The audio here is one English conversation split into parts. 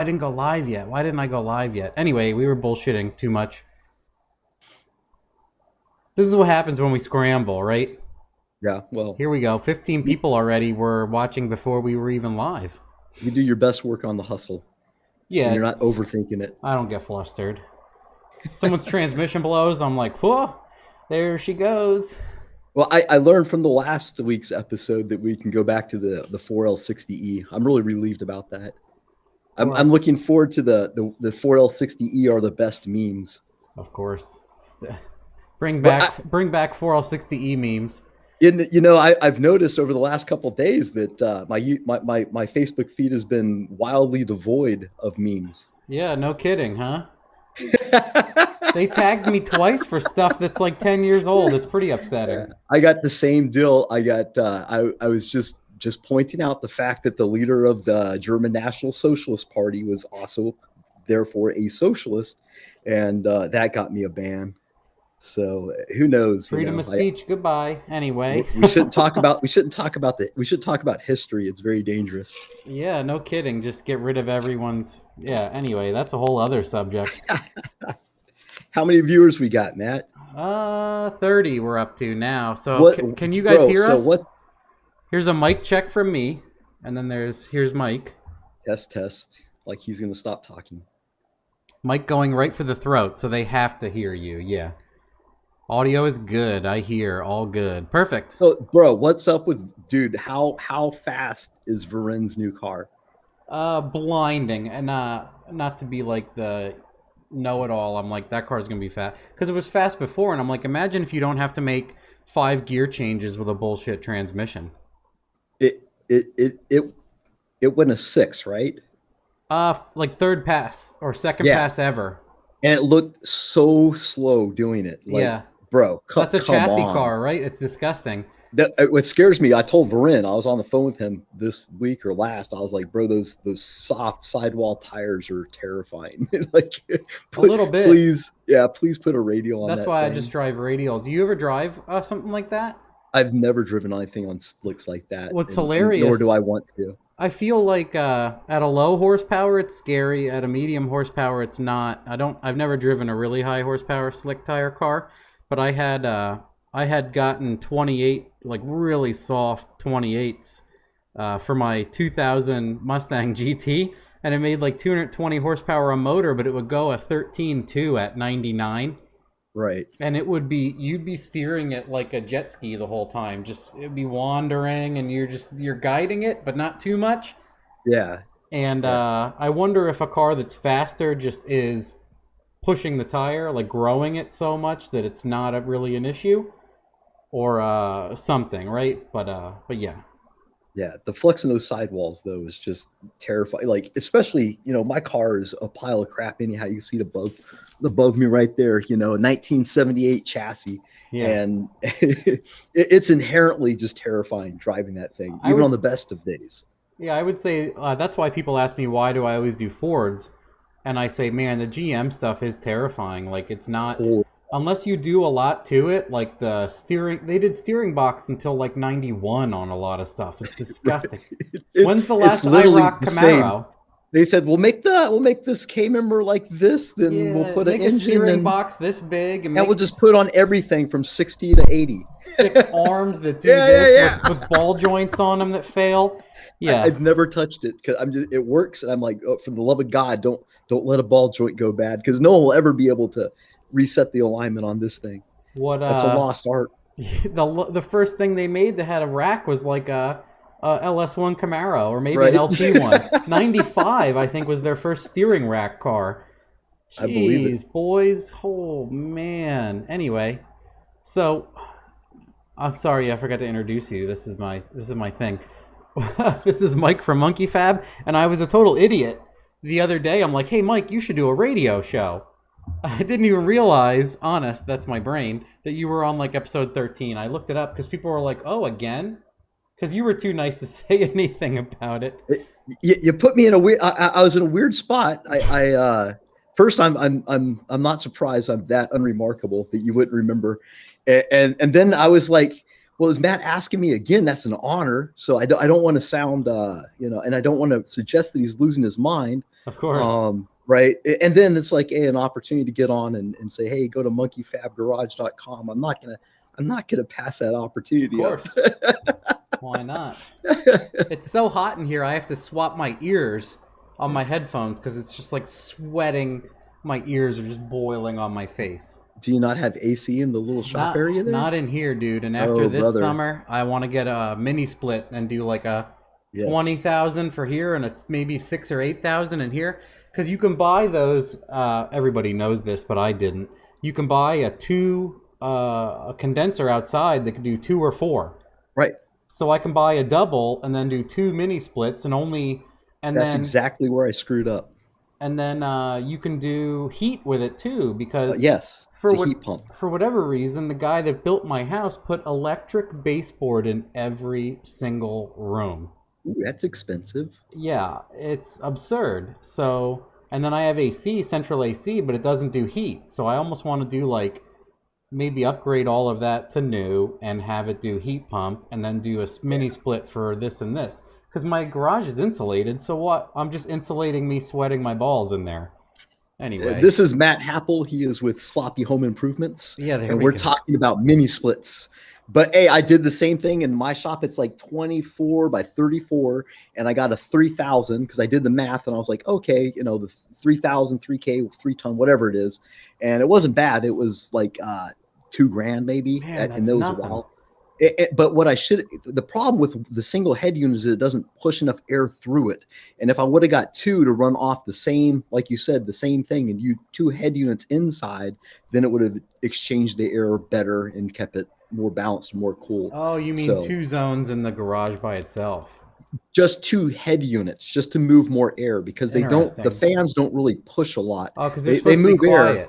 I didn't go live yet. Why didn't I go live yet? Anyway, we were bullshitting too much. This is what happens when we scramble, right? Yeah, well, Here we go. 15 you, people already were watching before we were even live. you do your best work on the hustle, and Yeah, you're not overthinking it. I don't get flustered. Someone's transmission blows. I'm like, whoa, there she goes. Well, I learned from the last week's episode that we can go back to the 4L60E. I'm really relieved about that. Or I'm else, looking forward to the 4L60E are the best memes. of course. Bring But I, back, bring back 4L60E memes. I've noticed over the last couple of days that my Facebook feed has been wildly devoid of memes. Yeah, no kidding, huh? They tagged me twice for stuff that's like 10 years old. It's pretty upsetting. I got the same deal. I was just pointing out the fact that the leader of the German National Socialist Party was also therefore a socialist, and that got me a ban. So who knows? Freedom of speech. Goodbye. Anyway. We shouldn't talk about we should talk about history. It's very dangerous. Yeah, no kidding. Just get rid of everyone's. Yeah. Anyway, that's a whole other subject. How many viewers we got, Matt? 30 we're up to now. So What, can you guys hear so us? what? Here's a mic check from me, and then here's Mike. Test. Like he's gonna stop talking. Mike going right for the throat, so they have to hear you. Yeah. Audio is good. I hear all good. Perfect. So, bro, what's up with dude? How fast is Varen's new car? Blinding, and not to be like the know-it-all. I'm like, that car's gonna be fast because it was fast before, and I'm like, imagine if you don't have to make 5 gear changes with a bullshit transmission. It went a 6, right? Like third pass or second Yeah, pass ever. and it looked so slow doing it. Like, Yeah, bro, that's a come chassis on. car, right? It's disgusting. What scares me, I told Varen, I was on the phone with him this week or last. I was like, bro, those soft sidewall tires are terrifying. Like, A little bit. please put a radio on That's that why I just thing. drive radials. You ever drive something like that? I've never driven anything on slicks like that, What's and nor hilarious, do I want to. I feel like at a low horsepower it's scary. At a medium horsepower it's not. I've never driven a really high horsepower slick tire car, but I had gotten 28 like really soft 28s for my 2000 Mustang GT, and it made like 220 horsepower a motor, but it would go a 13.2 at 99. Right. And you'd be steering it like a jet ski the whole time. Just it'd be wandering, and you're guiding it, but not too much. Yeah. And Yeah. I wonder if a car that's faster just is pushing the tire, like growing it so much that it's not really an issue, or something, right? But yeah, Yeah, the flex in those sidewalls though is just terrifying. Like, especially, my car is a pile of crap anyhow. You see it above me right there, 1978 chassis. yeah. And it's inherently just terrifying driving that thing, I even would on the best of days. Yeah, I would say that's why people ask me why do I always do Fords, and I say, man, the GM stuff is terrifying. Like it's not Holy- unless you do a lot to it, like the steering. They did steering box until like 91 on a lot of stuff. It's disgusting. When's the it's last literally IROC the same. Camaro? They said, we'll make this K member like this, then we'll Yeah, put an make a engine steering and box this big and we'll make just put on everything from 60 to 80. six arms that do Yeah, this yeah, with ball joints on them that fail. Yeah, I've never touched it because it works, and I'm like, oh, for the love of God, don't let a ball joint go bad, because no one will ever be able to reset the alignment on this thing. what That's a lost art. the first thing they made that had a rack was like a LS1 Camaro or maybe an Right. LT1. 95, I think, was their first steering rack car. I believe it. Jeez, boys. Oh, man. Anyway, so I'm sorry I forgot to introduce you. This is my thing. This is Mike from Monkey Fab, and I was a total idiot. The other day, I'm like, hey, Mike, you should do a radio show. I didn't even realize, honest, that's my brain, that you were on like episode 13. I looked it up because people were like, oh, again? Because you were too nice to say anything about it. You put me in a weird. I was in a weird spot. First, I'm not surprised I'm that unremarkable that you wouldn't remember, and then I was like, Well, is Matt asking me again? That's an honor. So I don't want to sound, and I don't want to suggest that he's losing his mind. Of course. Right. And then it's like an opportunity to get on and say, hey, go to monkeyfabgarage.com. I'm not gonna pass that opportunity. Of course. Why not? It's so hot in here. I have to swap my ears on my headphones because it's just like sweating. My ears are just boiling on my face. Do you not have AC in the little shop area there? Not in here, dude. And after this summer, I want to get a mini split and do like a 20,000 for here and maybe 6,000 or 8,000 in here. Because you can buy those. Everybody knows this, but I didn't. You can buy a condenser outside that can do 2 or 4. Right. So I can buy a double and then do 2 mini splits That's exactly where I screwed up. And then you can do heat with it too, because yes, it's a heat pump. For whatever reason, the guy that built my house put electric baseboard in every single room. Ooh, that's expensive. Yeah, it's absurd. So, and then I have AC, central AC, but it doesn't do heat. So I almost want to do like maybe upgrade all of that to new and have it do heat pump and then do a mini split for this and this. Because my garage is insulated, so what? I'm just insulating me sweating my balls in there. Anyway. This is Matt Happel. He is with Sloppy Home Improvements. Yeah, and we're talking about mini splits. But hey, I did the same thing in my shop. It's like 24 by 34, and I got a 3,000 because I did the math, and I was like, okay, the 3,000, 3K, 3-ton, whatever it is. And it wasn't bad. It was like $2,000 maybe. Man, and those nothing. Wild. But the problem with the single head unit is it doesn't push enough air through it. And if I would have got 2 to run off the same, like you said, the same thing, and you 2 head units inside, then it would have exchanged the air better and kept it more balanced and more cool. Oh, you mean 2 zones in the garage by itself? Just 2 head units, just to move more air, because the fans don't really push a lot. Oh, because they're supposed to be quiet. Air.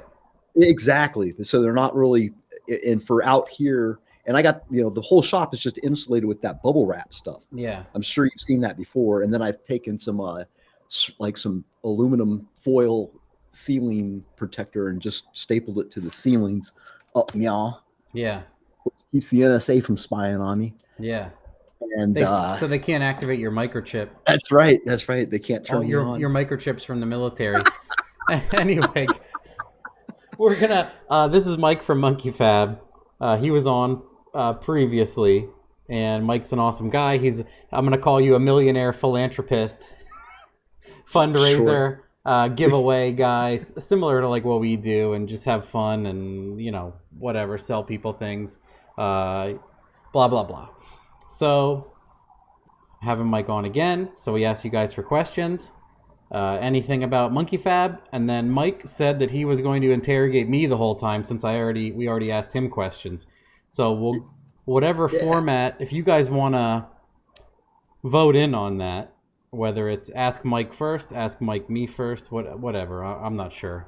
Exactly. So they're not really, and for out here. And I got, the whole shop is just insulated with that bubble wrap stuff. Yeah. I'm sure you've seen that before. And then I've taken some aluminum foil ceiling protector and just stapled it to the ceilings up meow. Yeah. Keeps the NSA from spying on me. Yeah. And so they can't activate your microchip. That's right. They can't turn your microchips from the military. Anyway, we're gonna. This is Mike from Monkey Fab. He was on previously, and Mike's an awesome guy. I'm gonna call you a millionaire philanthropist, fundraiser, giveaway guy, similar to like what we do, and just have fun and whatever, sell people things, blah blah blah. So having Mike on again, so we asked you guys for questions, anything about Monkey Fab, and then Mike said that he was going to interrogate me the whole time since we already asked him questions. So whatever format, if you guys want to vote in on that, whether it's ask Mike first, ask Mike me first, whatever, I'm not sure.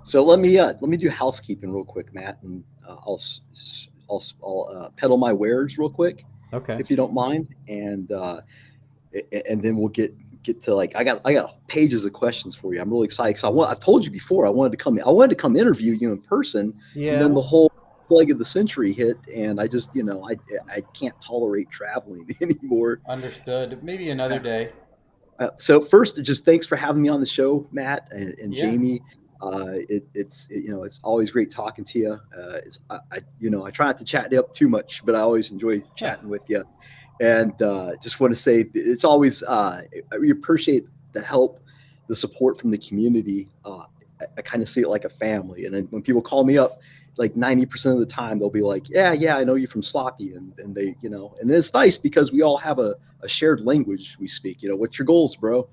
So let me do housekeeping real quick, Matt, and I'll peddle my wares real quick, okay, if you don't mind, and then we'll get to like I got pages of questions for you. I'm really excited because I've told you before I wanted to come interview you in person. Yeah. And then the whole plague of the century hit, and I just I can't tolerate traveling anymore. Understood. Maybe another day. So first, just thanks for having me on the show, Matt and Jamie. It's always great talking to you. I try not to chat you up too much, but I always enjoy chatting with you. And just want to say it's always we appreciate the help, the support from the community. I kind of see it like a family. And then when people call me up, like 90% of the time they'll be like, yeah, I know you from Sloppy, and they, and it's nice because we all have a shared language we speak. What's your goals, bro?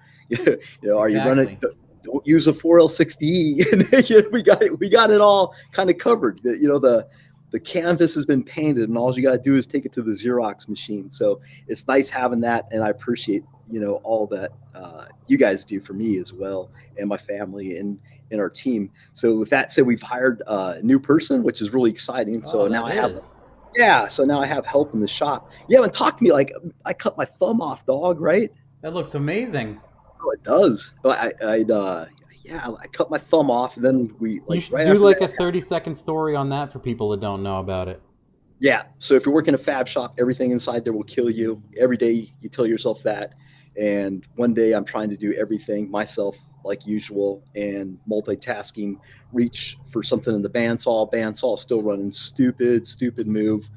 Are you running? Don't use a 4L60E. And we got it all kind of covered. The canvas has been painted, and all you got to do is take it to the Xerox machine. So it's nice having that, and I appreciate all that you guys do for me as well, and my family and our team. So with that said, we've hired a new person, which is really exciting. So now so now I have help in the shop. You haven't talked to me like I cut my thumb off, dog. Right? That looks amazing. Oh, it does. I cut my thumb off, and then we you should do like a 30-second story on that for people that don't know about it. Yeah. So if you're working a fab shop, everything inside there will kill you. Every day you tell yourself that. And one day I'm trying to do everything myself like usual and multitasking, reach for something in the bandsaw still running, stupid move,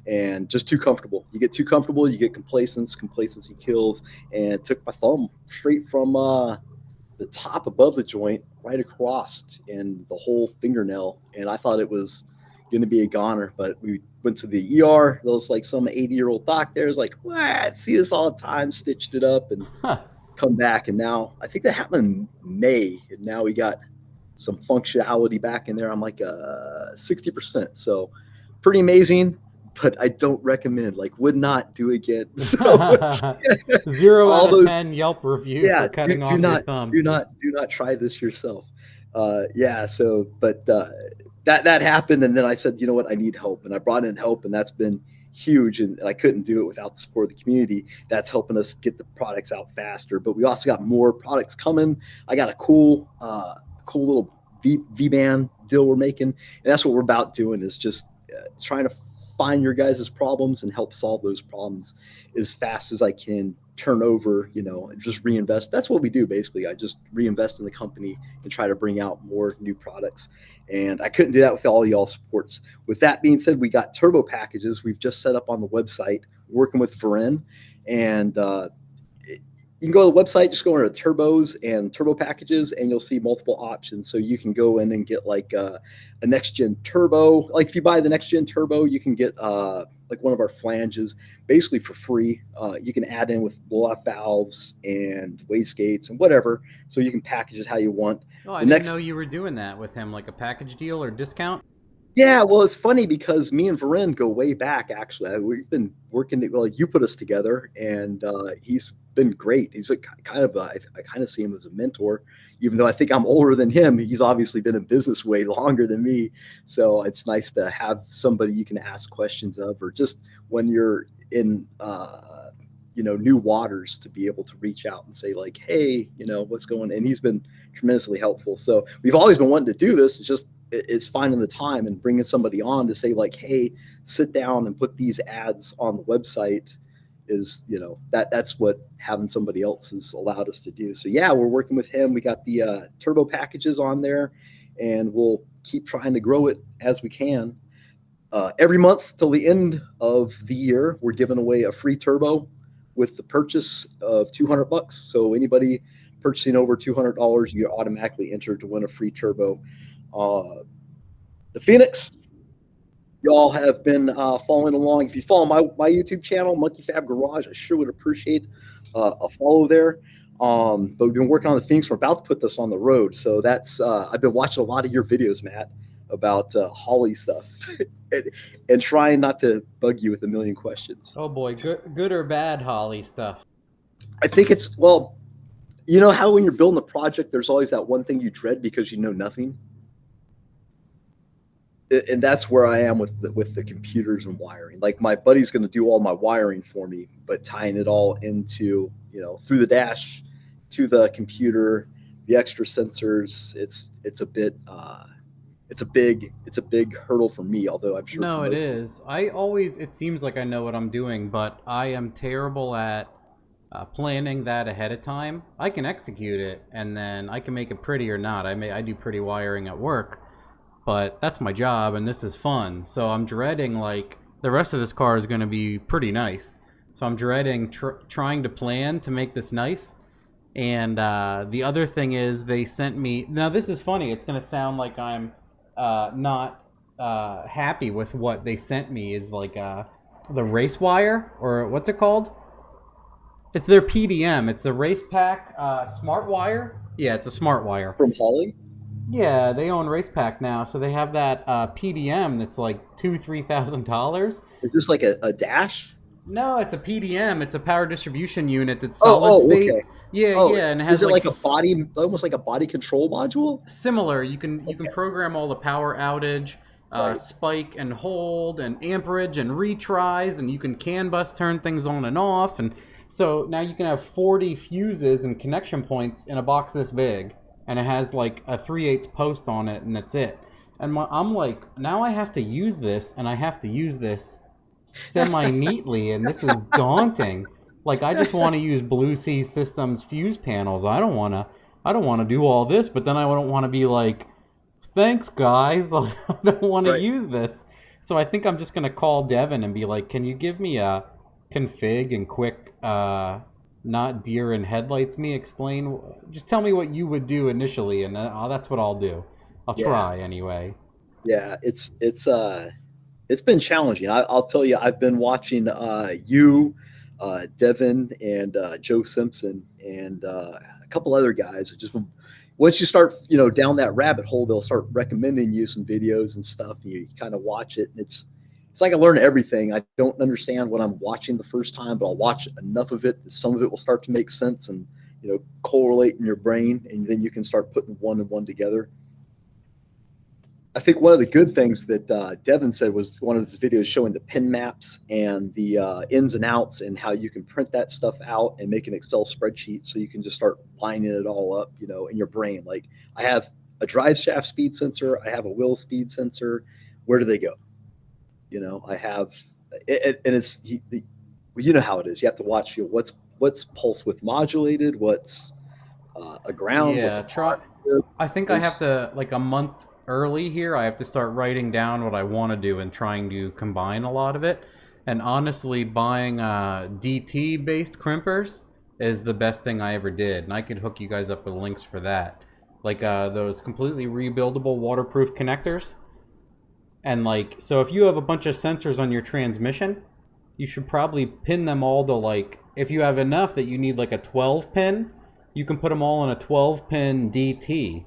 and just too comfortable. You get too comfortable, you get complacency kills, and took my thumb straight from the top above the joint right across and the whole fingernail. And I thought it was going to be a goner, but we went to the ER. There was like some 80-year-old doc there was like, what? See this all the time, stitched it up and Huh. come back. And now I think that happened in May. And now we got some functionality back in there. I'm like 60%. So pretty amazing, but I don't recommend, like would not do again. So 0 all out of those 10 Yelp review for cutting off your thumb. do not try this yourself. Yeah. So, but that happened, and then I said, you know what, I need help, and I brought in help, and that's been huge. And I couldn't do it without the support of the community. That's helping us get the products out faster. But we also got more products coming. I got a cool little V-band deal we're making, and that's what we're about doing is just trying to find your guys' problems and help solve those problems as fast as I can, turn over, and just reinvest. That's what we do basically. I just reinvest in the company and try to bring out more new products. And I couldn't do that with all y'all supports. With that being said, we got turbo packages we've just set up on the website, working with Verin, and you can go to the website, just go into turbos and turbo packages, and you'll see multiple options. So you can go in and get like a next gen turbo. Like if you buy the next gen turbo, you can get like one of our flanges basically for free. You can add in with blow-off valves and wastegates and whatever. So you can package it how you want. Oh, I didn't know you were doing that with him, like a package deal or discount. Yeah, well, it's funny because me and Verin go way back. Actually, we've been working. Well, you put us together, and he's been great. He's kind of I kind of see him as a mentor, even though I think I'm older than him. He's obviously been in business way longer than me, so it's nice to have somebody you can ask questions of, or just when you're in new waters, to be able to reach out and say like, hey, what's going on. And he's been tremendously helpful. So we've always been wanting to do this. It's finding the time and bringing somebody on to say like, hey, sit down and put these ads on the website is, that's what having somebody else has allowed us to do. So yeah, we're working with him. We got the turbo packages on there, and we'll keep trying to grow it as we can. Every month till the end of the year, we're giving away a free turbo with the purchase of $200. So anybody purchasing over $200, you're automatically entered to win a free turbo. The Phoenix, y'all have been following along. If you follow my YouTube channel, Monkey Fab Garage, I sure would appreciate a follow there. But we've been working on the Phoenix. We're about to put this on the road. So that's I've been watching a lot of your videos, Matt, about Holly stuff and trying not to bug you with a million questions. Oh boy, good or bad Holly stuff? I think it's, well, you know how when you're building a project, there's always that one thing you dread because you know nothing? And that's where I am with the computers and wiring. Like my buddy's going to do all my wiring for me, but tying it all into, through the dash to the computer, the extra sensors, it's a bit, it's a big hurdle for me, although I'm sure. No, it is. It seems like I know what I'm doing, but I am terrible at planning that ahead of time. I can execute it, and then I can make it pretty or not. I do pretty wiring at work, but that's my job, and this is fun. So I'm dreading, like, the rest of this car is going to be pretty nice. So I'm dreading trying to plan to make this nice. And the other thing is they sent me... Now, this is funny. It's going to sound like I'm not happy with what they sent me. Is like the race wire, or what's it called? It's their PDM. It's the Race Pack Smart Wire. Yeah, it's a Smart Wire. From Holly? Yeah, they own Race Pack now, so they have that PDM that's like $2,000-$3,000. Is this like a dash? No, it's a PDM. It's a power distribution unit. It's solid state. Okay. Yeah, yeah, and it has is it like a body, almost like a body control module? Similar. You can program all the power outage, right, spike and hold, and amperage and retries, and you can CAN bus turn things on and off, and so now you can have 40 fuses and connection points in a box this big, and it has like a 3/8 post on it, and that's it. And I'm like, now I have to use this, and I have to use this semi neatly, and this is daunting. Like I just want to use Blue Sea Systems fuse panels. I don't want to do all this, but then I don't want to be like, thanks guys, I don't want to Right. use this. So I think I'm just gonna call Devin and be like, can you give me a config and quick, not deer in headlights me explain? Just tell me what you would do initially, and that's what I'll do. I'll Yeah. try anyway. Yeah. It's been challenging. I'll tell you, I've been watching you, Devin, and Joe Simpson, and a couple other guys. Once you start, down that rabbit hole, they'll start recommending you some videos and stuff. And you kind of watch it, and it's like I learn everything. I don't understand what I'm watching the first time, but I'll watch enough of it that some of it will start to make sense and correlate in your brain, and then you can start putting one and one together. I think one of the good things that Devin said was one of his videos showing the pin maps and the ins and outs and how you can print that stuff out and make an Excel spreadsheet so you can just start lining it all up, in your brain. Like I have a drive shaft speed sensor, I have a wheel speed sensor. Where do they go? I have, and it's you know how it is. You have to watch what's pulse width modulated, what's a ground, what's Yeah, a try. positive. I think I have to, like a month early here, I have to start writing down what I want to do and trying to combine a lot of it. And honestly, buying DT based crimpers is the best thing I ever did. And I could hook you guys up with links for that. Like those completely rebuildable waterproof connectors. And like, so if you have a bunch of sensors on your transmission, you should probably pin them all to like, if you have enough that you need like a 12 pin, you can put them all on a 12 pin DT.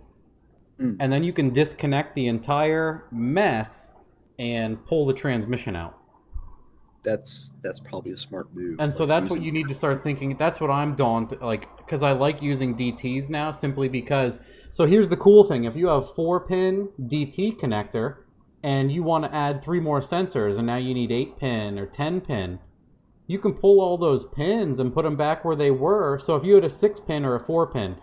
And then you can disconnect the entire mess and pull the transmission out. That's probably a smart move. And so Like that's what using, you need to start thinking. That's what I'm daunted, like, because I like using DTs now simply because. So here's the cool thing: if you have 4-pin DT connector, and you want to add 3 more sensors, and now you need 8-pin or 10-pin, you can pull all those pins and put them back where they were. So if you had a 6-pin or a 4-pin,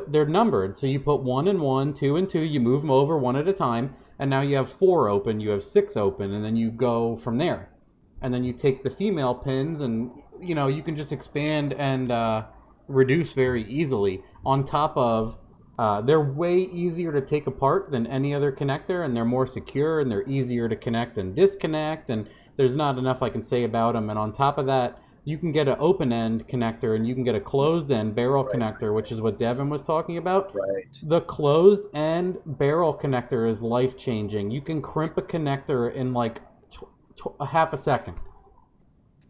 they're numbered. So you put 1 and 1, 2 and 2, you move them over one at a time, and now you have 4 open, you have 6 open, and then you go from there. And then you take the female pins, and you can just expand and reduce very easily. On top of, they're way easier to take apart than any other connector, and they're more secure, and they're easier to connect and disconnect, and there's not enough I can say about them. And on top of that, you can get an open end connector and you can get a closed end barrel right, connector, which is what Devin was talking about. right. The closed end barrel connector is life changing. You can crimp a connector in like a half a second.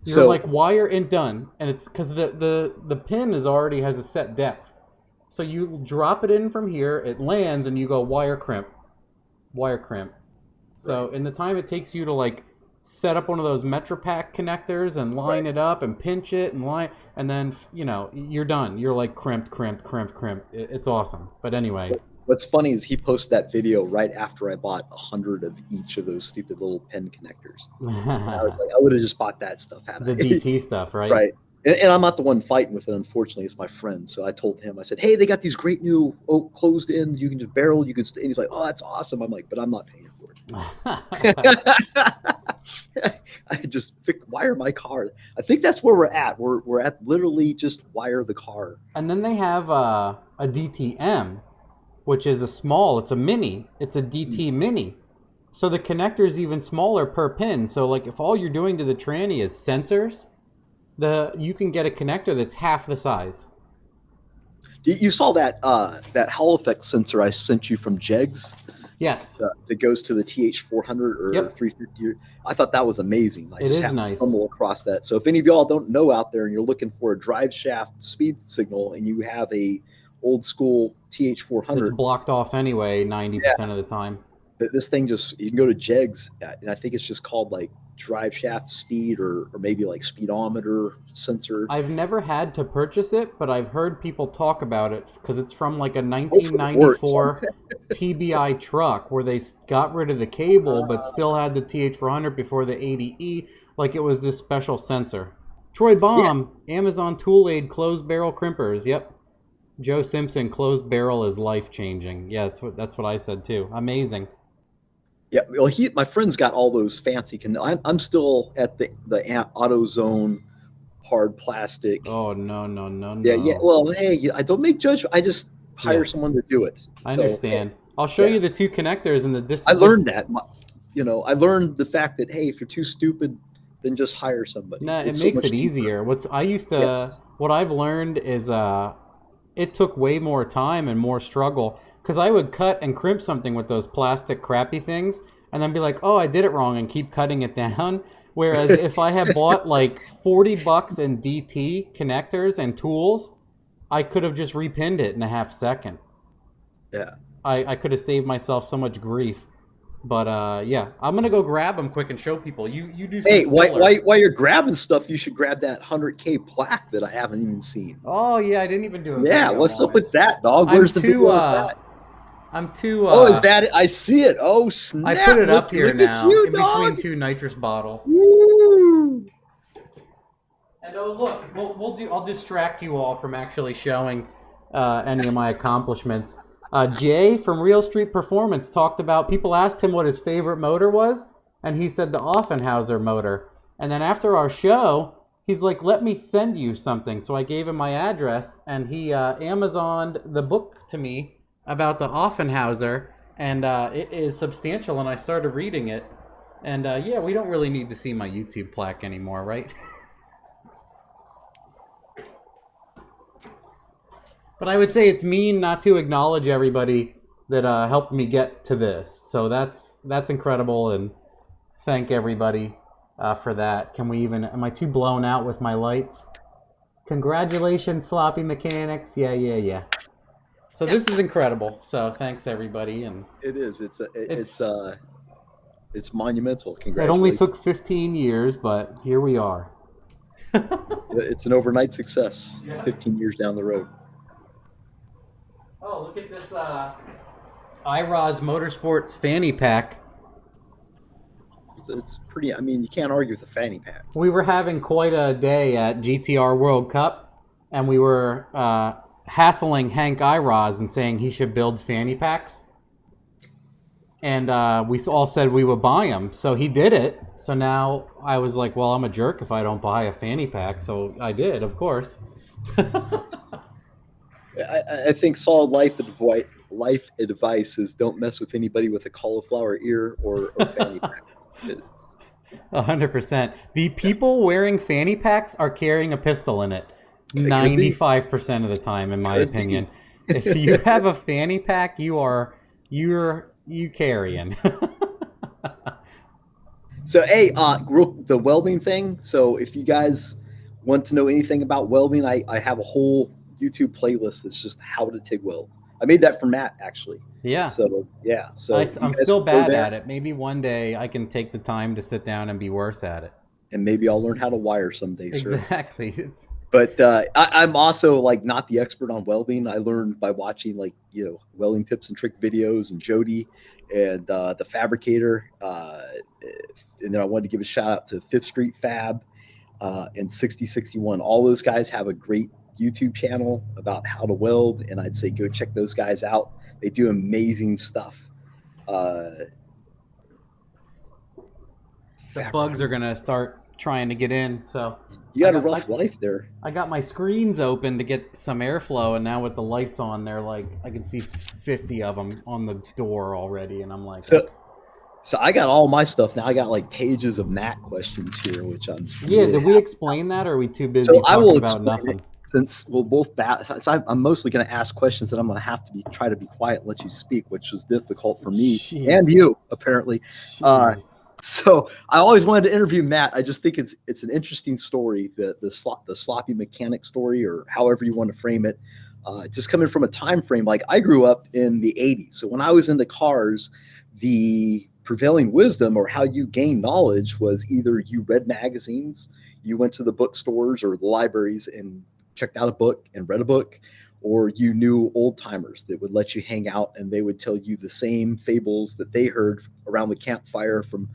You're So like wire and done, and it's because the pin already has a set depth. So you drop it in from here, it lands, and you go wire crimp, wire crimp. So right. in the time it takes you to like set up one of those MetroPack connectors and line it up and pinch it and line, and then you're done. You're like crimped, crimped, crimped, crimped. It's awesome. But anyway, What's funny is he posted that video right after I bought 100 of each of those stupid little pen connectors. And I was like, I would have just bought that stuff out of the DT stuff, right? right. And I'm not the one fighting with it, unfortunately. It's my friend. So I told him, I said, hey, they got these great new closed ends. You can just barrel. You can. And he's like, oh, that's awesome. I'm like, but I'm not paying for it. I just wire my car. I think that's where we're at. We're at literally just wire the car. And then they have a DTM, which is it's a mini. It's a DT mini. So the connector is even smaller per pin. So like if all you're doing to the tranny is sensors, you can get a connector that's half the size. You saw that Hall effect sensor I sent you from Jegs? Yes. That goes to the TH400 or 350. I thought that was amazing. I just happened to stumble across that. So if any of y'all don't know out there and you're looking for a drive shaft speed signal and you have a old school TH400, it's blocked off anyway 90% of the time. This thing you can go to Jegs, and I think it's just called like drive shaft speed or maybe like speedometer sensor. I've never had to purchase it, but I've heard people talk about it because it's from like a 1994 TBI truck where they got rid of the cable but still had the TH400 before the 80E. Like it was this special sensor. Troy Baum, Amazon Tool Aid closed barrel crimpers. Yep. Joe Simpson, closed barrel is life changing. Yeah, that's what I said too. Amazing. Yeah, well, my friend's got all those fancy. I'm still at the AutoZone hard plastic. Oh no, no, no, Yeah, yeah. no. Well, hey, I don't make judgment. I just Yeah, hire someone to do it. I So hey, understand. I'll show yeah, you the two connectors and the I learned that. I learned the fact that hey, if you're too stupid, then just hire somebody. No, it It's so makes much it cheaper. easier. Yes. What I've learned is it took way more time and more struggle because I would cut and crimp something with those plastic crappy things and then be like, "Oh, I did it wrong," and keep cutting it down. Whereas if I had bought like $40 in DT connectors and tools, I could have just repinned it in a half second. Yeah. I could have saved myself so much grief. But yeah, I'm gonna go grab them quick and show people. You do some Hey, filler. while you're grabbing stuff, you should grab that 100K plaque that I haven't even seen. Oh yeah, I didn't even do a Yeah, video what's on up it. with that, dog? I'm Where's the too video of that? I'm too Oh, is that it? I see it. Oh, I snap. put it up here Look at now you, in between dog. two nitrous bottles. Woo. And oh look, I'll distract you all from actually showing any of my accomplishments. Jay from Real Street Performance talked about, people asked him what his favorite motor was, and he said the Offenhauser motor. And then after our show, he's like, let me send you something. So I gave him my address, and he Amazoned the book to me about the Offenhauser, and it is substantial, and I started reading it. And yeah, we don't really need to see my YouTube plaque anymore, right? But I would say it's mean not to acknowledge everybody that helped me get to this. So that's incredible, and thank everybody for that. Am I too blown out with my lights? Congratulations, Sloppy Mechanics. Yeah. So this is incredible. So thanks everybody, and It is. It's monumental. it only Congratulations. took 15 years, but here we are. It's an overnight success. Yeah. 15 years down the road. Oh, look at this IROS Motorsports fanny pack. It's pretty. I mean, you can't argue with a fanny pack. We were having quite a day at GTR World Cup, and we were hassling Hank IROS and saying he should build fanny packs. And we all said we would buy them. So he did it. So now I was like, well, I'm a jerk if I don't buy a fanny pack. So I did, of course. I think solid life advice is don't mess with anybody with a cauliflower ear or fanny pack. 100%. The people wearing fanny packs are carrying a pistol in it 95% of the time, in my opinion. If you have a fanny pack, you're carrying. So hey, the welding thing. So if you guys want to know anything about welding, I have a whole YouTube playlist that's just how to TIG weld. I made that for Matt actually. Yeah. So yeah. So I'm still bad at it. Maybe one day I can take the time to sit down and be worse at it. And maybe I'll learn how to wire someday, sir. Exactly. But I'm also like not the expert on welding. I learned by watching welding tips and trick videos and Jody and the Fabricator. And then I wanted to give a shout out to Fifth Street Fab and 6061. All those guys have a great YouTube channel about how to weld, and I'd say go check those guys out. They do amazing stuff. The bugs are gonna start trying to get in, so you got a rough life there. I got my screens open to get some airflow, and now with the lights on, they're like, I can see 50 of them on the door already, and I'm like, so I got all my stuff now. I got like pages of Matt questions here, which I'm really did we explain that, or are we too busy so I will talking about nothing? Since we'll both so I'm mostly going to ask questions that I'm going to have to try to be quiet and let you speak, which was difficult for me and you apparently. So I always wanted to interview Matt. I just think it's an interesting story, the sloppy mechanic story, or however you want to frame it. Just coming from a time frame, like I grew up in the 80s. So when I was into cars, the prevailing wisdom or how you gain knowledge was either you read magazines, you went to the bookstores or the libraries and checked out a book and read a book, or you knew old timers that would let you hang out and they would tell you the same fables that they heard around the campfire from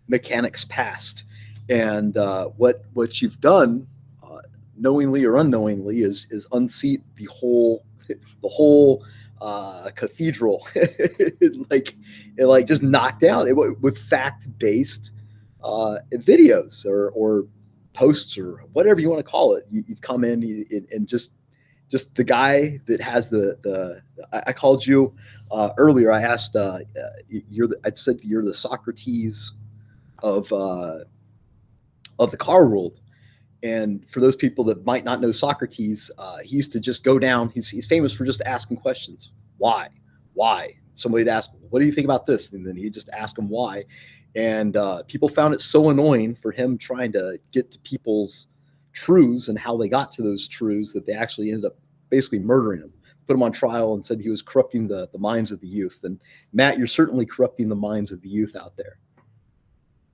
mechanics past. And what you've done, knowingly or unknowingly, is unseat the whole cathedral, it just knocked down with fact-based videos or posts or whatever you want to call it. You've come in and just the guy that has I called you earlier. I asked I said you're the Socrates of the car world. And for those people that might not know Socrates, he used to just go down. He's famous for just asking questions. Why? Somebody'd ask, what do you think about this? And then he'd just ask them why. And people found it so annoying for him trying to get to people's truths and how they got to those truths that they actually ended up basically murdering him, put him on trial, and said he was corrupting the minds of the youth. And Matt, you're certainly corrupting the minds of the youth out there.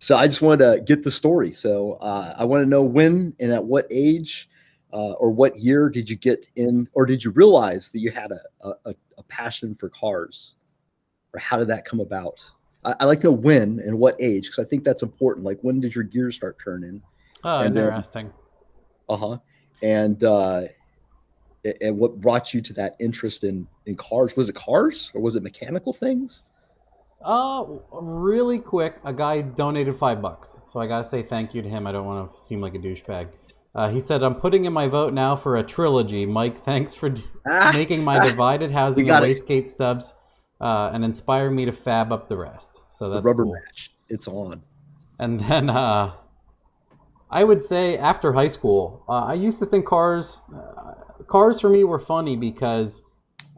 So I just wanted to get the story. So I want to know when and at what age or what year did you get in, or did you realize that you had a passion for cars, or how did that come about? I like to know when and what age, because I think that's important. Like, when did your gears start turning? Oh, interesting. And what brought you to that interest in cars? Was it cars or was it mechanical things? Really quick, a guy donated $5, so I gotta say thank you to him. I don't want to seem like a douchebag. He said, "I'm putting in my vote now for a trilogy. Mike, thanks for making my divided housing and wastegate stubs, and inspire me to fab up the rest." So that's the rubber cool. match. It's on. And then I would say after high school, I used to think cars for me were funny because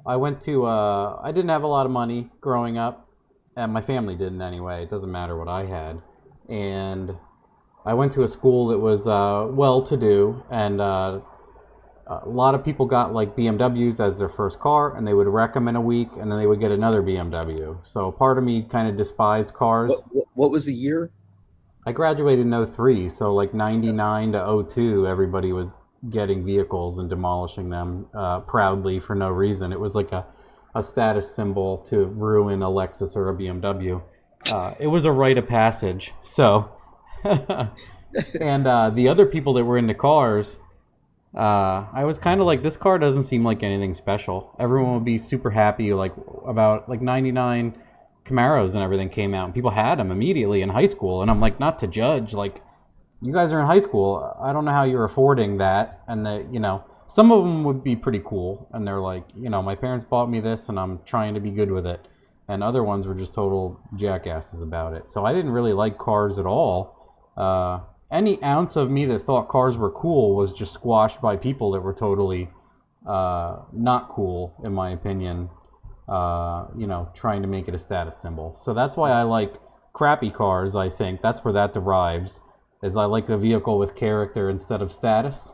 I didn't have a lot of money growing up. And my family didn't anyway. It doesn't matter what I had. And I went to a school that was well-to-do, and a lot of people got like BMWs as their first car, and they would wreck them in a week, and then they would get another BMW. So part of me kind of despised cars. What was the year? I graduated in 03, so like 99 to 02, everybody was getting vehicles and demolishing them proudly for no reason. It was like a status symbol to ruin a Lexus or a BMW. It was a rite of passage. So, and the other people that were into cars, I was kind of like, this car doesn't seem like anything special. Everyone would be super happy, like about like 99 Camaros and everything came out, and people had them immediately in high school. And I'm like, not to judge, like, you guys are in high school. I don't know how you're affording that, and some of them would be pretty cool, and they're like, my parents bought me this, and I'm trying to be good with it. And other ones were just total jackasses about it. So I didn't really like cars at all. Any ounce of me that thought cars were cool was just squashed by people that were totally not cool, in my opinion, trying to make it a status symbol. So that's why I like crappy cars, I think. That's where that derives, is I like the vehicle with character instead of status.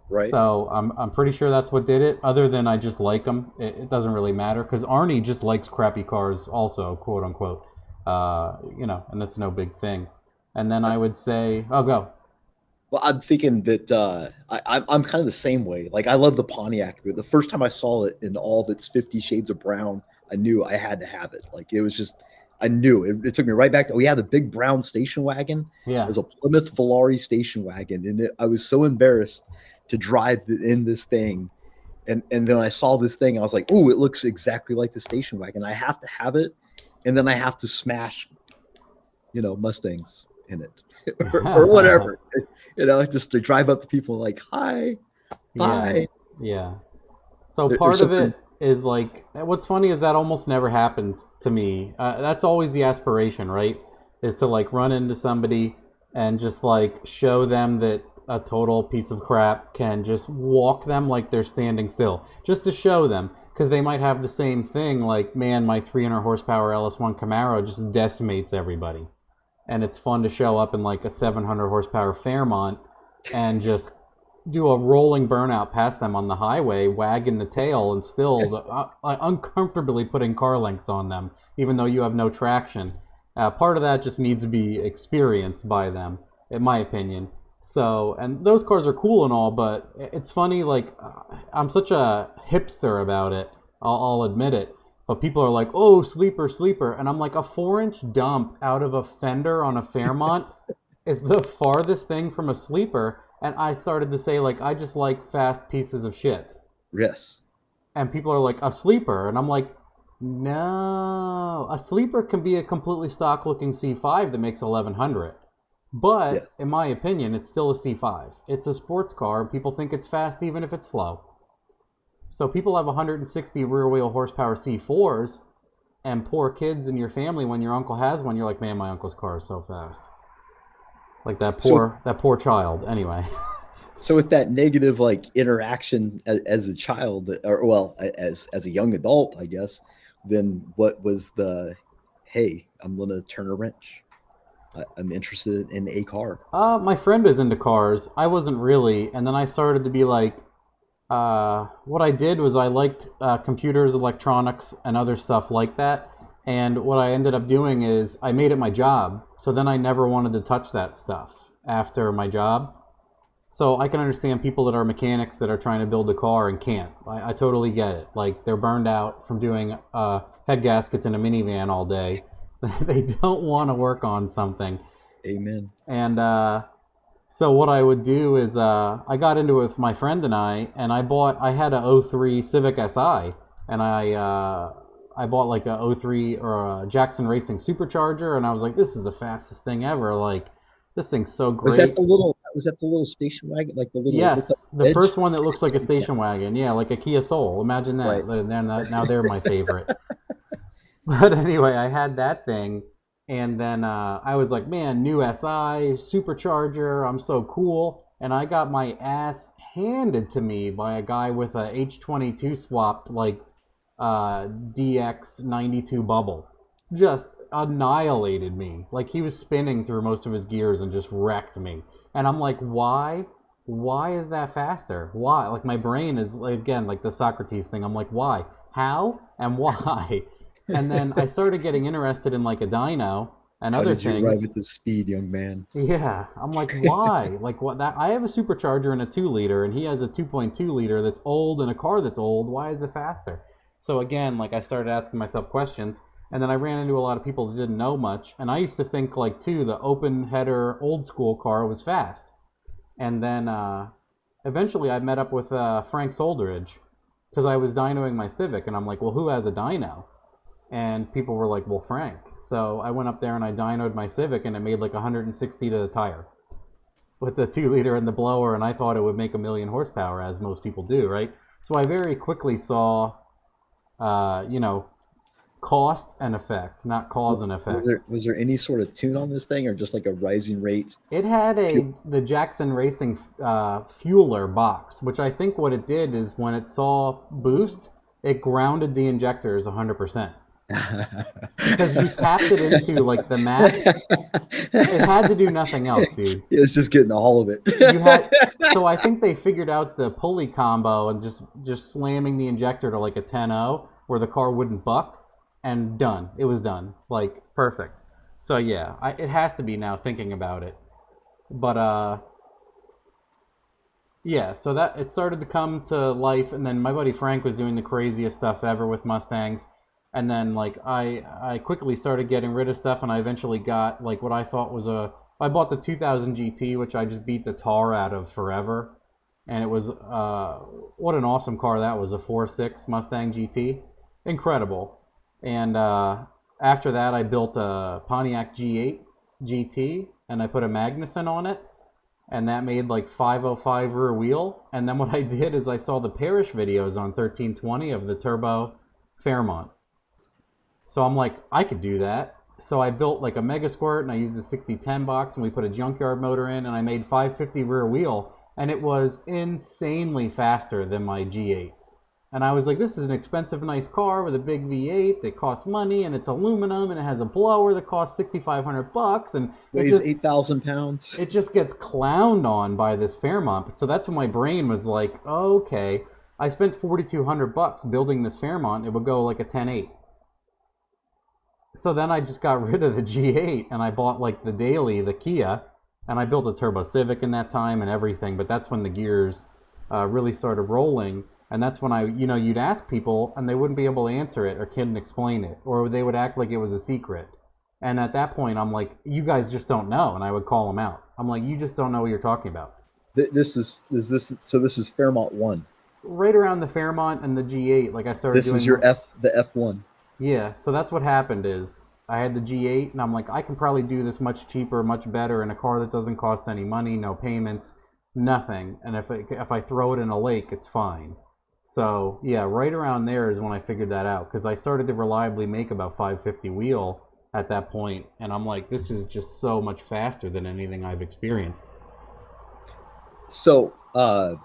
Right. So I'm pretty sure that's what did it. Other than I just like them, it doesn't really matter, because Arnie just likes crappy cars, also, quote unquote. And that's no big thing. And then I would say, go. Well, I'm thinking that I'm kind of the same way. Like, I love the Pontiac. But the first time I saw it in all of its 50 shades of brown, I knew I had to have it. Like, it was just, I knew it took me right back to, the big brown station wagon. Yeah. It was a Plymouth Volare station wagon, and I was so embarrassed to drive in this thing, and then I saw this thing. I was like, "Ooh, it looks exactly like the station wagon. I have to have it," and then I have to smash, Mustangs in it, or whatever, just to drive up to people like, "Hi, bye." Yeah. So part of it is like, what's funny is that almost never happens to me. That's always the aspiration, right? Is to like run into somebody and just like show them that a total piece of crap can just walk them like they're standing still, just to show them, because they might have the same thing, like, man, my 300 horsepower LS1 Camaro just decimates everybody, and it's fun to show up in like a 700 horsepower Fairmont and just do a rolling burnout past them on the highway, wagging the tail, and still uncomfortably putting car lengths on them, even though you have no traction. Part of that just needs to be experienced by them, in my opinion. So, and those cars are cool and all, but it's funny, like, I'm such a hipster about it, I'll admit it, but people are like, "Oh, sleeper," and I'm like, a 4-inch dump out of a fender on a Fairmont is the farthest thing from a sleeper, and I started to say, like, I just like fast pieces of shit. Yes. And people are like, a sleeper. And I'm like, no. A sleeper can be a completely stock looking C5 that makes 1100. Yeah. But in my opinion, it's still a C5. It's a sports car. People think it's fast even if it's slow. So people have 160 rear wheel horsepower C4s, and poor kids in your family, when your uncle has one, you're like, man, my uncle's car is so fast. Like that poor child. Anyway. So with that negative like interaction as a child, or well, as a young adult, I guess, then what was the, hey, I'm gonna turn a wrench. I'm interested in a car. My friend is into cars. I wasn't really, and then I started to be like, what I did was I liked computers, electronics, and other stuff like that. And what I ended up doing is I made it my job. So then I never wanted to touch that stuff after my job. So I can understand people that are mechanics that are trying to build a car and can't. I totally get it. Like they're burned out from doing head gaskets in a minivan all day. They don't want to work on something. Amen. And so what I would do is I got into it with my friend and I had a '03 Civic Si, and I bought like a '03 or a Jackson Racing Supercharger, and I was like, this is the fastest thing ever. Like this thing's so great. Was that the little station wagon, like the little? Yes, the edge? first one that looks like a station wagon. Yeah, like a Kia Soul. Imagine that. Right. Now they're my favorite. But anyway, I had that thing, and then I was like, man, new SI, supercharger, I'm so cool. And I got my ass handed to me by a guy with a H22 swapped, like, DX92 bubble. Just annihilated me. Like, he was spinning through most of his gears and just wrecked me. And I'm like, why? Why is that faster? Why? Like, my brain is, again, like the Socrates thing. I'm like, why? How? And why? And then I started getting interested in like a dyno and other things. How did you arrive at this speed, young man? Yeah, I'm like, why? Like what? That I have a supercharger and a 2-liter, and he has a 2.2-liter that's old and a car that's old. Why is it faster? So again, like I started asking myself questions, and then I ran into a lot of people that didn't know much, and I used to think like too the open header old school car was fast, and then eventually I met up with Frank Soldridge because I was dynoing my Civic, and I'm like, well, who has a dyno? And people were like, well, Frank. So I went up there and I dynoed my Civic, and it made like 160 to the tire with the 2-liter and the blower, and I thought it would make 1,000,000 horsepower, as most people do, right? So I very quickly saw, cost and effect, not cause and effect. Was there any sort of tune on this thing, or just like a rising rate? It had the Jackson Racing fueler box, which I think what it did is when it saw boost, it grounded the injectors 100%. Because you tapped it into like the mat. It had to do nothing else, dude. It was just getting all of it. So I think they figured out the pulley combo and just slamming the injector to like a 10-0 where the car wouldn't buck, and done. It was done. Like perfect. So yeah, it has to be now thinking about it. But yeah, so that it started to come to life, and then my buddy Frank was doing the craziest stuff ever with Mustangs. And then like I quickly started getting rid of stuff, and I eventually got like what I thought was I bought the 2000 GT, which I just beat the tar out of forever. And it was what an awesome car that was, a 4.6 Mustang GT. Incredible. And after that I built a Pontiac G8 GT, and I put a Magnuson on it, and that made like 505 rear wheel. And then what I did is I saw the Parrish videos on 1320 of the turbo Fairmont. So I'm like, I could do that. So I built like a Mega Squirt, and I used a 6010 box, and we put a junkyard motor in, and I made 550 rear wheel, and it was insanely faster than my G8. And I was like, this is an expensive, nice car with a big V8 that costs money, and it's aluminum, and it has a blower that costs $6,500, and weighs 8,000 pounds. It just gets clowned on by this Fairmont. So that's when my brain was like, okay, I spent $4,200 building this Fairmont. It would go like a 10.8. So then I just got rid of the G8, and I bought like the daily, the Kia, and I built a Turbo Civic in that time and everything. But that's when the gears really started rolling, and that's when you'd ask people and they wouldn't be able to answer it or couldn't explain it, or they would act like it was a secret. And at that point, I'm like, you guys just don't know, and I would call them out. I'm like, you just don't know what you're talking about. This is Fairmont 1. right around the Fairmont and the G8, like I started This is doing. your the F1. Yeah, so that's what happened is I had the G8 and I'm like, I can probably do this much cheaper, much better in a car that doesn't cost any money, no payments, nothing. And if I throw it in a lake, it's fine. So yeah, right around there is when I figured that out because I started to reliably make about 550 wheel at that point, and I'm like, this is just so much faster than anything I've experienced. So, so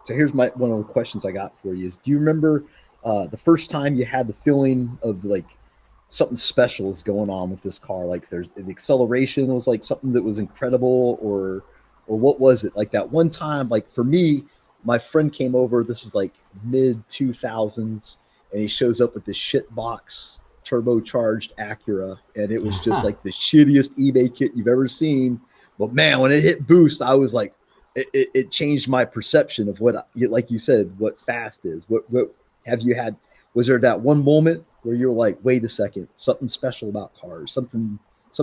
here's one of the questions I got for you is: do you remember the first time you had the feeling of like something special is going on with this car? Like there's the acceleration was like something that was incredible, or what was it? Like that one time, like for me, my friend came over. This is like mid 2000s, and he shows up with this shit box turbocharged Acura, and it was just like the shittiest eBay kit you've ever seen. But man, when it hit boost, I was like, it changed my perception of what, like you said, what fast is. What have you had? Was there that one moment where you're like, wait a second, something special about cars, something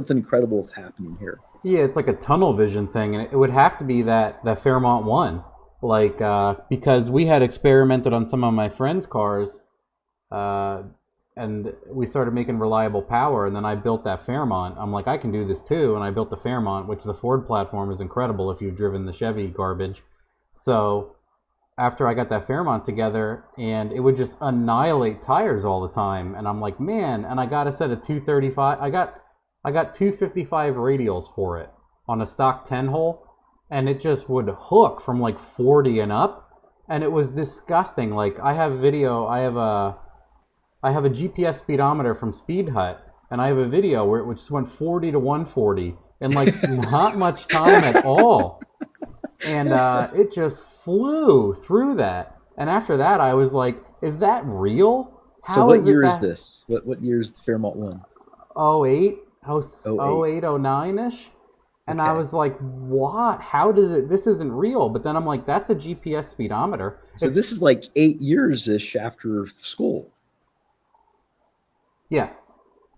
incredible is happening here? Yeah, it's like a tunnel vision thing, and it would have to be that Fairmont one, like because we had experimented on some of my friends' cars, uh, and we started making reliable power, and then I built that Fairmont. I'm like, I can do this too, and I built the Fairmont, which the Ford platform is incredible if you've driven the Chevy garbage. So after I got that Fairmont together, and it would just annihilate tires all the time, and I'm like, man, and I got a set of 235. I got 255 radials for it on a stock 10 hole, and it just would hook from like 40 and up, and it was disgusting. Like I have video, I have a GPS speedometer from Speed Hut, and I have a video where it just went 40 to 140 in like not much time at all, and it just flew through that. And after that, I was like, "Is that real? So How what is year it is that this? What year is the Fairmont one? oh 08, Oh 08. 09 ish?" And I Okay. was like, "What? How does it? This isn't real." But then I'm like, "That's a GPS speedometer." So this is like 8 years ish after school. Yes.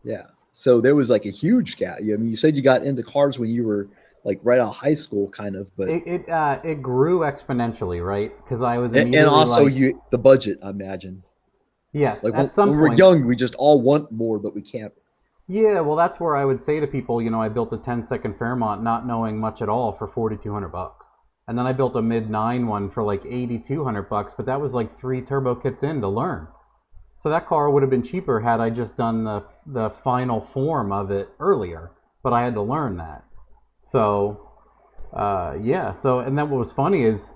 Yeah. So there was like a huge gap. I mean, you said you got into cars when you were like right out of high school, kind of, but It grew exponentially, right? Because I was and immediately also like, you the budget, I imagine. yes, Like at when some we're young, points. we just all want more, but we can't. Yeah, well, that's where I would say to people, I built a 10-second Fairmont not knowing much at all for $4,200. And then I built a mid 9 one for like $8,200, but that was like 3 turbo kits in to learn. So that car would have been cheaper had I just done the final form of it earlier, but I had to learn that. So yeah. So, and then what was funny is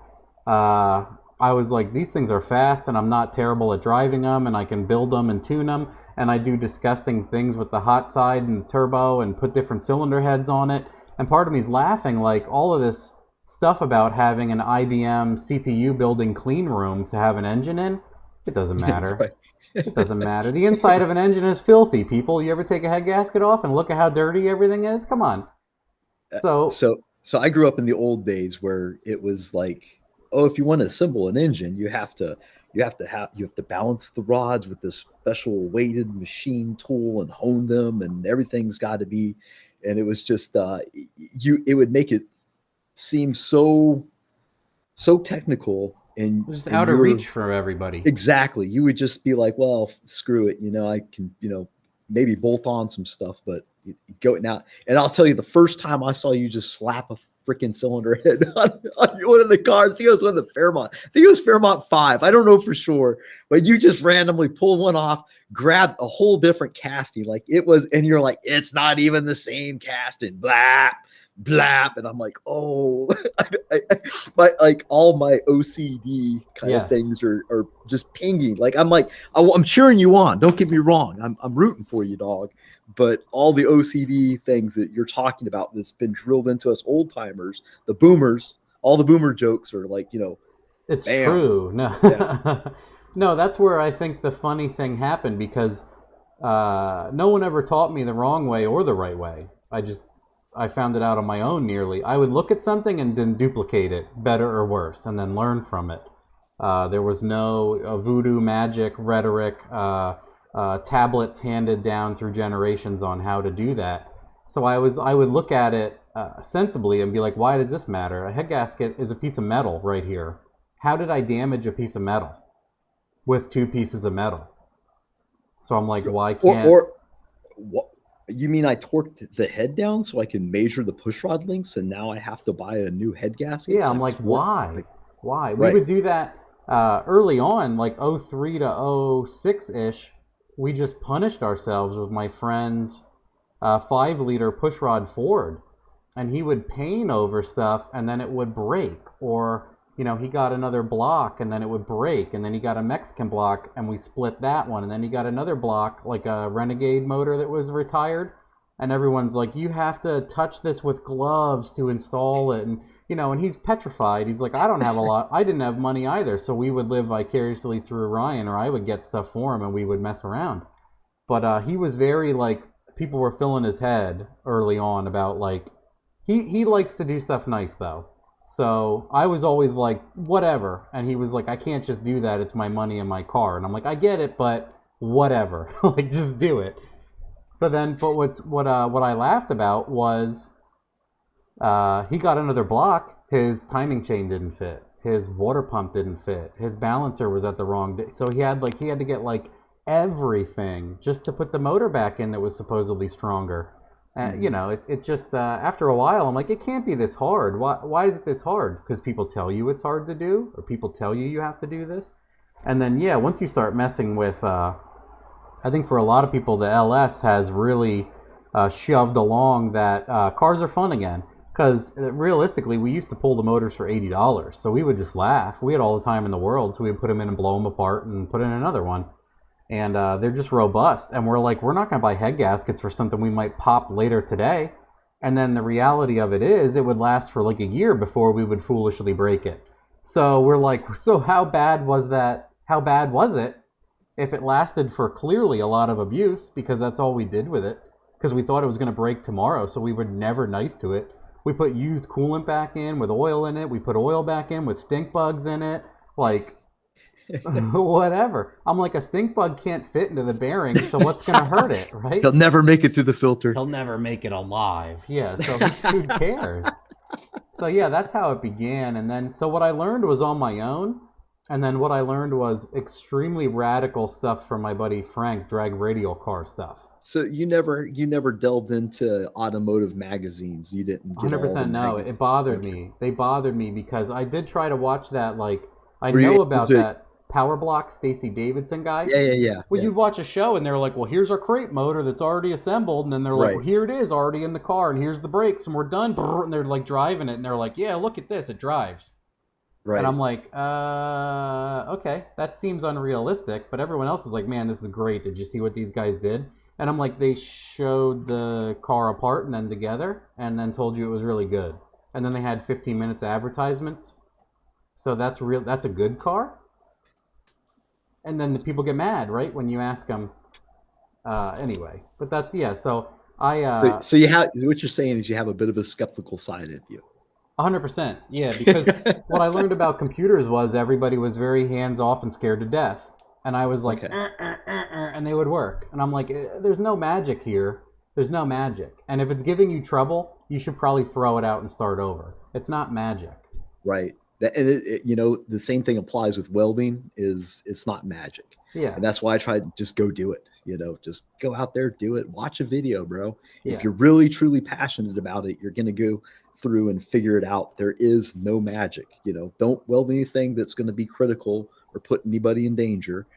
uh, I was like, these things are fast, and I'm not terrible at driving them, and I can build them and tune them, and I do disgusting things with the hot side and the turbo, and put different cylinder heads on it. And part of me's laughing, like all of this stuff about having an IBM CPU building clean room to have an engine in. It doesn't matter. Right. It doesn't matter. The inside of an engine is filthy, people. You ever take a head gasket off and look at how dirty everything is? Come on. So, So I grew up in the old days where it was like, oh, if you want to assemble an engine, you have to balance the rods with this special weighted machine tool and hone them, and everything's got to be. And it was just it would make it seem so technical, just and out of you're reach for everybody. exactly, you would just be like, well, screw it, I can, maybe bolt on some stuff, but go now. And I'll tell you, the first time I saw you just slap a freaking cylinder head on one of the cars, I think it was one of the Fairmont. I think it was Fairmont 5. I don't know for sure, but you just randomly pulled one off, grabbed a whole different casting, like it was, and you're like, it's not even the same casting, blah, blah. And I'm like, oh, like all my OCD kind of Yes. things are just pinging. Like I'm cheering you on. Don't get me wrong. I'm rooting for you, dog. But all the OCD things that you're talking about that's been drilled into us old timers, the boomers, all the boomer jokes are like, It's bam. true. No, Yeah. no, that's where I think the funny thing happened because no one ever taught me the wrong way or the right way. I found it out on my own nearly. I would look at something and then duplicate it, better or worse, and then learn from it. There was no voodoo magic rhetoric, tablets handed down through generations on how to do that. So I would look at it sensibly and be like, why does this matter? A head gasket is a piece of metal right here. how did I damage a piece of metal with 2 pieces of metal? So I'm like, why can't... Or what? You mean I torqued the head down so I can measure the push rod links, and now I have to buy a new head gasket? Yeah, I'm like, why? Why? We Right. would do that early on, like 03 to 06-ish. We just punished ourselves with my friend's 5-liter pushrod Ford. And he would paint over stuff, and then it would break. Or, you know, he got another block, and then it would break. And then he got a Mexican block, and we split that one. And then he got another block, like a Renegade motor that was retired. And everyone's like, you have to touch this with gloves to install it. And, you know, and he's petrified. He's like, I don't have a lot. I didn't have money either. So we would live vicariously through Ryan, or I would get stuff for him, and we would mess around. But he was very, like, people were filling his head early on about, like, he likes to do stuff nice, though. So I was always like, whatever. And he was like, I can't just do that. It's my money and my car. And I'm like, I get it, but whatever. Like, just do it. So then, but what I laughed about was he got another block. His timing chain didn't fit. His water pump didn't fit. His balancer was at the wrong day. So he had to get like everything just to put the motor back in that was supposedly stronger. You know, it just, after a while, I'm like, it can't be this hard. Why is it this hard? Because people tell you it's hard to do, or people tell you have to do this. And then, yeah, once you start messing with, I think for a lot of people, the LS has really shoved along that cars are fun again. Because realistically, we used to pull the motors for $80. So we would just laugh. We had all the time in the world, so we would put them in and blow them apart and put in another one. And they're just robust. And we're like, we're not going to buy head gaskets for something we might pop later today. And then the reality of it is, it would last for like a year before we would foolishly break it. So we're like, so how bad was that? How bad was it if it lasted for clearly a lot of abuse? Because that's all we did with it. Because we thought it was going to break tomorrow, so we were never nice to it. We put used coolant back in with oil in it. We put oil back in with stink bugs in it. Like... whatever. I'm like, a stink bug can't fit into the bearing, so what's going to hurt it, right? He'll never make it through the filter. He'll never make it alive. Yeah, so who cares? So yeah, that's how it began. And then, so what I learned was on my own. And then what I learned was extremely radical stuff from my buddy Frank, drag radial car stuff. So you never delved into automotive magazines. You didn't get 100% no. magazines. It bothered me. They bothered me because I did try to watch that, like, I Were you know able about to- that Power Block Stacey Davidson guy. Yeah. Well, you'd watch a show and they're like, well, here's our crate motor that's already assembled. And then they're like, Right. well, here it is already in the car. And here's the brakes and we're done. And they're like driving it. And they're like, yeah, look at this. It drives. Right. And I'm like, okay, that seems unrealistic. But everyone else is like, man, this is great. Did you see what these guys did? And I'm like, they showed the car apart and then together and then told you it was really good. And then they had 15 minutes of advertisements. So that's real. That's a good car. And then the people get mad, right, when you ask them. Anyway, but that's, yeah. So so you have, what you're saying is you have a bit of a skeptical side of you. 100%, yeah. Because what I learned about computers was everybody was very hands off and scared to death, and I was like, Okay. and they would work, and I'm like, there's no magic here. There's no magic, and if it's giving you trouble, you should probably throw it out and start over. It's not magic. Right. And you know, the same thing applies with welding. It's not magic. Yeah. And that's why I try to just go do it. You know, just go out there, do it. Watch a video, bro. Yeah. If you're really truly passionate about it, you're gonna go through and figure it out. There is no magic. You know, don't weld anything that's going to be critical or put anybody in danger,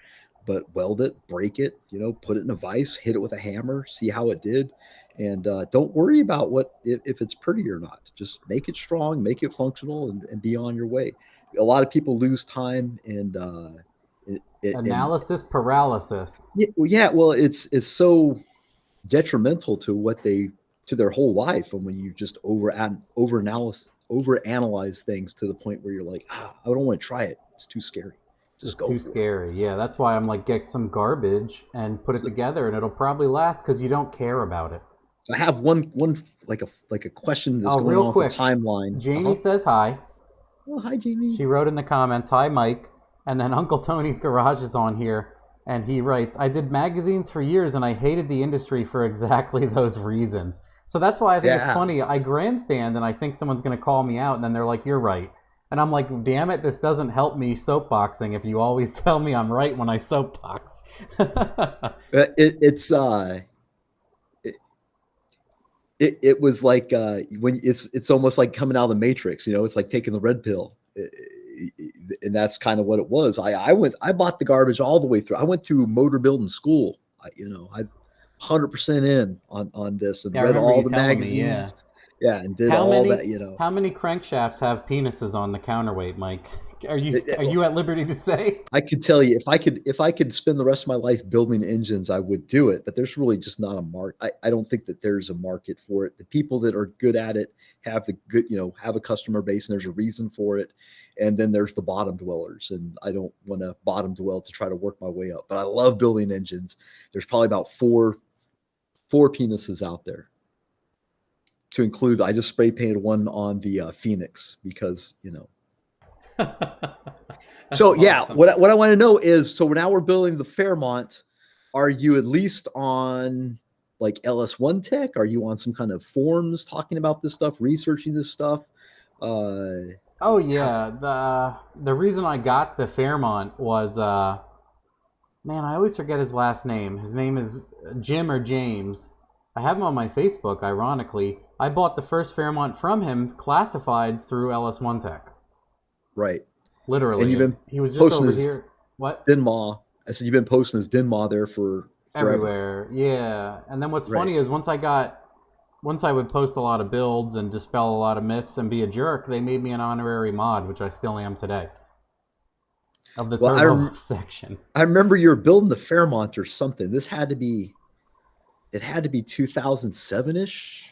but weld it, break it. You know, put it in a vise, hit it with a hammer, see how it did. And don't worry about if it's pretty or not. Just make it strong, make it functional, and be on your way. A lot of people lose time and analysis paralysis. Well, it's so detrimental to their whole life, and when you just overanalyze things to the point where you're like, I don't want to try it. It's too scary. It's too scary. Yeah, that's why I'm like, get some garbage and put it together, and it'll probably last because you don't care about it. So I have one like a question that's going real on quick. the timeline. Jamie says hi. Oh, hi, Jamie. She wrote in the comments, hi, Mike. And then Uncle Tony's Garage is on here, and he writes, I did magazines for years, and I hated the industry for exactly those reasons. So that's why I think it's funny. I grandstand, and I think someone's going to call me out, and then they're like, you're right. And I'm like, damn it, this doesn't help me soapboxing if you always tell me I'm right when I soapbox. It's it, it was like when it's almost like coming out of the Matrix. You know, it's like taking the red pill. And that's kind of what it was. I bought the garbage all the way through. I went to motor building school. I 100% in on this and Yeah, I read remember all you the telling me, yeah. magazines. Yeah, and did How all many that. how many crankshafts have penises on the counterweight, Mike? Are you It- are it- you at liberty to say? I could tell you if I could spend the rest of my life building engines, I would do it. But there's really just not a market. I don't think that there's a market for it. The people that are good at it have the good, have a customer base, and there's a reason for it. And then there's the bottom dwellers, and I don't want to bottom dwell to try to work my way up. But I love building engines. There's probably about four penises out there. To include, I just spray painted one on the Phoenix because. That's So yeah, awesome. what I want to know is, so now we're building the Fairmont. Are you at least on like LS1 Tech? Are you on some kind of forums talking about this stuff, researching this stuff? Oh How, yeah, the reason I got the Fairmont was man, I always forget his last name. His name is Jim or James. I have him on my Facebook, ironically. I bought the first Fairmont from him, classifieds through LS1 Tech. right. And Literally. you've And been he was just posting over his here. What? Denma. I said you've been posting his Denma there for forever. Everywhere. Yeah. And then what's Right. funny is once I would post a lot of builds and dispel a lot of myths and be a jerk, they made me an honorary mod, which I still am today, of the Well, turbo section. I remember you were building the Fairmont or something. It had to be 2007-ish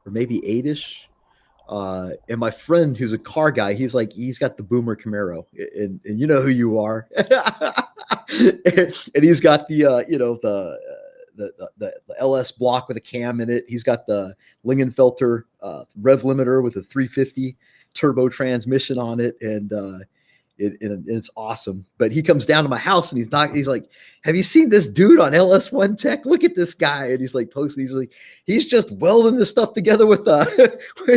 or maybe 8-ish. And my friend who's a car guy, he's got the Boomer Camaro, and you know who you are. And he's got the LS block with a cam in it. He's got the Lingenfelter rev limiter with a 350 turbo transmission on it, and it's awesome. But he comes down to my house and he's like, have you seen this dude on LS1 Tech? Look at this guy. And he's like posting, he's just welding this stuff together with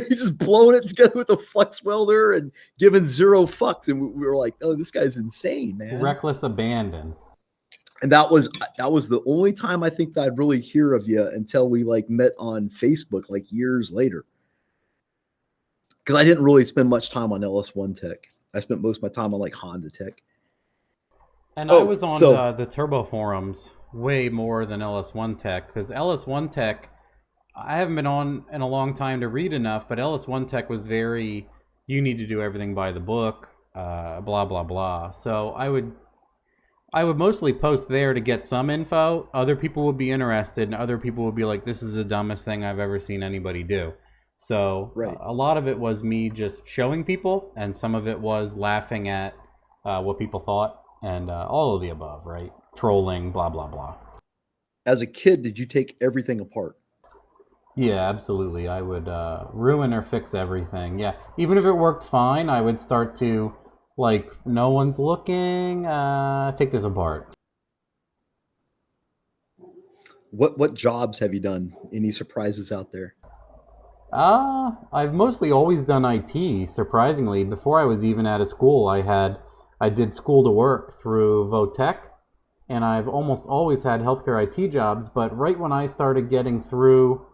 he's just blowing it together with a flex welder and giving zero fucks. And we were like, oh, this guy's insane, man. Reckless abandon. And that was the only time I think that I'd really hear of you until we like met on Facebook like years later. Because I didn't really spend much time on LS1 Tech. I spent most of my time on like Honda Tech. And I was on the turbo forums way more than LS1 Tech, because LS1 Tech, I haven't been on in a long time to read enough, but LS1 Tech was very, you need to do everything by the book, blah, blah, blah. So I would mostly post there to get some info. Other people would be interested, and other people would be like, this is the dumbest thing I've ever seen anybody do. So right. A lot of it was me just showing people, and some of it was laughing at what people thought, and all of the above, right? Trolling, blah, blah, blah. As a kid, did you take everything apart? Yeah, absolutely. I would ruin or fix everything. Yeah, even if it worked fine, I would start to, like, no one's looking, take this apart. What jobs have you done? Any surprises out there? I've mostly always done IT, surprisingly. Before I was even out of school, I did school to work through Votech, and I've almost always had healthcare IT jobs, but right when I started getting through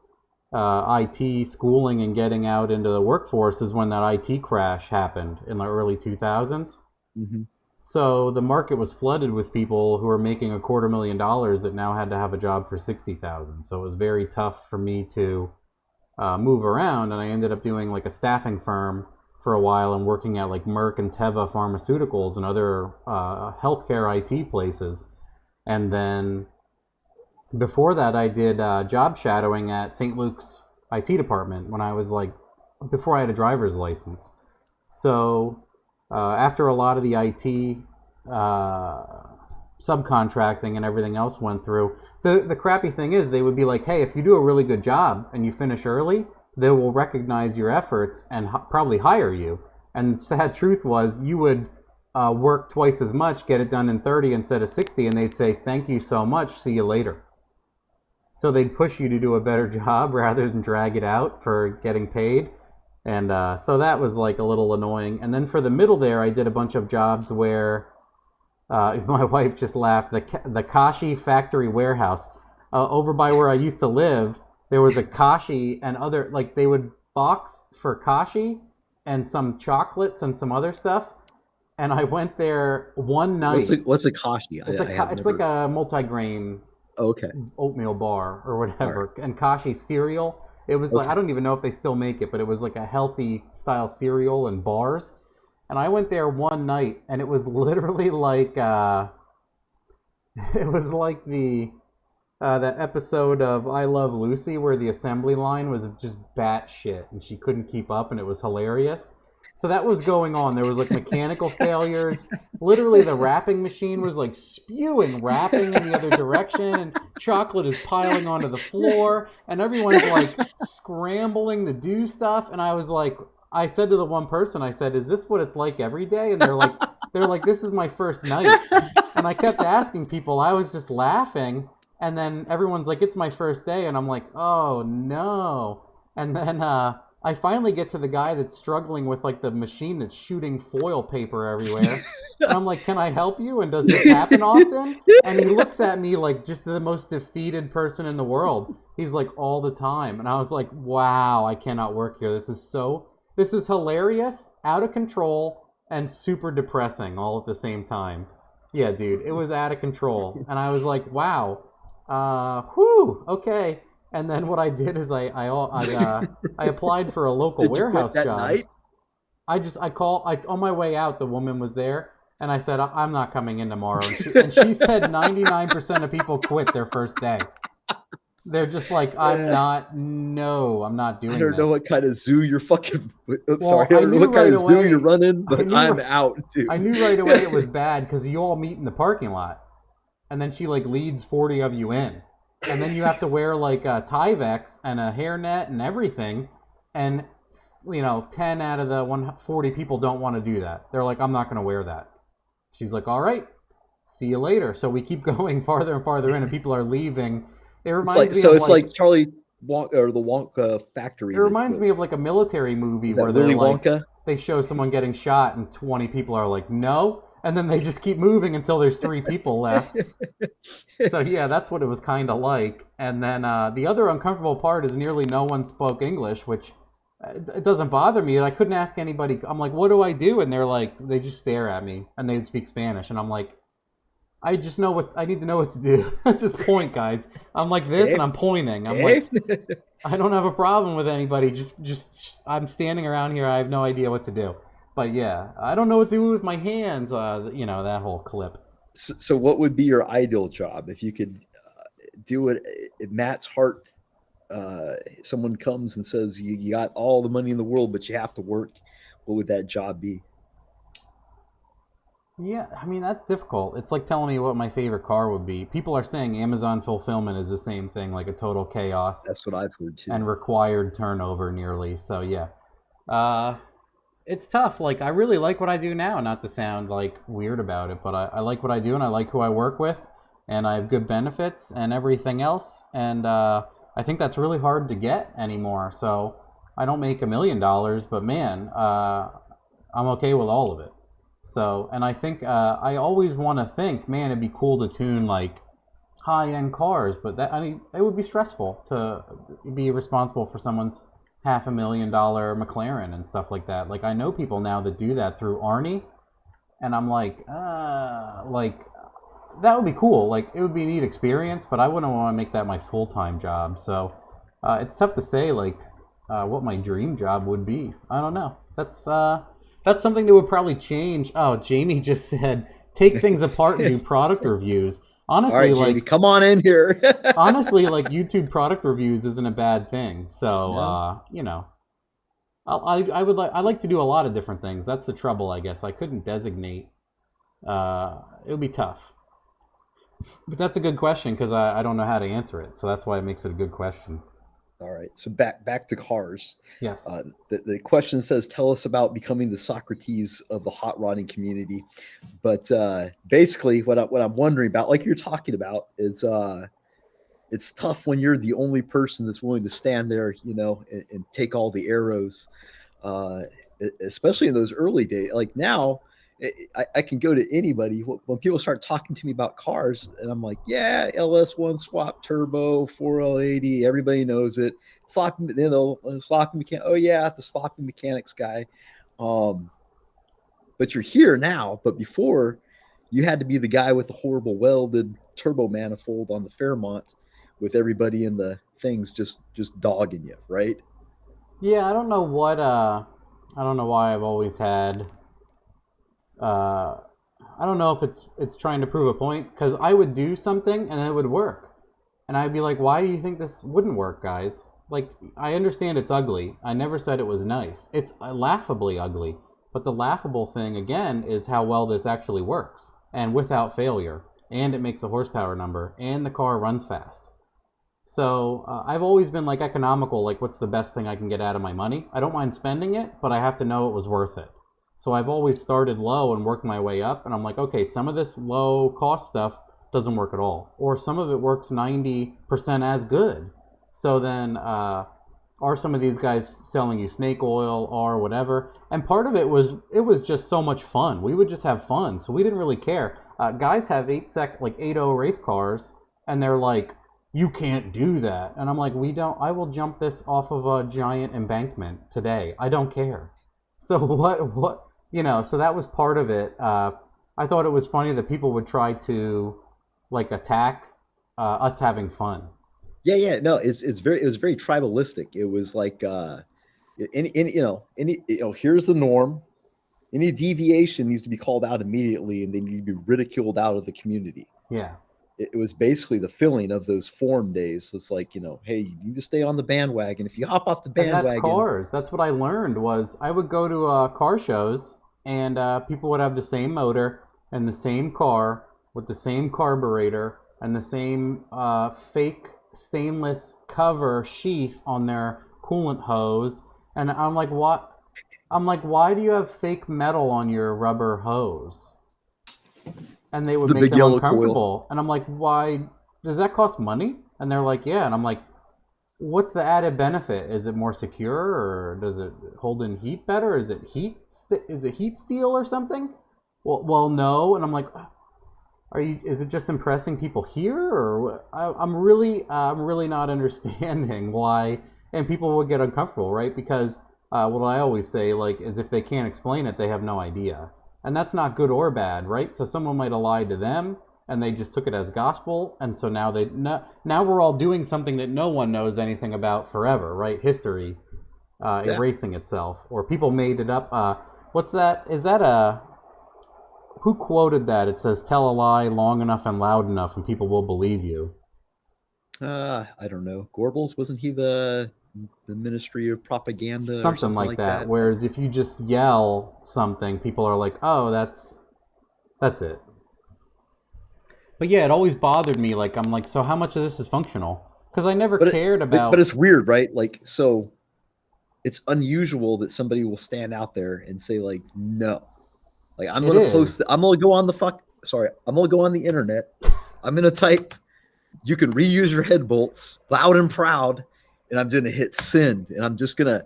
IT schooling and getting out into the workforce is when that IT crash happened in the early 2000s. Mm-hmm. So the market was flooded with people who were making $250,000 that now had to have a job for $60,000. So it was very tough for me to move around, and I ended up doing like a staffing firm for a while and working at like Merck and Teva Pharmaceuticals and other healthcare IT places. And then before that, I did job shadowing at St. Luke's IT department when I was like, before I had a driver's license. So after a lot of the IT subcontracting and everything else went through, the crappy thing is they would be like, hey, if you do a really good job and you finish early, they will recognize your efforts and probably hire you. And sad truth was, you would work twice as much, get it done in 30 instead of 60, and they'd say, thank you so much, see you later. So they'd push you to do a better job rather than drag it out for getting paid. And so that was like a little annoying. And then for the middle there, I did a bunch of jobs where my wife just laughed. The Kashi factory warehouse over by where I used to live, there was a Kashi and other like they would box for Kashi and some chocolates and some other stuff. And I went there one night. What's a kashi? It's like a multigrain Okay. oatmeal bar or All whatever, right. and Kashi cereal. It was like I Okay. don't even know if they still make it, but it was like a healthy style cereal and bars. And I went there one night, and it was literally like it was like the that episode of I Love Lucy where the assembly line was just batshit and she couldn't keep up, and it was hilarious. So that was going on. There was like mechanical failures. Literally, the wrapping machine was like spewing wrapping in the other direction, and chocolate is piling onto the floor, and everyone's like scrambling to do stuff. And I was like, I said to the one person, I said, "Is this what it's like every day?" And they're like, "This is my first night." And I kept asking people. I was just laughing, and then everyone's like, "It's my first day," and I'm like, "Oh no!" And then I finally get to the guy that's struggling with like the machine that's shooting foil paper everywhere. And I'm like, "Can I help you? And does this happen often?" And he looks at me like just the most defeated person in the world. He's like, "All the time." And I was like, "Wow, I cannot work here. This is hilarious, out of control, and super depressing all at the same time." Yeah, dude, it was out of control. And I was like, "Wow, whew, okay." And then what I did is I applied for a local Did you quit warehouse that job. night? I on my way out, the woman was there, and I said, "I'm not coming in tomorrow." And she said 99% of people quit their first day. They're just like, I'm not I doing don't know this. what kind of zoo you're fucking. I'm Well, sorry, I I don't know knew what kind right of zoo you're away. running, I but knew I'm out, dude. I knew right away it was bad because you all meet in the parking lot, and then she like leads 40 of you in, and then you have to wear like a Tyvek and a hairnet and everything, and 10 out of the 140 people don't want to do that. They're like, "I'm not going to wear that." She's like, "All right, see you later." So we keep going farther and farther in, and people are leaving. It reminds me of It's like like Charlie Wonka or the Wonka factory. it reminds me of like a military movie Was that where they're Willy like Wonka? they show someone getting shot and 20 people are like, "No," and then they just keep moving until there's 3 people left. So yeah, that's what it was kind of like. And then the other uncomfortable part is nearly no one spoke English, which it doesn't bother me. I couldn't ask anybody. I'm like, "What do I do?" And they're like, they just stare at me and they'd speak Spanish, and I'm like, I just know what I need to know what to do. Just point, guys. I'm like this, and Dave? I'm pointing. I'm Dave? like, I don't have a problem with anybody. Just I'm standing around here. I have no idea what to do. But yeah, I don't know what to do with my hands. That whole clip. So, what would be your ideal job if you could do it at Matt's heart? Someone comes and says you got all the money in the world, but you have to work. What would that job be? Yeah, I mean that's difficult. It's like telling me what my favorite car would be. People are saying Amazon fulfillment is the same thing, like a total chaos That's what I've heard too. and required turnover nearly. So yeah, uh, it's tough. Like I really like what I do now. Not to sound like weird about it, but I like what I do and I like who I work with, and I have good benefits and everything else. And I think that's really hard to get anymore. So I don't make $1 million, but man, I'm okay with all of it. So, and I think I always want to think, man, it'd be cool to tune like high-end cars, but that I mean, it would be stressful to be responsible for someone's $500,000 McLaren and stuff like that. Like I know people now that do that through Arnie, and I'm like that would be cool. Like it would be a neat experience, but I wouldn't want to make that my full-time job. So it's tough to say like what my dream job would be. I don't know. That's something that would probably change. Oh, Jamie just said take things apart and do product reviews. All Honestly, right, Jamie, like come on in here. honestly, like YouTube product reviews isn't a bad thing. So, No? I like to do a lot of different things. That's the trouble, I guess. I couldn't designate. It would be tough. But that's a good question because I don't know how to answer it. So that's why it makes it a good question. All right, so back to cars. Yes. The question says, "Tell us about becoming the Socrates of the hot rodding community." But basically, what I'm wondering about, like you're talking about, is it's tough when you're the only person that's willing to stand there, and take all the arrows. uh, especially in those early days. Like now, I can go to anybody when people start talking to me about cars, and I'm like, yeah, LS1 swap turbo, 4L80, everybody knows it. Sloppy, sloppy mechanic. Oh yeah, the sloppy mechanics guy. Um, but you're here now. But before, you had to be the guy with the horrible welded turbo manifold on the Fairmont, with everybody in the things just dogging you, right? Yeah, I don't know why I've always had uh I don't know if it's trying to prove a point, because I would do something and it would work. And I'd be like, why do you think this wouldn't work, guys? Like, I understand it's ugly. I never said it was nice. It's laughably ugly. But the laughable thing, again, is how well this actually works. And without failure. And it makes a horsepower number. And the car runs fast. So I've always been like economical, like what's the best thing I can get out of my money? I don't mind spending it, but I have to know it was worth it. So I've always started low and worked my way up. And I'm like, okay, some of this low cost stuff doesn't work at all. Or some of it works 90% as good. So then are some of these guys selling you snake oil or whatever? And part of it was just so much fun. We would just have fun. So we didn't really care. Guys have 8.0 race cars, and they're like, you can't do that. And I'm like, I will jump this off of a giant embankment today. I don't care. So so that was part of it. I thought it was funny that people would try to like attack us having fun. Yeah. No, it was very tribalistic. It was like here's the norm. Any deviation needs to be called out immediately, and they need to be ridiculed out of the community. Yeah. It was basically the feeling of those forum days. It's like, hey, you need to stay on the bandwagon. If you hop off the bandwagon, and that's cars. That's what I learned. Was I would go to car shows, and people would have the same motor and the same car with the same carburetor and the same fake stainless cover sheath on their coolant hose. And I'm like, what? I'm like, why do you have fake metal on your rubber hose? And they would make them uncomfortable. And I'm like, why? Does that cost money? And they're like, yeah. And I'm like, what's the added benefit? Is it more secure, or does it hold in heat better? Is it heat steel or something? Well, no. And I'm like, is it just impressing people here, or I'm really not understanding why. And people would get uncomfortable, right? Because what I always say, like, is if they can't explain it, they have no idea. And that's not good or bad, right? So someone might have lied to them, and they just took it as gospel, and so now now we're all doing something that no one knows anything about forever, right? History erasing itself, or people made it up. What's that? Is that who quoted that? It says, "Tell a lie long enough and loud enough, and people will believe you." I don't know. Goebbels, wasn't he the Ministry of Propaganda, something like that. Whereas if you just yell something, people are like, oh, that's it. But yeah, it always bothered me. Like, I'm like, so how much of this is functional? Because I never cared about. But it's weird, right? Like, so it's unusual that somebody will stand out there and say, like, no. Like, I'm going to post. I'm going to go on I'm going to go on the internet. I'm going to type, you can reuse your head bolts loud and proud. And I'm going to hit send, and I'm just gonna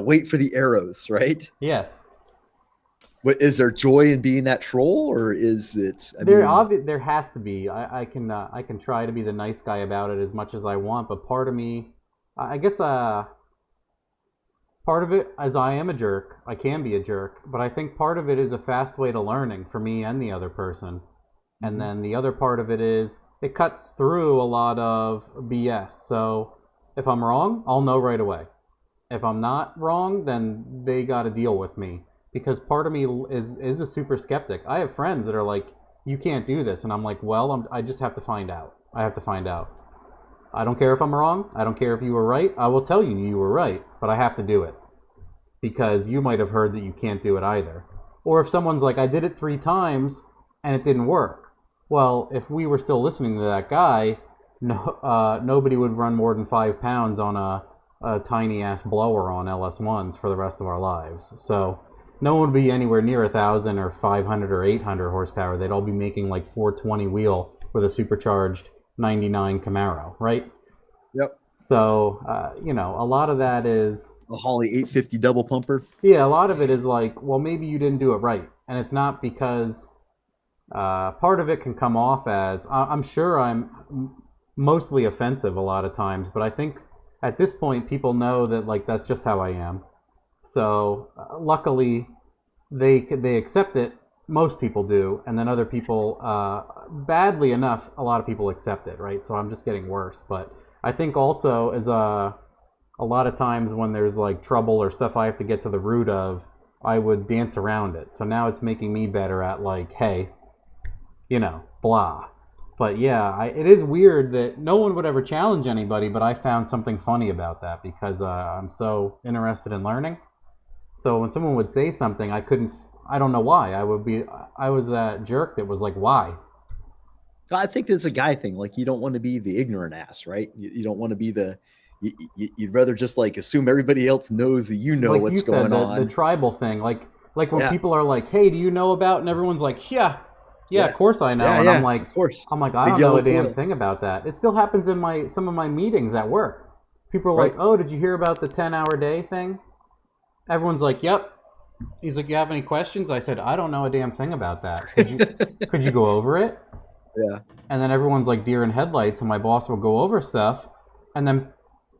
wait for the arrows, right? Yes. But is there joy in being that troll, or is it? There has to be. I can try to be the nice guy about it as much as I want, but part of me, I guess, part of it is I am a jerk. I can be a jerk, but I think part of it is a fast way to learning for me and the other person, and then the other part of it is it cuts through a lot of BS. So if I'm wrong, I'll know right away. If I'm not wrong, then they got to deal with me. Because part of me is a super skeptic. I have friends that are like, you can't do this. And I'm like, well, I just have to find out. I have to find out. I don't care if I'm wrong. I don't care if you were right. I will tell you were right. But I have to do it. Because you might have heard that you can't do it either. Or if someone's like, I did it 3 times and it didn't work. Well, if we were still listening to that guy, nobody would run more than 5 pounds on a tiny ass blower on LS1s for the rest of our lives. So no one would be anywhere near 1,000 or 500 or 800 horsepower. They'd all be making like 420 wheel with a supercharged 99 Camaro, right? Yep. So, a lot of that is, A Holly 850 double pumper. yeah, a lot of it is like, well, maybe you didn't do it right. And it's not because part of it can come off as, I'm sure I'm mostly offensive a lot of times, but I think at this point people know that like that's just how I am. So luckily they accept it. Most people do, and then other people, badly enough, a lot of people accept it, right? So I'm just getting worse. But I think also is a lot of times when there's like trouble or stuff I have to get to the root of, I would dance around it. So now it's making me better at like, hey, blah. But yeah, it is weird that no one would ever challenge anybody, but I found something funny about that because I'm so interested in learning. So when someone would say something, I don't know why. I was that jerk that was like, why? I think it's a guy thing. Like you don't want to be the ignorant ass, right? You don't want to be you'd rather just like assume everybody else knows that you know Like you what's said, going the on. tribal thing. Like when Yeah, people are like, hey, do you know about? And everyone's like, yeah, yeah, of yeah, course I know. yeah, And yeah. Of course, I'm like, I big don't know yellow a damn coil, thing about that. It still happens in my some of my meetings at work. People are like, right? oh, did you hear about the 10-hour day thing? Everyone's like, yep. He's like, you have any questions? I said, I don't know a damn thing about that. Could you go over it? Yeah, And then everyone's like deer in headlights, and my boss will go over stuff, and then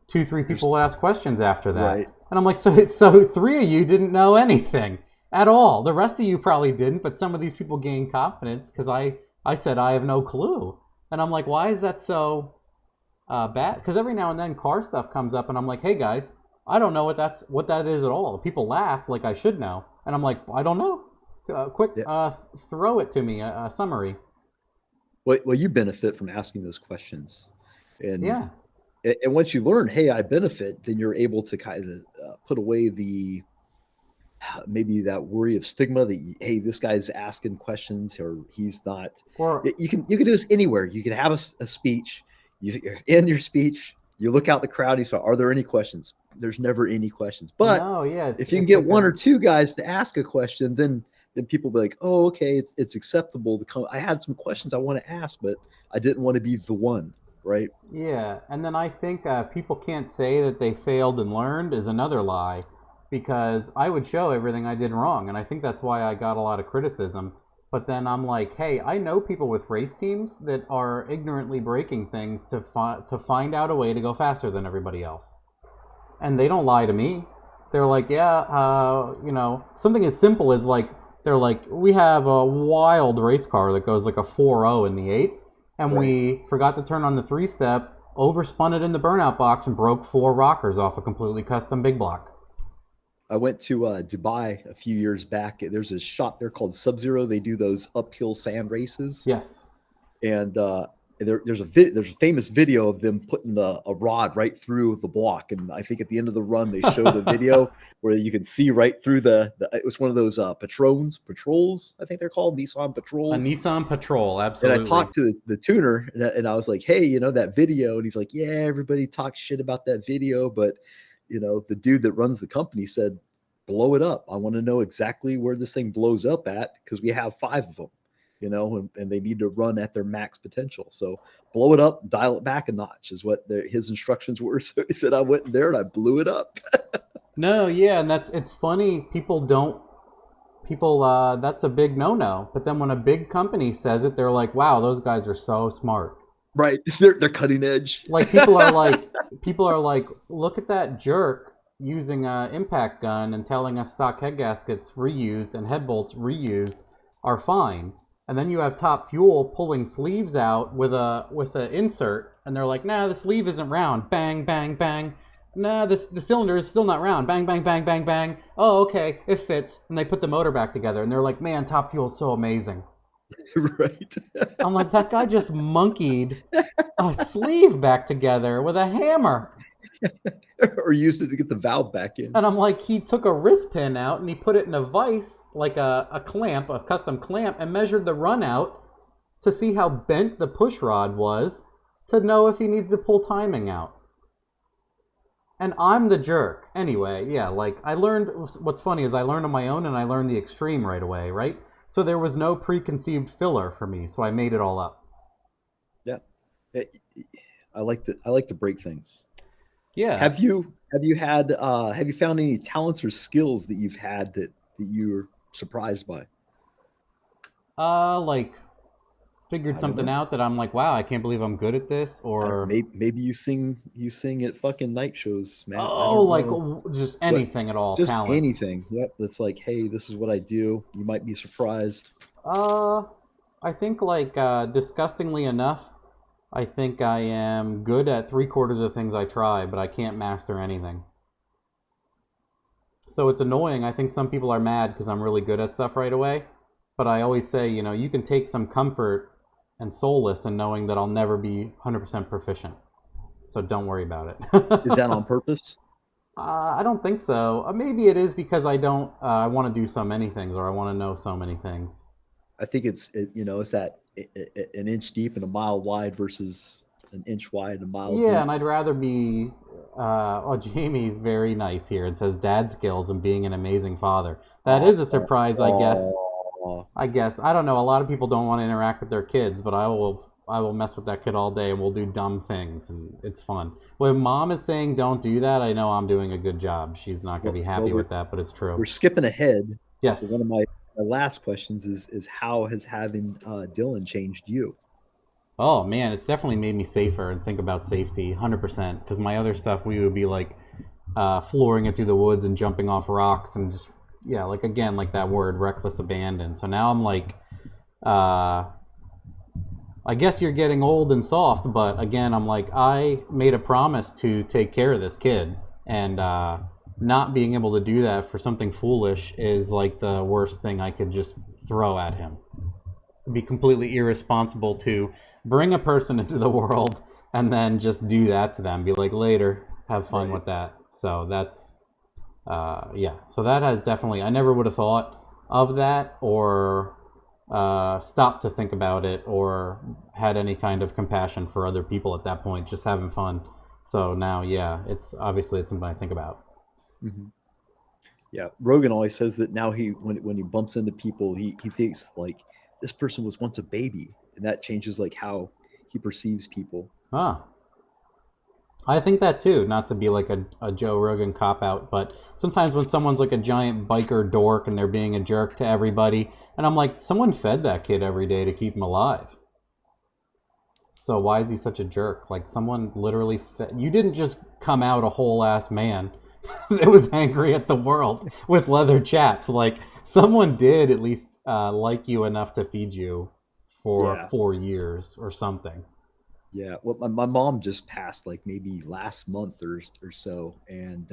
two, three there's people will ask questions after that. right. And I'm like, so three of you didn't know anything at all. The rest of you probably didn't, but some of these people gained confidence because I said I have no clue. And I'm like, why is that so bad? Because every now and then car stuff comes up, and I'm like, hey guys, I don't know what that is at all. People laugh like I should know, and I'm like, I don't know. Quick, Yeah. throw it to me, a summary. Well, you benefit from asking those questions, and Yeah. and once you learn, hey, I benefit, then you're able to kind of put away the maybe that worry of stigma that hey, this guy's asking questions or he's not. Or You can do this anywhere. You can have a speech. You're in your speech. You look out the crowd. You say, "Are there any questions?" There's never any questions. But no, yeah, if you can it's get like one a or two guys to ask a question, then people be like, "Oh, okay, it's acceptable to come." I had some questions I want to ask, but I didn't want to be the one, right? yeah. And then I think people can't say that they failed and learned is another lie, because I would show everything I did wrong, and I think that's why I got a lot of criticism. But then I'm like, hey, I know people with race teams that are ignorantly breaking things to find out a way to go faster than everybody else, and they don't lie to me. They're like, yeah, something as simple as like, they're like, we have a wild race car that goes like a 4.0 in the eighth, and Right. we forgot to turn on the three step, overspun it in the burnout box, and broke four rockers off a completely custom big block. I went to Dubai a few years back. There's a shop there called Sub Zero. They do those uphill sand races, Yes. and there's a famous video of them putting a rod right through the block. And I think at the end of the run, they show the video where you can see right through the it was one of those patrols. I think they're called Nissan A patrols. Nissan Patrol, And I absolutely. talked to the tuner, and I was like, "Hey, that video?" And he's like, "Yeah, everybody talks shit about that video, but the dude that runs the company said, blow it up. I want to know exactly where this thing blows up at because we have five of them, and they need to run at their max potential. So blow it up, dial it back a notch is what his instructions were." So he said, I went in there and I blew it up. No, yeah, and it's funny. People that's a big no-no. But then when a big company says it, they're like, wow, those guys are so smart. Right. They're cutting edge. Like people are like, look at that jerk using a impact gun and telling us stock head gaskets reused and head bolts reused are fine. And then you have Top Fuel pulling sleeves out with a insert, and they're like, nah, the sleeve isn't round. Bang, bang, bang. Nah, the cylinder is still not round. Bang, bang, bang, bang, bang. Oh, okay, it fits. And they put the motor back together, and they're like, man, Top Fuel's so amazing. Right. I'm like, that guy just monkeyed a sleeve back together with a hammer. Or used it to get the valve back in. And I'm like, he took a wrist pin out and he put it in a vise, like a clamp, a custom clamp, and measured the run out to see how bent the push rod was to know if he needs to pull timing out. And I'm the jerk. Anyway, yeah, like I learned, what's funny is I learned on my own and I learned the extreme right away, right? So there was no preconceived filler for me, so I made it all up. Yeah. I like to break things. Yeah. Have you found any talents or skills that you've had that you were surprised by? Like figured I don't something know. out that I'm like, wow, I can't believe I'm good at this, or Maybe you sing at fucking night shows, man. I oh, don't like know just what. anything at all, Just talents. anything. Yep. That's like, hey, this is what I do. You might be surprised. Uh, I think like disgustingly enough, I think I am good at three-quarters of the things I try, but I can't master anything. So it's annoying. I think some people are mad because I'm really good at stuff right away. But I always say, you can take some comfort and solace in knowing that I'll never be 100% proficient. So don't worry about Is that it. on purpose? I don't think so. Maybe it is because I don't. I want to do so many things, or I want to know so many things. I think it's that an inch deep and a mile wide versus an inch wide and a mile Yeah, deep. and I'd rather be. Oh, Jamie's very nice here and says dad skills and being an amazing father. That Oh, is a surprise, I guess. oh, I don't know. A lot of people don't want to interact with their kids, but I will. I will mess with that kid all day, and we'll do dumb things, and it's fun. When mom is saying don't do that, I know I'm doing a good job. She's not going to be well, happy with that, but it's true. we're skipping ahead. So Yes. one of my last questions is how has having Dylan changed you? Oh man, it's definitely made me safer and think about safety, 100%. Because my other stuff, we would be like flooring it through the woods and jumping off rocks and just yeah, like again, like that word, reckless abandon. So now I'm like, uh, I guess you're getting old and soft, but again, I'm like, I made a promise to take care of this kid, and not being able to do that for something foolish is like the worst thing I could just throw at him. It'd be completely irresponsible to bring a person into the world and then just do that to them. Be like, later, have fun Right. with that. So that's, yeah. So that has definitely, I never would have thought of that or stopped to think about it or had any kind of compassion for other people at that point, just having fun. So now, yeah, it's something I think about. Hmm. Yeah. Rogan always says that now when he bumps into people, he thinks like this person was once a baby, and that changes like how he perceives people. Ah, I think that too, not to be like a Joe Rogan cop out, but sometimes when someone's like a giant biker dork and they're being a jerk to everybody, and I'm like, someone fed that kid every day to keep him alive. So why is he such a jerk? Like someone literally fed. You didn't just come out a whole ass man that was angry at the world with leather chaps. Like someone did at least like you enough to feed you for Yeah. 4 years or something. Yeah. Well, my mom just passed like maybe last month or so, and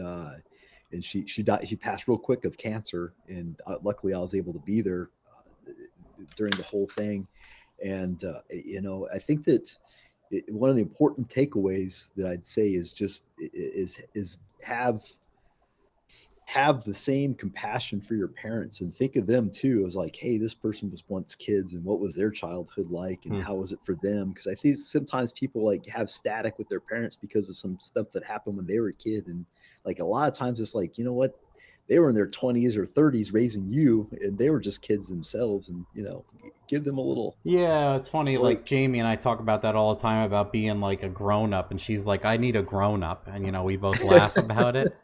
she died. She passed real quick of cancer, and luckily I was able to be there during the whole thing. And I think that one of the important takeaways that I'd say is just is have the same compassion for your parents and think of them too as like, hey, this person was once kids and what was their childhood like and Hmm. how was it for them? Because I think sometimes people like have static with their parents because of some stuff that happened when they were a kid. And like a lot of times it's like, you know what? They were in their 20s or 30s raising you and they were just kids themselves. And, give them a little Yeah, it's funny. Like break. Jamie and I talk about that all the time about being like a grown up, and she's like, "I need a grown up," and we both laugh about it.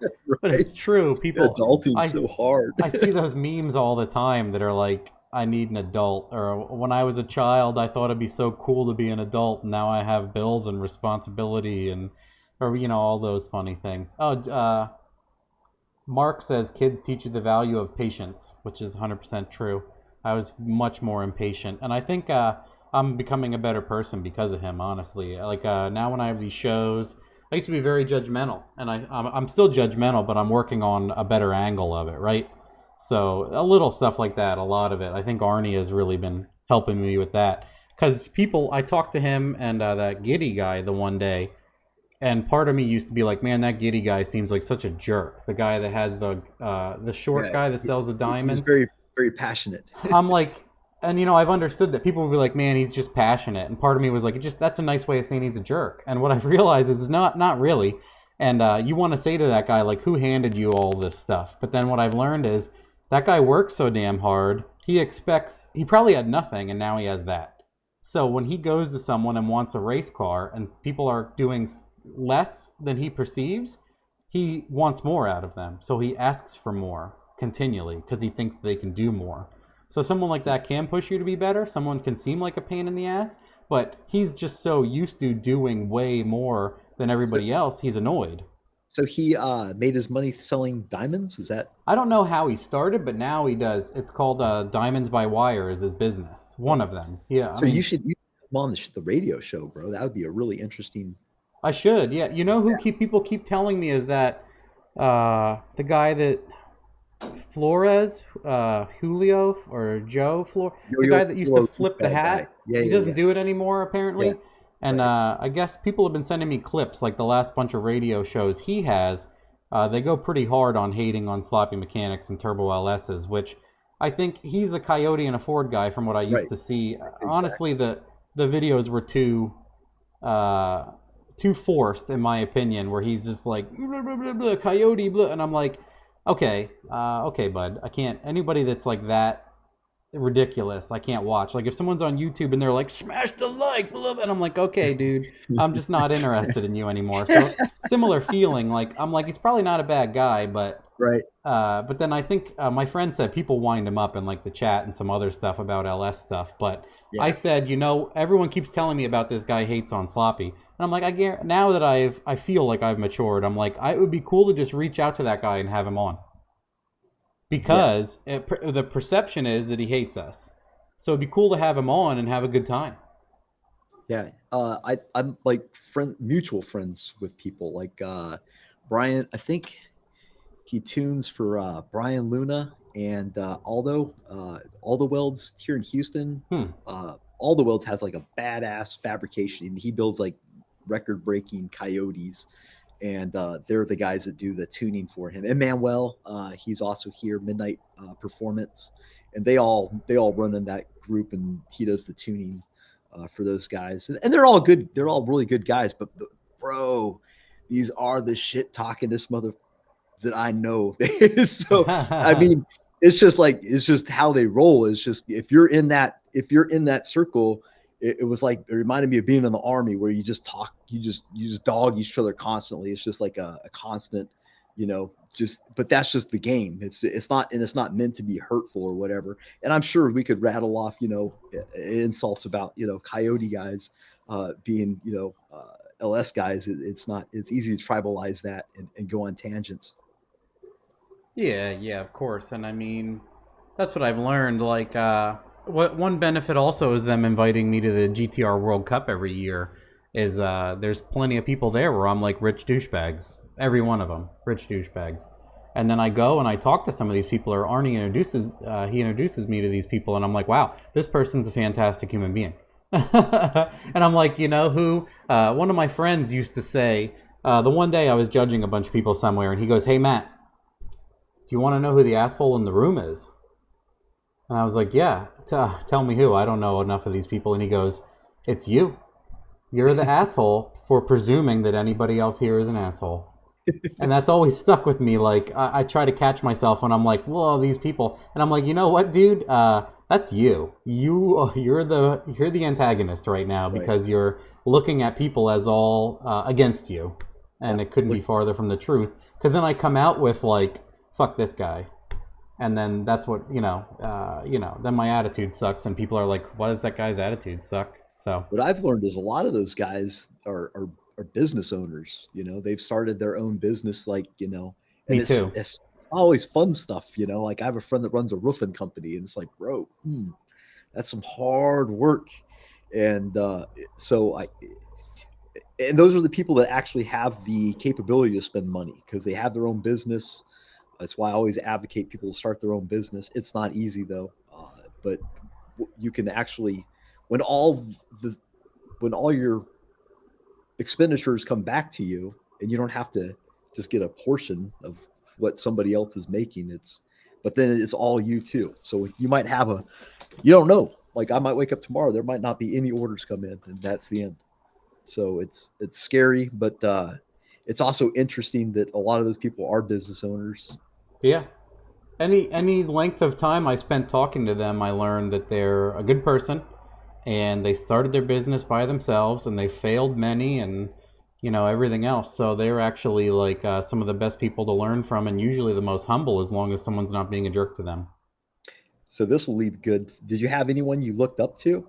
But it's Right? true. People, Adulting's I so hard. I see those memes all the time that are like, "I need an adult," or "When I was a child, I thought it'd be so cool to be an adult, and now I have bills and responsibility," and or all those funny things. Oh, Mark says kids teach you the value of patience, which is 100% true. I was much more impatient, and I think I'm becoming a better person because of him. Honestly, like now when I have these shows, I used to be very judgmental, and I'm still judgmental, but I'm working on a better angle of it, right? So a little stuff like that, a lot of it. I think Arnie has really been helping me with that because people. I talked to him and that Giddy guy the one day, and part of me used to be like, man, that Giddy guy seems like such a jerk. The guy that has the short Yeah. guy that sells the He's diamonds. very, very passionate. I'm like, and I've understood that people will be like, man, he's just passionate, and part of me was like, that's a nice way of saying he's a jerk. And what I've realized is not really. And you want to say to that guy like, who handed you all this stuff? But then what I've learned is that guy works so damn hard. He probably had nothing, and now he has that. So when he goes to someone and wants a race car, and people are doing less than he perceives, he wants more out of them. So he asks for more continually because he thinks they can do more. So someone like that can push you to be better. Someone can seem like a pain in the ass, but he's just so used to doing way more than everybody else, he's annoyed. So he made his money selling diamonds. Is that? I don't know how he started, but now he does. It's called Diamonds by Wire is his business. One of them. Yeah, I So mean, you come on the radio show, bro. That would be a really interesting. I should. Yeah, you know who people keep telling me is that the guy that Flores, Julio or Joe Flores, the guy that used to flip the hat. Yeah, He doesn't do it anymore apparently. Yeah. And I guess people have been sending me clips like the last bunch of radio shows he has. They go pretty hard on hating on sloppy mechanics and turbo LSs, which I think he's a Coyote and a Ford guy from what I used to see. Exactly. Honestly, the videos were too forced in my opinion, where he's just like blah, blah, blah, blah, Coyote, blah, and I'm like, okay, okay, bud, I can't. Anybody that's like that ridiculous, I can't watch. Like if someone's on YouTube and they're like smash the like, blah, blah, and I'm like, okay, dude, I'm just not interested in you anymore. So similar feeling. Like I'm like, he's probably not a bad guy, but Right. but then I think my friend said people wind him up in like the chat and some other stuff about LS stuff. But Yeah. I said, you know, everyone keeps telling me about this guy hates on sloppy, and I'm like, now that I feel like I've matured, I'm like, it would be cool to just reach out to that guy and have him on, because the perception is that he hates us. So it'd be cool to have him on and have a good time. Yeah. I'm like mutual friends with people like Brian. I think he tunes for Brian Luna and Aldo Welds here in Houston. Aldo Welds has like a badass fabrication. He builds like record-breaking Coyotes, and they're the guys that do the tuning for him. And Manuel, he's also here, Midnight Performance, and they all run in that group, and he does the tuning for those guys. And they're all good. They're all really good guys. But bro, these are the shit talkingest mother that I know. So I mean, it's just how they roll. It's just if you're in that circle, it was like, it reminded me of being in the army where you just talk, you just dog each other constantly. It's just like a constant, but that's just the game. It's not meant to be hurtful or whatever. And I'm sure we could rattle off, insults about, Coyote guys being, LS guys. It's easy to tribalize that and go on tangents. Yeah, of course. And I mean, that's what I've learned. Like, one benefit also is them inviting me to the GTR World Cup every year is there's plenty of people there where I'm like rich douchebags. Every one of them, rich douchebags. And then I go and I talk to some of these people, or Arnie introduces me to these people, and I'm like, wow, this person's a fantastic human being. And I'm like, you know who? One of my friends used to say, the one day I was judging a bunch of people somewhere, and he goes, hey, Matt, do you want to know who the asshole in the room is? And I was like, yeah, tell me who. I don't know enough of these people. And he goes, it's you. You're the asshole for presuming that anybody else here is an asshole. And that's always stuck with me. Like, I try to catch myself when I'm like, whoa, these people. And I'm like, you know what, dude? That's you. You're the antagonist right now, because you're looking at people as all against you. And it couldn't be farther from the truth. Because then I come out with like, fuck this guy. And then that's what, then my attitude sucks, and people are like, why does that guy's attitude suck? So what I've learned is a lot of those guys are business owners. They've started their own business, like, and Me too. It's always fun stuff, like I have a friend that runs a roofing company, and it's like, bro, that's some hard work. And and those are the people that actually have the capability to spend money because they have their own business. That's why I always advocate people to start their own business. It's not easy though, but you can actually, when all your expenditures come back to you, and you don't have to just get a portion of what somebody else is making. But then it's all you too. So you might have you don't know. Like I might wake up tomorrow, there might not be any orders come in, and that's the end. So it's scary, but it's also interesting that a lot of those people are business owners. Yeah. Any length of time I spent talking to them, I learned that they're a good person, and they started their business by themselves, and they failed many, and everything else. So they're actually like some of the best people to learn from, and usually the most humble, as long as someone's not being a jerk to them. So this will lead good. Did you have anyone you looked up to,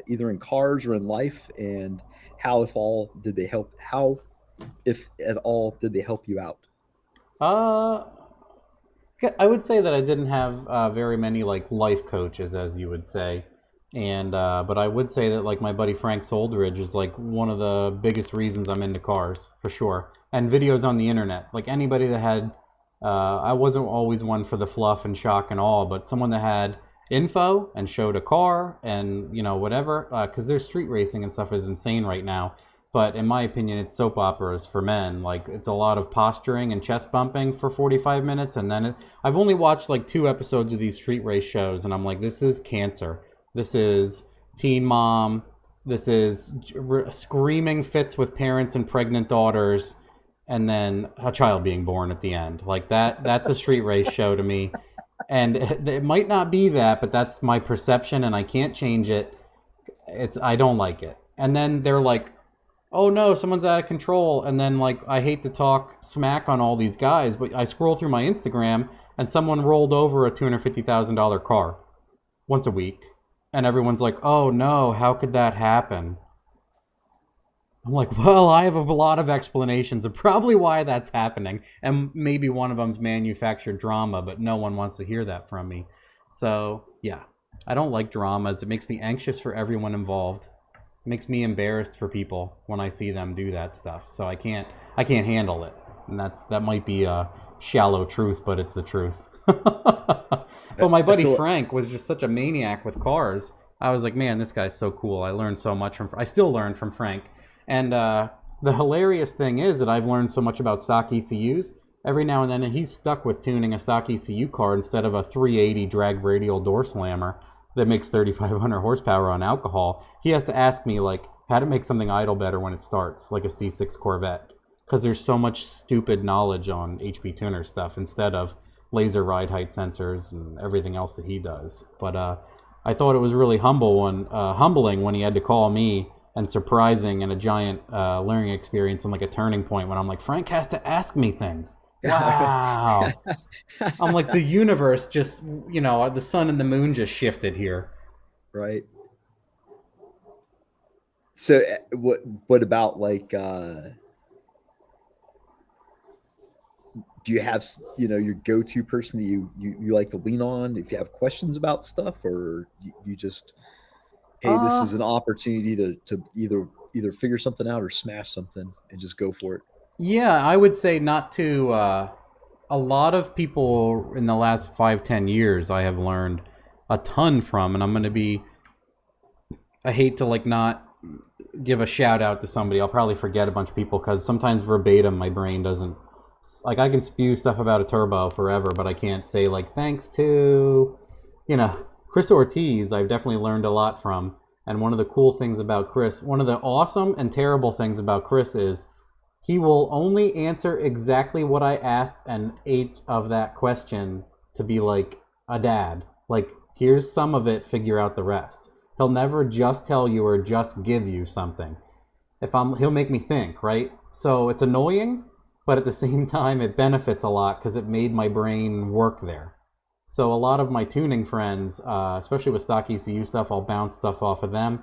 either in cars or in life, and how, if all, did they help? How, if at all, did they help you out? Uh, I would say that I didn't have very many like life coaches, as you would say, and but I would say that like my buddy Frank Soldridge is like one of the biggest reasons I'm into cars for sure, and videos on the internet. Like anybody that had, I wasn't always one for the fluff and shock and all, but someone that had info and showed a car and whatever, because their street racing and stuff is insane right now. But in my opinion, it's soap operas for men. Like it's a lot of posturing and chest bumping for 45 minutes, and then I've only watched like 2 episodes of these street race shows, and I'm like, this is cancer. This is Teen Mom. This is screaming fits with parents and pregnant daughters, and then a child being born at the end. Like that's a street race show to me. And it might not be that, but that's my perception, and I can't change it. I don't like it. And then they're like, oh no, someone's out of control. And then like, I hate to talk smack on all these guys, but I scroll through my Instagram and someone rolled over a $250,000 car once a week. And everyone's like, oh no, how could that happen? I'm like, well, I have a lot of explanations of probably why that's happening. And maybe one of them's manufactured drama, but no one wants to hear that from me. So yeah, I don't like dramas. It makes me anxious for everyone involved. Makes me embarrassed for people when I see them do that stuff. So I can't handle it. And that might be a shallow truth, but it's the truth. But my buddy Frank was just such a maniac with cars. I was like, man, this guy's so cool. I learned so much I still learn from Frank. And the hilarious thing is that I've learned so much about stock ECUs. Every now and then he's stuck with tuning a stock ECU car instead of a 380 drag radial door slammer that makes 3,500 horsepower on alcohol. He has to ask me like how to make something idle better when it starts, like a C6 Corvette, because there's so much stupid knowledge on HP tuner stuff instead of laser ride height sensors and everything else that he does. But I thought it was really humbling when he had to call me, and surprising, and a giant learning experience and like a turning point when I'm like, Frank has to ask me things. Wow. I'm like, the universe just, the sun and the moon just shifted here. Right. So what about like, do you have, your go-to person that you like to lean on if you have questions about stuff, or you just, hey, this is an opportunity to either figure something out or smash something and just go for it? Yeah, I would say not to. A lot of people in the last 5-10 years I have learned a ton from, and I hate to like not give a shout out to somebody. I'll probably forget a bunch of people because sometimes verbatim my brain doesn't, like I can spew stuff about a turbo forever, but I can't say like thanks to, Chris Ortiz. I've definitely learned a lot from. And one of the cool things about Chris, one of the awesome and terrible things about Chris is he will only answer exactly what I asked and ate of that question to be like a dad. Like, here's some of it, figure out the rest. He'll never just tell you or just give you something. He'll make me think, right? So it's annoying, but at the same time, it benefits a lot because it made my brain work there. So a lot of my tuning friends, especially with stock ECU stuff, I'll bounce stuff off of them.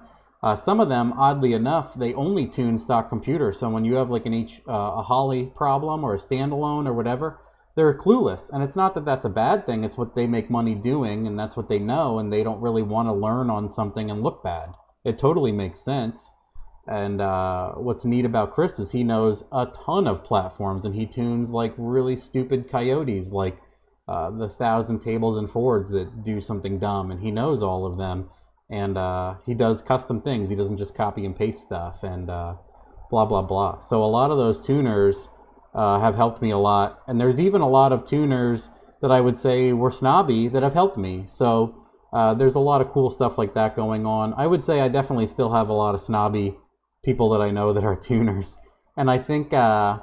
Some of them, oddly enough, they only tune stock computer. So when you have like a Holly problem or a standalone or whatever, they're clueless. And it's not that that's a bad thing. It's what they make money doing, and that's what they know, and they don't really want to learn on something and look bad. It totally makes sense. And what's neat about Chris is he knows a ton of platforms, and he tunes like really stupid coyotes, like the 1,000 tables and Fords that do something dumb, and he knows all of them. And he does custom things. He doesn't just copy and paste stuff and blah, blah, blah. So a lot of those tuners have helped me a lot. And there's even a lot of tuners that I would say were snobby that have helped me. So there's a lot of cool stuff like that going on. I would say I definitely still have a lot of snobby people that I know that are tuners. And I think, and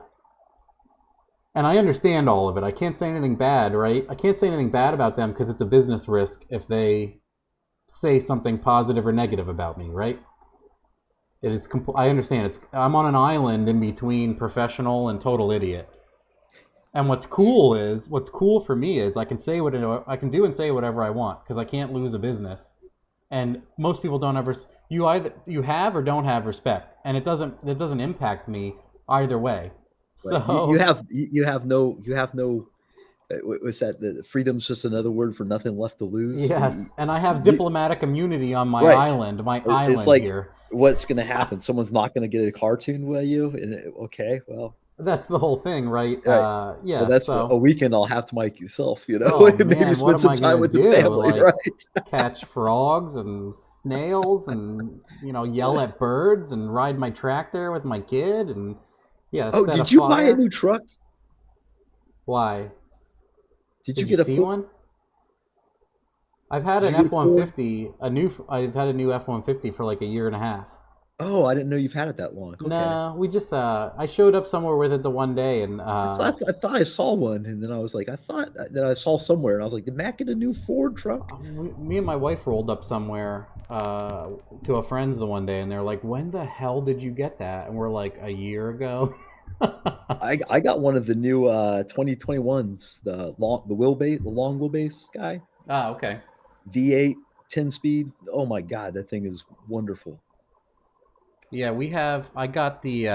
I understand all of it. I can't say anything bad, right? I can't say anything bad about them because it's a business risk if they say something positive or negative about me, right? It is. I understand. I'm on an island in between professional and total idiot. And what's cool for me is I can do and say whatever I want because I can't lose a business. And most people don't ever. You have or don't have respect, and it doesn't impact me either way. Right. You So have no. What's that? The freedom's just another word for nothing left to lose. yes, and I have You, diplomatic immunity on right. my It's island like, here. what's going to happen? Someone's not going to get a cartoon with you, and okay, well, That's the whole thing, right? right. Well, Yeah. that's a So, weekend I'll have to make yourself, oh and maybe man, what spend am some I time gonna with the do? family, Like right? catch frogs and snails, and yell at birds, and ride my tractor with my kid, and yeah, Oh, set a did you buy a fire. new truck? Why? Did you Did you get a see Ford? one? I've had Did an you get a Ford? F-150, I've had a new F-150 for like a year and a half. Oh, I didn't know you've had it that long. Okay. No, we just I showed up somewhere with it the one day, and I thought I saw one, and then I was like, I thought that I saw somewhere, and I was like, did Matt get a new Ford truck? me and my wife rolled up somewhere to a friend's the one day, and they're like, "When the hell did you get that?" And we're like, "A year ago." I got one of the new 2021s, the long wheelbase guy, Ah, okay. V8, 10 speed. Oh my god, that thing is wonderful. Yeah, we have. I got the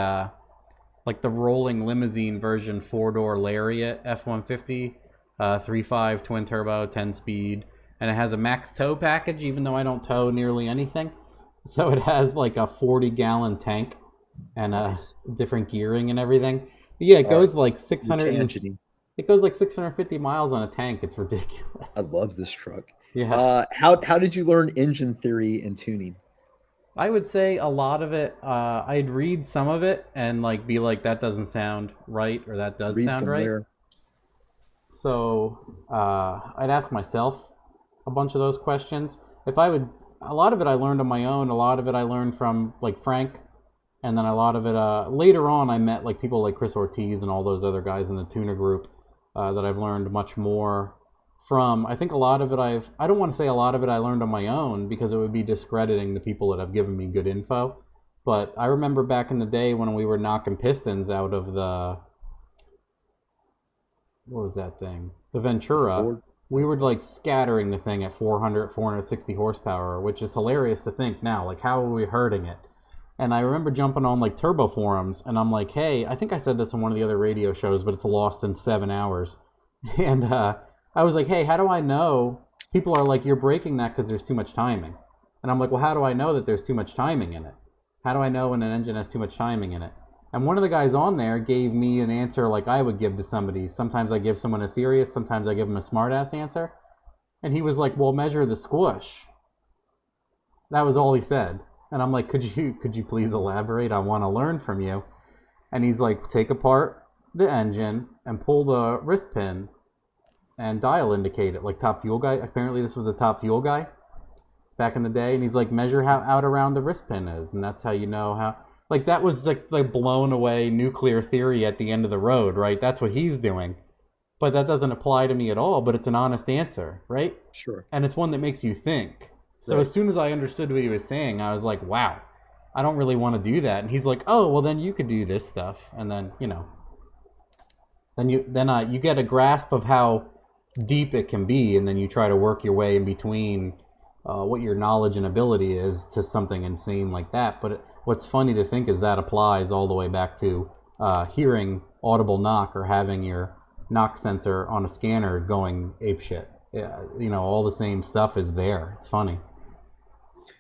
like the rolling limousine version 4-door Lariat F-150, 3.5 twin turbo, 10 speed, and it has a max tow package. Even though I don't tow nearly anything, so it has like a 40-gallon tank and a Nice. different gearing and everything. But yeah, it All right, goes like you're 600 and tangenting. it goes like 650 miles on a tank. It's I ridiculous. love this truck. Yeah. How did you learn engine theory and tuning? I would say a lot of it, I'd read some of it and like be like, that doesn't sound right, or that does Read sound from right. where? So I'd ask myself a bunch of those questions. If I would, a lot of it I learned on my own. A lot of it I learned from like Frank, and then a lot of it later on I met like people like Chris Ortiz and all those other guys in the tuner group that I've learned much more from. I think a lot of it I don't want to say a lot of it I learned on my own because it would be discrediting the people that have given me good info. But I remember back in the day when we were knocking pistons out of the, what was that thing? The The Ventura. Ford? We were like scattering the thing at 400, 460 horsepower, which is hilarious to think now. Like, how are we hurting it? And I remember jumping on like turbo forums, and I'm like, hey, I think I said this on one of the other radio shows, but it's lost in 7 hours. And I was like, hey, how do I know? People are like, you're breaking that because there's too much timing. And I'm like, well, how do I know that there's too much timing in it? How do I know when an engine has too much timing in it? And one of the guys on there gave me an answer like I would give to somebody. Sometimes I give someone a serious, sometimes I give them a smartass answer. And he was like, well, measure the squish. That was all he said. And I'm like, could you please elaborate? I want to learn from you. And he's like, take apart the engine and pull the wrist pin and dial indicate it, like Top Fuel guy. Apparently this was a Top Fuel guy back in the day, and he's like, measure how out around the wrist pin is, and that's how you know how. Like, that was like the blown away nuclear theory at the end of the road, right? That's what he's doing, but that doesn't apply to me at all. But it's an honest answer, right? Sure. And it's one that makes you think. So Right. as soon as I understood what he was saying, I was like, wow, I don't really want to do that. And he's like, oh, well then you could do this stuff, and then you get a grasp of how deep it can be, and then you try to work your way in between what your knowledge and ability is to something insane like that. But what's funny to think is that applies all the way back to hearing audible knock or having your knock sensor on a scanner going apeshit. Yeah, all the same stuff is there. It's funny.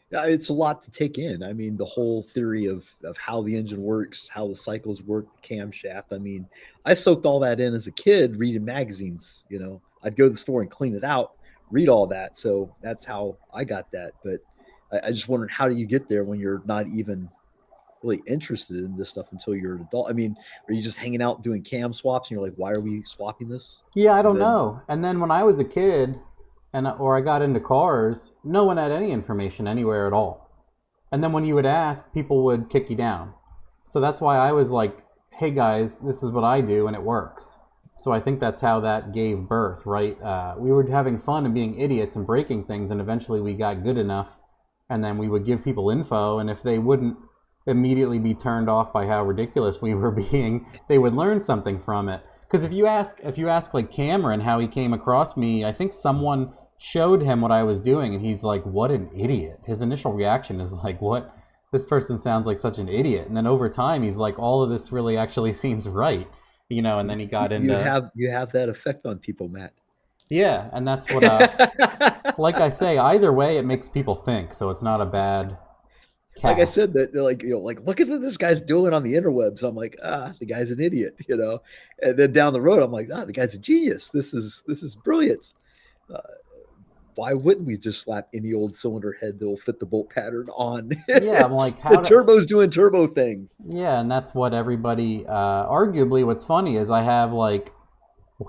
Yeah, it's a lot to take in. I mean, the whole theory of how the engine works, how the cycles work, the camshaft. I mean, I soaked all that in as a kid reading magazines. I'd go to the store and clean it out, read all that. So that's how I got that. But I just wondered, how do you get there when you're not even really interested in this stuff until you're an adult? I mean, are you just hanging out doing cam swaps and you're like, why are we swapping this? Yeah, I And don't then, know. And then when I was a kid, or I got into cars, no one had any information anywhere at all. And then when you would ask, people would kick you down. So that's why I was like, hey guys, this is what I do and it works. So I think that's how that gave birth, right? We were having fun and being idiots and breaking things, and eventually we got good enough, and then we would give people info, and if they wouldn't immediately be turned off by how ridiculous we were being, they would learn something from it. Because if you ask like Cameron how he came across me, I think someone showed him what I was doing, and he's like, "What an idiot!" His initial reaction is like, "What? This person sounds like such an idiot." And then over time, he's like, "All of this really actually seems right," you know. And then he got into you have that effect on people, Matt. Yeah, and that's what like I say, either way, it makes people think, so it's not a bad cast. Like I said, that like look at what this guy's doing on the interwebs. I'm like, the guy's an idiot, And then down the road, I'm like, the guy's a genius. This is brilliant. Why wouldn't we just slap any old cylinder head that'll fit the bolt pattern on? Yeah, I'm like, the turbo's doing turbo things. Yeah, and that's what everybody. Arguably, what's funny is I have like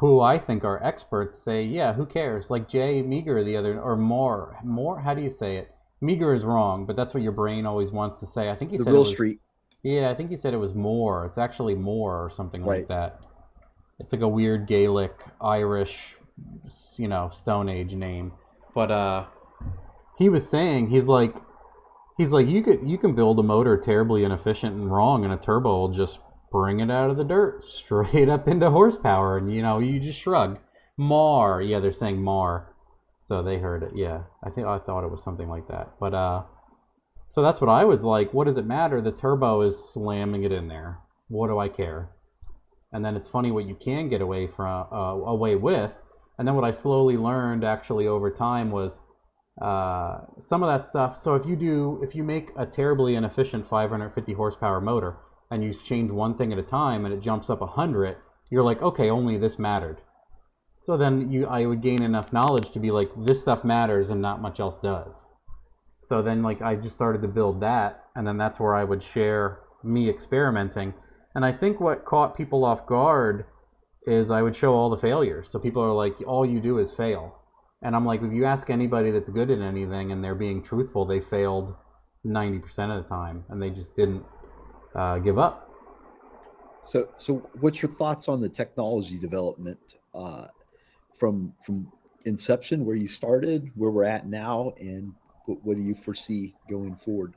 who I think are experts say, yeah, who cares? Like Jay Meager or more. How do you say it? Meager is wrong, but that's what your brain always wants to say. I think you said real it was, street. Yeah, I think you said it was more. It's actually more or something right. like that. It's like a weird Gaelic, Irish, Stone Age name. But he was saying he's like you can build a motor terribly inefficient and wrong, and a turbo will just bring it out of the dirt straight up into horsepower, and you just shrug. Mar, yeah, they're saying Mar. So they heard it, yeah. I thought it was something like that. But so that's what I was like, what does it matter? The turbo is slamming it in there. What do I care? And then it's funny what you can get away with. And then what I slowly learned actually over time was some of that stuff. So if you make a terribly inefficient 550 horsepower motor and you change one thing at a time and it jumps up 100, you're like, okay, only this mattered. So then I would gain enough knowledge to be like, this stuff matters and not much else does. So then like I just started to build that, and then that's where I would share me experimenting. And I think what caught people off guard is I would show all the failures. So people are like, all you do is fail. And I'm like, if you ask anybody that's good at anything and they're being truthful, they failed 90% of the time, and they just didn't give up. So what's your thoughts on the technology development from inception, where you started, where we're at now, and what do you foresee going forward?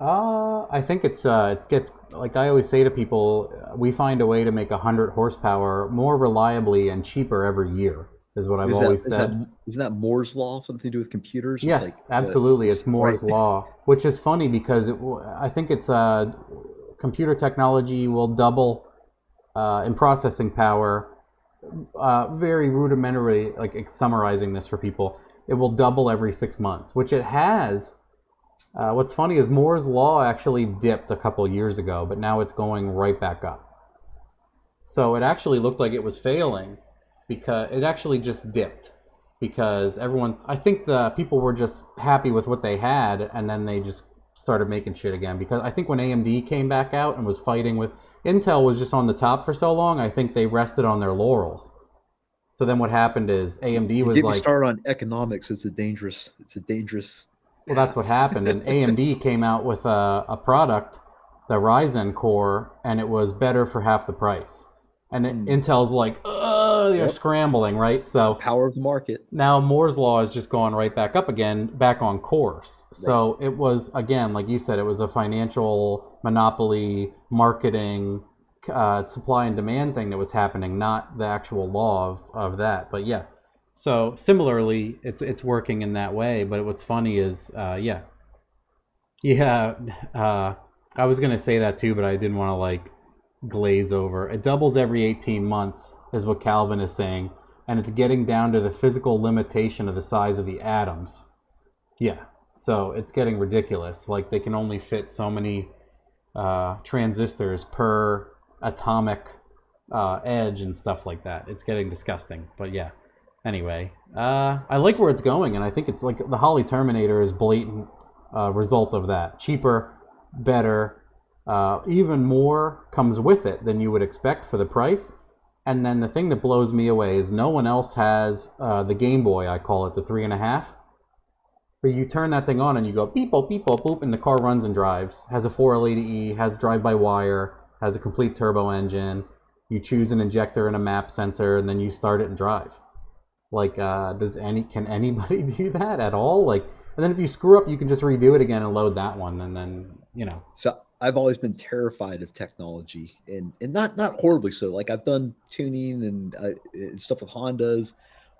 I think it's gets, like I always say to people, we find a way to make 100 horsepower more reliably and cheaper every year, is what I've always said. Isn't that Moore's law, something to do with computers? Yes, like, absolutely. It's Moore's law, which is funny because I think it's computer technology will double in processing power. Very rudimentary, like summarizing this for people, it will double every 6 months, which it has. What's funny is Moore's law actually dipped a couple years ago, but now it's going right back up. So it actually looked like it was failing because it actually just dipped because I think the people were just happy with what they had, and then they just started making shit again. Because I think when AMD came back out and was fighting with Intel was just on the top for so long, I think they rested on their laurels. So then what happened is AMD was like, start on economics. It's a dangerous. Well, that's what happened. And AMD came out with a product, the Ryzen core, and it was better for half the price. And Intel's like, they're scrambling, right? So power of the market. Now Moore's law is just going right back up again, back on course. So it was, again, like you said, it was a financial monopoly, marketing, supply and demand thing that was happening, not the actual law of that. But yeah. So similarly, it's working in that way. But what's funny is, I was gonna say that too, but I didn't want to like glaze over. It doubles every 18 months, is what Calvin is saying, and it's getting down to the physical limitation of the size of the atoms. Yeah, so it's getting ridiculous. Like they can only fit so many transistors per atomic edge and stuff like that. It's getting disgusting. But yeah. Anyway, I like where it's going, and I think it's like the Holly Terminator is blatant result of that. Cheaper, better, even more comes with it than you would expect for the price. And then the thing that blows me away is no one else has the Game Boy, I call it, the 3.5, where you turn that thing on and you go beep, boop, beep, boop, boop, and the car runs and drives. Has a 480E, has drive-by-wire, has a complete turbo engine. You choose an injector and a map sensor, and then you start it and drive. Like, can anybody do that at all? Like, And then if you screw up, you can just redo it again and load that one, and then So I've always been terrified of technology, and not horribly so. Like I've done tuning and stuff with Hondas,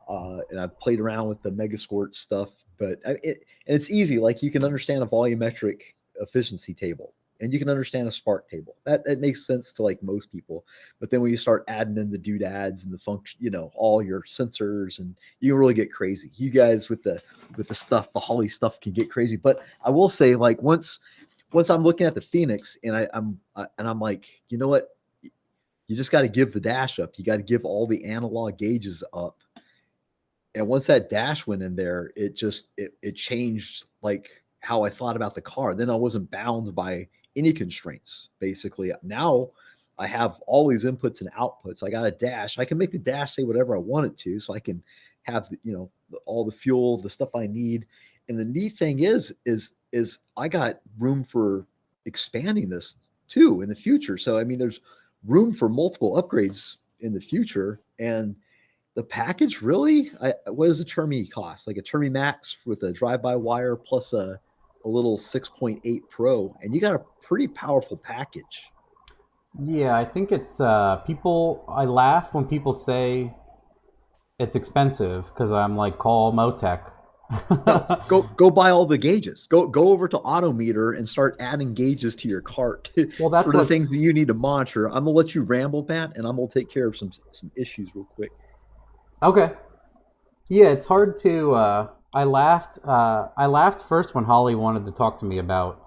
and I've played around with the Megasport stuff. But and it's easy. Like you can understand a volumetric efficiency table, and you can understand a spark table. That makes sense to like most people. But then when you start adding in the doodads and the function, all your sensors, and you can really get crazy. You guys with the stuff, the Holly stuff can get crazy. But I will say, like once I'm looking at the Phoenix and I'm like, you know what? You just got to give the dash up. You got to give all the analog gauges up. And once that dash went in there, it changed like how I thought about the car. Then I wasn't bound by any constraints. Basically, now I have all these inputs and outputs. I got a dash. I can make the dash say whatever I want it to, so I can have all the fuel, the stuff I need. And the neat thing is I got room for expanding this too in the future. So I mean, there's room for multiple upgrades in the future. And the package really, what does a Termi cost? Like a Termi Max with a drive-by-wire plus a little 6.8 Pro, and you got a pretty powerful package. Yeah, I think it's I laugh when people say it's expensive because I'm like, call Motec. No, go buy all the gauges. Go over to Autometer and start adding gauges to your cart. Well, that's for the things that you need to monitor. I'm gonna let you ramble, Matt, and I'm gonna take care of some issues real quick. Okay. Yeah, it's hard to. I laughed. I laughed first when Holly wanted to talk to me about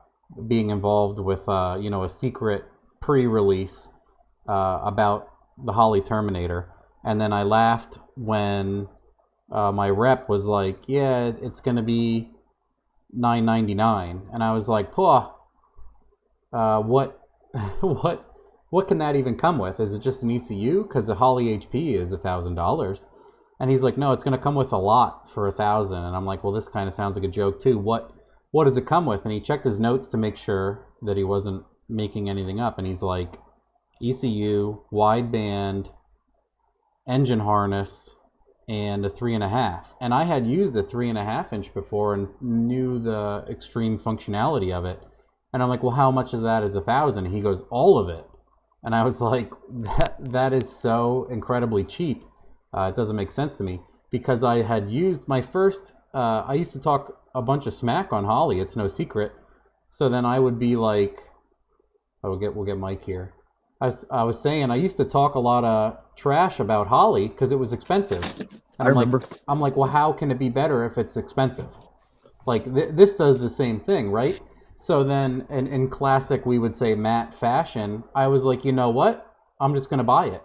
being involved with a secret pre-release about the Holly Terminator, and then I laughed when my rep was like, "Yeah, it's gonna be $9.99," and I was like, "What? What can that even come with? Is it just an ECU? Because the Holly HP is $1,000." And he's like, "No, it's going to come with a lot for $1,000." And I'm like, "Well, this kind of sounds like a joke too. What does it come with?" And he checked his notes to make sure that he wasn't making anything up. And he's like, ECU, wideband, engine harness, and a 3.5. And I had used a 3.5 inch before and knew the extreme functionality of it. And I'm like, "Well, how much of that is $1,000?" He goes, "All of it." And I was like, that is so incredibly cheap. It doesn't make sense to me because I had used my first. I used to talk a bunch of smack on Holly. It's no secret. So then I would be like, we'll get Mike here. I was saying I used to talk a lot of trash about Holly because it was expensive. And I remember. I'm like, well, how can it be better if it's expensive? Like this does the same thing, right? So then, in classic, we would say Matt fashion, I was like, you know what? I'm just gonna buy it.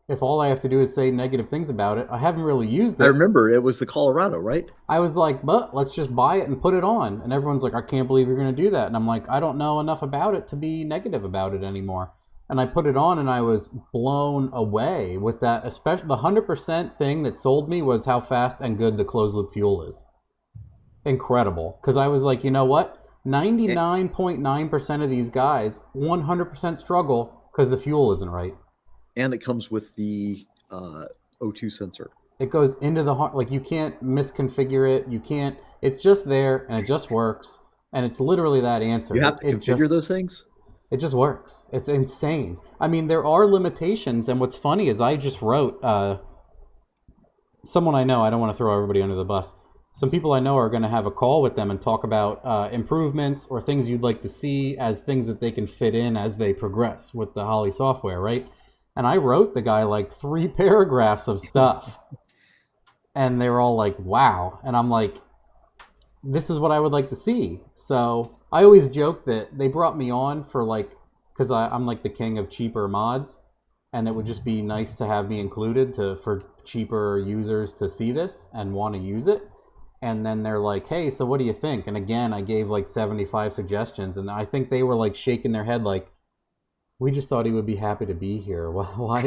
If all I have to do is say negative things about it, I haven't really used it. I remember it was the Colorado, right? I was like, but let's just buy it and put it on. And everyone's like, I can't believe you're going to do that. And I'm like, I don't know enough about it to be negative about it anymore. And I put it on and I was blown away with that. Especially the 100% thing that sold me was how fast and good the closed loop fuel is. Incredible. Because I was like, you know what? 99.9% of these guys 100% struggle because the fuel isn't right. And it comes with the O2 sensor. It goes into the heart. Like you can't misconfigure it. You can't. It's just there and it just works. And it's literally that answer. You have to configure those things? It just works. It's insane. I mean, there are limitations. And what's funny is I just wrote someone I know. I don't want to throw everybody under the bus. Some people I know are going to have a call with them and talk about improvements or things you'd like to see as things that they can fit in as they progress with the Holly software, right? And I wrote the guy like 3 paragraphs of stuff. And they were all like, wow. And I'm like, this is what I would like to see. So I always joke that they brought me on for like, because I'm like the king of cheaper mods. And it would just be nice to have me included for cheaper users to see this and want to use it. And then they're like, hey, so what do you think? And again, I gave like 75 suggestions. And I think they were like shaking their head like, we just thought he would be happy to be here. Why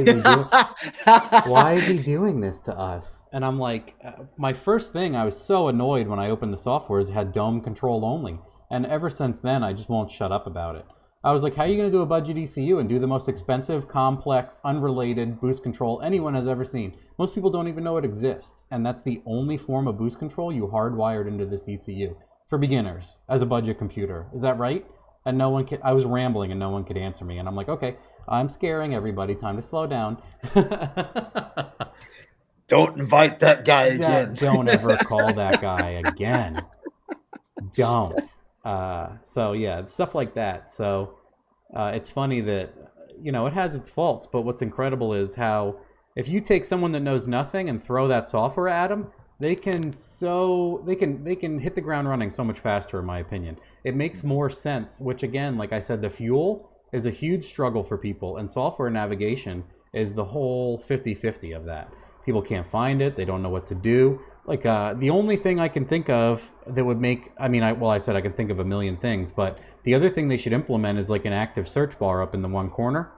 is he doing this to us? And I'm like, my first thing, I was so annoyed when I opened the software is it had dome control only. And ever since then, I just won't shut up about it. I was like, how are you going to do a budget ECU and do the most expensive, complex, unrelated boost control anyone has ever seen? Most people don't even know it exists, and that's the only form of boost control you hardwired into this ECU for beginners as a budget computer. Is that right? And no one could, I was rambling and no one could answer me, and I'm like, okay, I'm scaring everybody. Time to slow down. Don't invite that guy again. Don't ever call that guy again. Don't. So yeah, stuff like that. So it's funny that, you know, it has its faults, but what's incredible is how if you take someone that knows nothing and throw that software at them, they can hit the ground running so much faster, in my opinion. It makes more sense, which again, like I said, the fuel is a huge struggle for people, and software navigation is the whole 50-50 of that. People can't find it, they don't know what to do. Like the only thing I can think of that would make, I said I can think of a million things, but the other thing they should implement is like an active search bar up in the one corner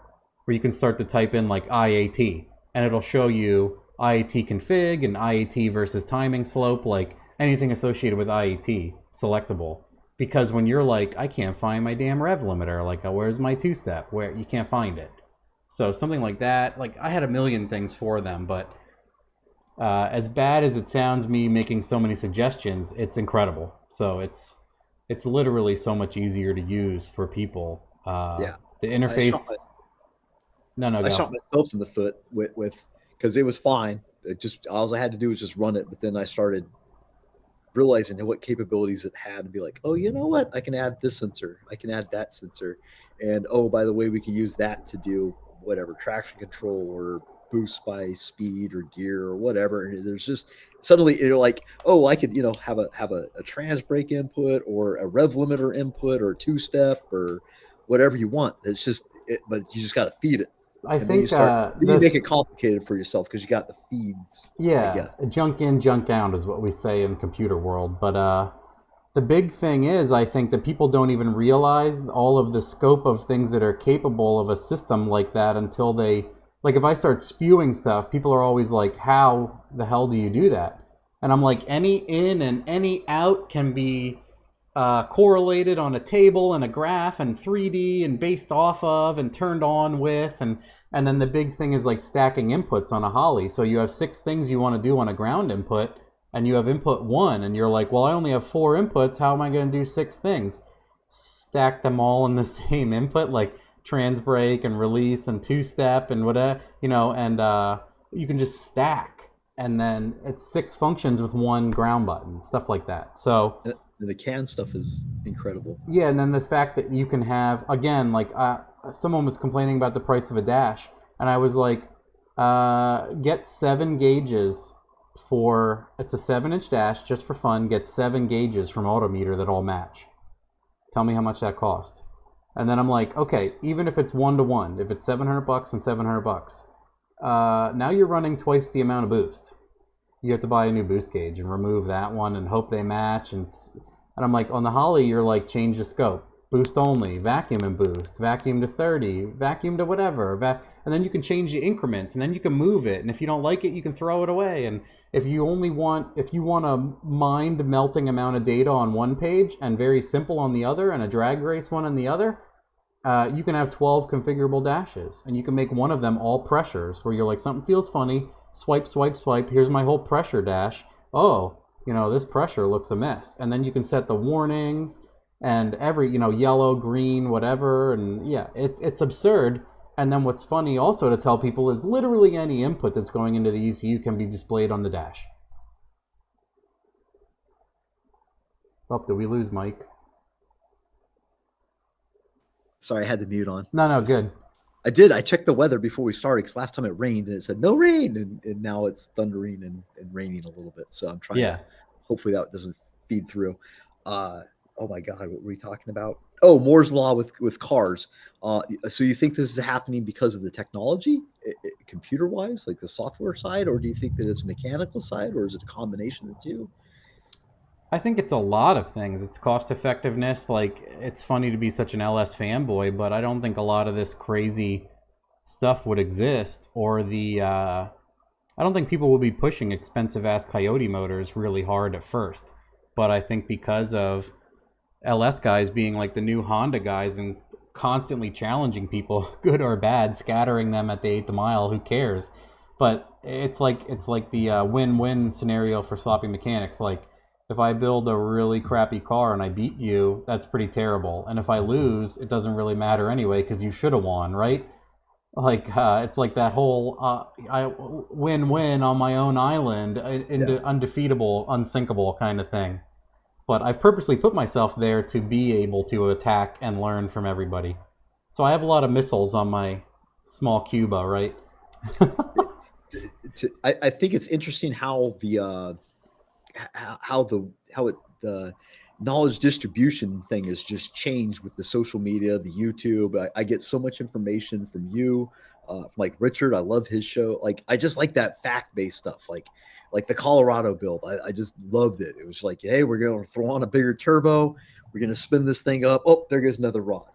where you can start to type in like IAT and it'll show you IAT config and IAT versus timing slope, like anything associated with IAT selectable. Because when you're like, I can't find my damn rev limiter, like where's my two-step, where you can't find it. So something like that, like I had a million things for them, but as bad as it sounds, me making so many suggestions, it's incredible. So it's literally so much easier to use for people. Yeah. The interface. I shot myself in the foot with because it was fine. It just all I had to do was just run it. But then I started realizing what capabilities it had and be like, oh, you know what? I can add this sensor. I can add that sensor. And oh, by the way, we can use that to do whatever traction control or boost by speed or gear or whatever. And there's just suddenly you're like, oh, I could, have a trans brake input or a rev limiter input or two-step or whatever you want. It's just but you just got to feed it. I think you make it complicated for yourself because you got the feeds. Yeah, junk in, junk out is what we say in computer world. But the big thing is, I think that people don't even realize all of the scope of things that are capable of a system like that until they, like if I start spewing stuff, people are always like, how the hell do you do that? And I'm like, any in and any out can be correlated on a table and a graph and 3D and based off of and turned on with, and then the big thing is like stacking inputs on a Holly. So you have 6 things you want to do on a ground input and you have input 1 and you're like, well, I only have 4 inputs. How am I going to do 6 things? Stack them all in the same input, like trans brake and release and two-step and whatever, and you can just stack. And then it's 6 functions with 1 ground button, stuff like that. So the CAN stuff is incredible. Yeah, and then the fact that you can have, again, like someone was complaining about the price of a dash, and I was like, get 7 gauges for, it's a 7-inch dash, just for fun, get 7 gauges from Autometer that all match. Tell me how much that cost. And then I'm like, okay, even if it's 1-to-1, if it's $700 and $700, now you're running twice the amount of boost. You have to buy a new boost gauge and remove that one and hope they match. And I'm like, on the Holly, you're like, change the scope. Boost only, vacuum and boost, vacuum to 30, vacuum to whatever. And then you can change the increments and then you can move it. And if you don't like it, you can throw it away. And if you want a mind melting amount of data on one page and very simple on the other and a drag race one on the other, you can have 12 configurable dashes. And you can make one of them all pressures where you're like, something feels funny. Swipe, swipe, swipe. Here's my whole pressure dash. Oh, this pressure looks a mess. And then you can set the warnings and every, yellow, green, whatever. And yeah, it's absurd. And then what's funny also to tell people is literally any input that's going into the ECU can be displayed on the dash. Oh, did we lose Mike? Sorry, I had the mute on. No, good. I did. I checked the weather before we started because last time it rained and it said no rain, and now it's thundering and raining a little bit. So I'm trying to, hopefully that doesn't feed through. Oh my God, what were we talking about? Oh, Moore's Law with cars. So you think this is happening because of the technology, computer-wise, like the software side, or do you think that it's a mechanical side, or is it a combination of the two? I think it's a lot of things. It's cost effectiveness. Like, it's funny to be such an LS fanboy, but I don't think a lot of this crazy stuff would exist, or I don't think people will be pushing expensive ass Coyote motors really hard at first. But I think because of LS guys being like the new Honda guys and constantly challenging people, good or bad, scattering them at the 8th mile. Who cares? But it's like the win-win scenario for sloppy mechanics. Like, if I build a really crappy car and I beat you, that's pretty terrible. And if I lose, it doesn't really matter anyway because you should have won, right? Like, it's like that whole I win-win on my own island, undefeatable, unsinkable kind of thing. But I've purposely put myself there to be able to attack and learn from everybody. So I have a lot of missiles on my small Cuba, right? I think it's interesting how the knowledge distribution thing has just changed with the social media, the YouTube. I get so much information from you, from like Richard. I love his show. Like, I just like that fact-based stuff. Like the Colorado build. I just loved it. It was like, hey, we're going to throw on a bigger turbo. We're going to spin this thing up. Oh, there goes another rod.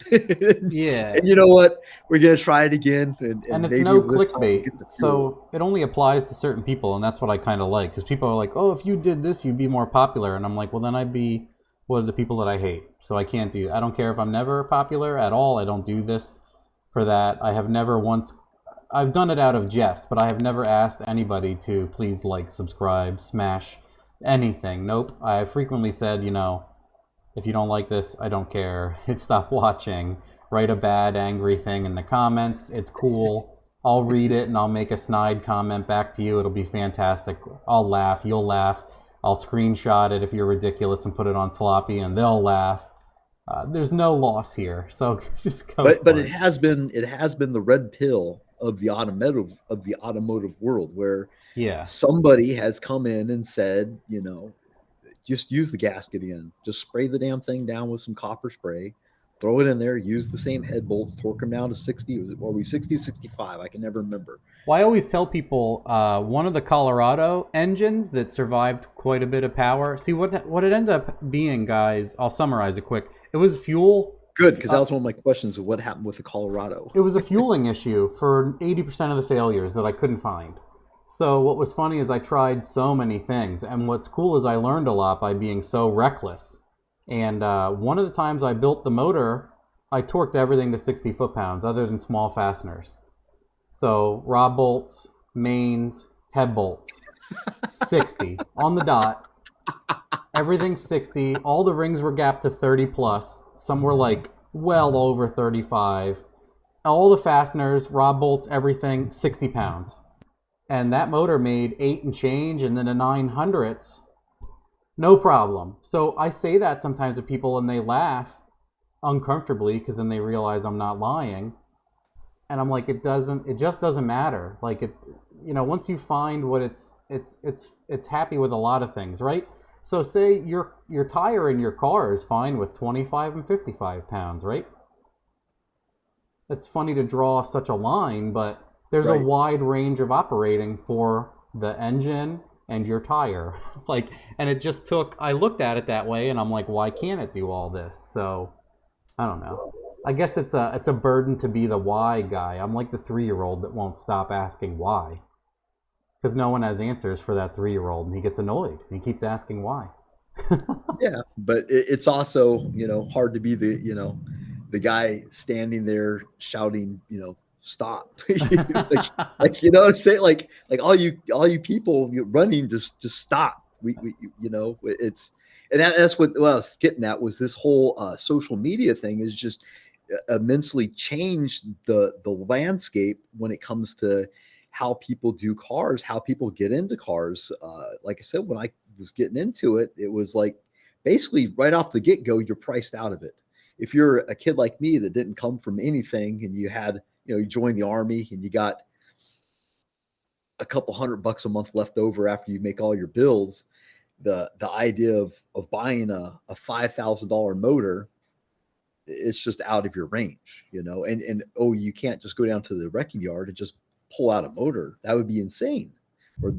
Yeah. And you know what? We're going to try it again. And it's no clickbait. So it only applies to certain people, and that's what I kind of like. Because people are like, oh, if you did this, you'd be more popular. And I'm like, well, then I'd be one of the people that I hate. So I can't do. I don't care if I'm never popular at all. I don't do this for that. I have never once. I've done it out of jest, but I have never asked anybody to please like, subscribe, smash anything. Nope. I frequently said, if you don't like this, I don't care. Hit stop watching. Write a bad, angry thing in the comments. It's cool. I'll read it and I'll make a snide comment back to you. It'll be fantastic. I'll laugh. You'll laugh. I'll screenshot it if you're ridiculous and put it on Sloppy, and they'll laugh. There's no loss here, so just go. But it has been the red pill of the automotive world, where somebody has come in and said, just use the gasket in, just spray the damn thing down with some copper spray, throw it in there, use the same head bolts, torque them down to 60. Were we 60, 65? I can never remember. Well, I always tell people one of the Colorado engines that survived quite a bit of power. See, what it ended up being, guys, I'll summarize it quick. It was fuel. Good, because that was one of my questions of what happened with the Colorado. It was a fueling issue for 80% of the failures that I couldn't find. So what was funny is I tried so many things, and what's cool is I learned a lot by being so reckless. And one of the times I built the motor, I torqued everything to 60 foot-pounds other than small fasteners. So rod bolts, mains, head bolts, 60 on the dot. Everything 60. All the rings were gapped to 30 plus. Some were like well over 35. All the fasteners, rod bolts, everything 60 pounds. And that motor made 8 and change, and then the 900s, no problem. So I say that sometimes to people and they laugh uncomfortably because then they realize I'm not lying. And I'm like, it just doesn't matter. Like, once you find what it's happy with a lot of things, right? So say your tire in your car is fine with 25 and 55 pounds, right? It's funny to draw such a line, but there's a wide range of operating for the engine and your tire. And it just took, I looked at it that way and I'm like, why can't it do all this? So I don't know. I guess it's a burden to be the why guy. I'm like the 3-year-old that won't stop asking why. Because no one has answers for that 3-year-old, and he gets annoyed. And he keeps asking why. Yeah, but it's also, hard to be the guy standing there shouting, stop. like what I'm saying? Like all you people running, just stop. We it's, and that's what I was getting at, was this whole social media thing is just immensely changed the landscape when it comes to how people do cars, how people get into cars. Like I said, when I was getting into it, it was like basically right off the get-go, you're priced out of it. If you're a kid like me that didn't come from anything, and you had, you joined the Army and you got a couple $100 a month left over after you make all your bills, the idea of buying a $5,000 motor, it's just out of your range, and you can't just go down to the wrecking yard and just pull out a motor. That would be insane. Or,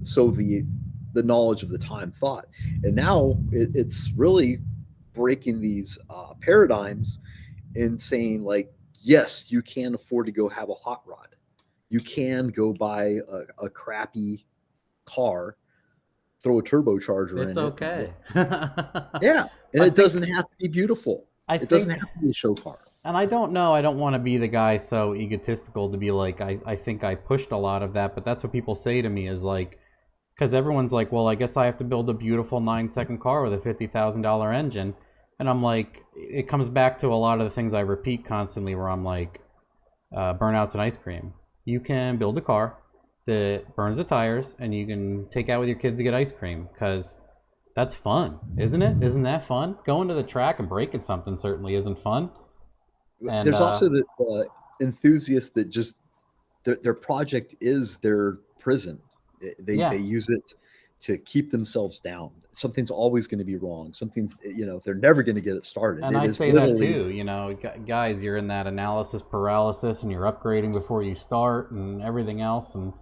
so the knowledge of the time thought. And now it's really breaking these paradigms and saying, like, yes, you can afford to go have a hot rod. You can go buy a crappy car, throw a turbocharger in it. It's okay. Yeah. And it doesn't have to be beautiful. It doesn't have to be a show car. And I don't know, I don't want to be the guy so egotistical to be like, I think I pushed a lot of that, but that's what people say to me is like, because everyone's like, well, I guess I have to build a beautiful 9-second car with a $50,000 engine. And I'm like, it comes back to a lot of the things I repeat constantly where I'm like, burnouts and ice cream. You can build a car that burns the tires and you can take out with your kids to get ice cream because that's fun, isn't it? Isn't that fun? Going to the track and breaking something certainly isn't fun. And There's also the enthusiasts that just their project is their prison. They yeah, use it to keep themselves down. Something's always going to be wrong. Something's, they're never going to get it started. and It I is say that literally, too. You know, guys, you're in that analysis paralysis and you're upgrading before you start and everything else. And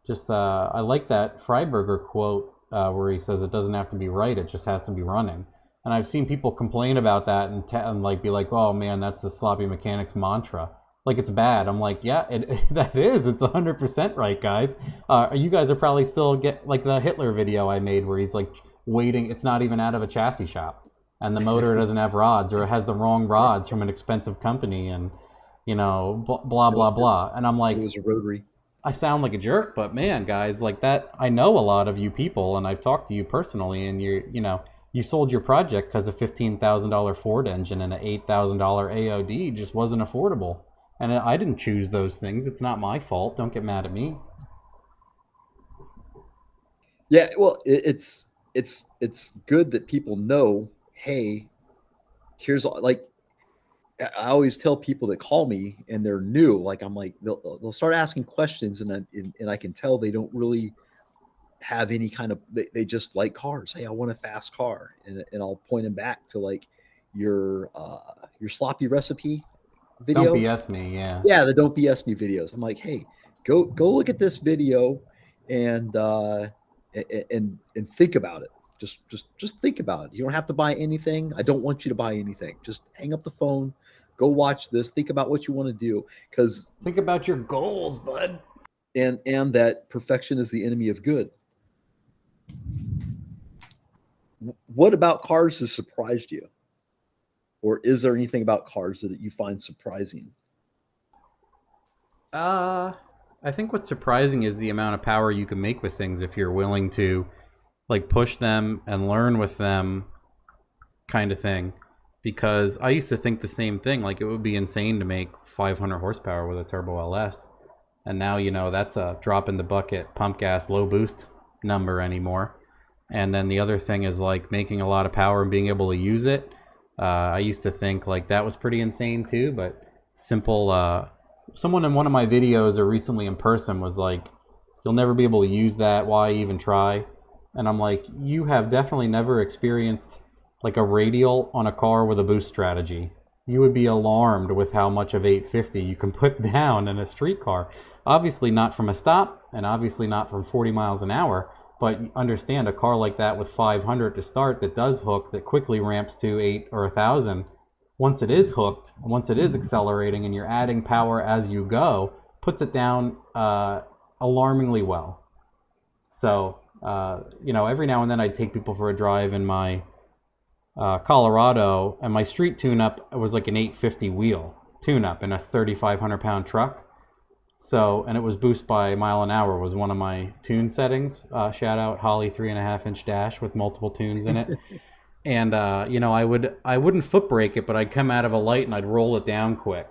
just, I like that Freiberger quote where he says it doesn't have to be right, it just has to be running. And I've seen people complain about that and like be like, oh man, that's the sloppy mechanics mantra. Like it's bad. I'm like, yeah, that is. It's 100% right, guys. You guys are probably still get like the Hitler video I made where he's like waiting. It's not even out of a chassis shop, and the motor doesn't have rods or it has the wrong rods from an expensive company, and blah blah blah. And I'm it like, was a rotary. I sound like a jerk, but man, guys, like that, I know a lot of you people, and I've talked to you personally, and you sold your project because a $15,000 Ford engine and an $8,000 AOD just wasn't affordable. And I didn't choose those things. It's not my fault. Don't get mad at me. Yeah, well, it's good that people know. Hey, here's like I always tell people that call me and they're new. Like I'm like they'll start asking questions, and I can tell they don't really have any kind of they just like cars. Hey, I want a fast car, and I'll point them back to like your sloppy recipe Don't video. BS me, yeah. Yeah, the don't BS me videos. I'm like, hey, go look at this video and and think about it. Just think about it. You don't have to buy anything. I don't want you to buy anything. Just hang up the phone, go watch this, think about what you want to do, because Think about your goals, bud. and that perfection is the enemy of good. What about cars has surprised you? Or is there anything about cars that you find surprising? Uh, I think what's surprising is the amount of power you can make with things if you're willing to like push them and learn with them kind of thing. Because I used to think the same thing. Like it would be insane to make 500 horsepower with a turbo LS. And now, that's a drop in the bucket, pump gas, low boost number anymore. And then the other thing is like making a lot of power and being able to use it. I used to think like that was pretty insane too, but simple. Someone in one of my videos or recently in person was like, you'll never be able to use that. Why even try? And I'm like, you have definitely never experienced like a radial on a car with a boost strategy. You would be alarmed with how much of 850 you can put down in a street car. Obviously not from a stop, and obviously not from 40 miles an hour, but understand a car like that with 500 to start that does hook, that quickly ramps to 8 or 1,000. Once it is hooked, once it is accelerating and you're adding power as you go, puts it down alarmingly well. So, every now and then I'd take people for a drive in my Colorado, and my street tune-up was like an 850 wheel tune-up in a 3,500-pound truck. So, and it was boost by mile an hour was one of my tune settings. Shout out Holly 3.5-inch dash with multiple tunes in it. And I wouldn't foot brake it, but I'd come out of a light and I'd roll it down quick.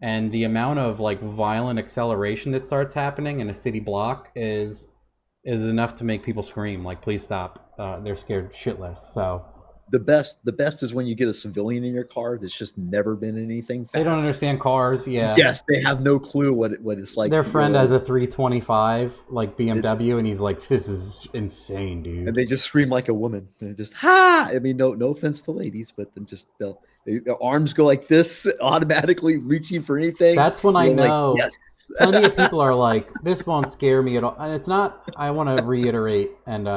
And the amount of like violent acceleration that starts happening in a city block is enough to make people scream like, please stop. They're scared shitless. So The best is when you get a civilian in your car that's just never been in anything fast. they don't understand cars. Yeah. Yes, they have no clue what it's like. Their friend has a 325 like BMW, and he's like, "This is insane, dude." And they just scream like a woman. And just ha! I mean, no offense to ladies, but then just their arms go like this, automatically reaching for anything. That's when I know. Like, yes. Plenty of people are like, "This won't scare me at all," and it's not. I want to reiterate and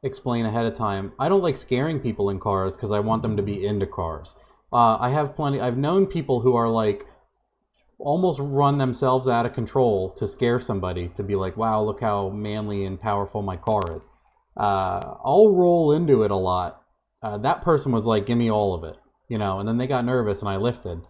explain ahead of time. I don't like scaring people in cars because I want them to be into cars. I've known people who are like almost run themselves out of control to scare somebody, to be like, wow, look how manly and powerful my car is. I'll roll into it a lot. That person was like, give me all of it, and then they got nervous and I lifted.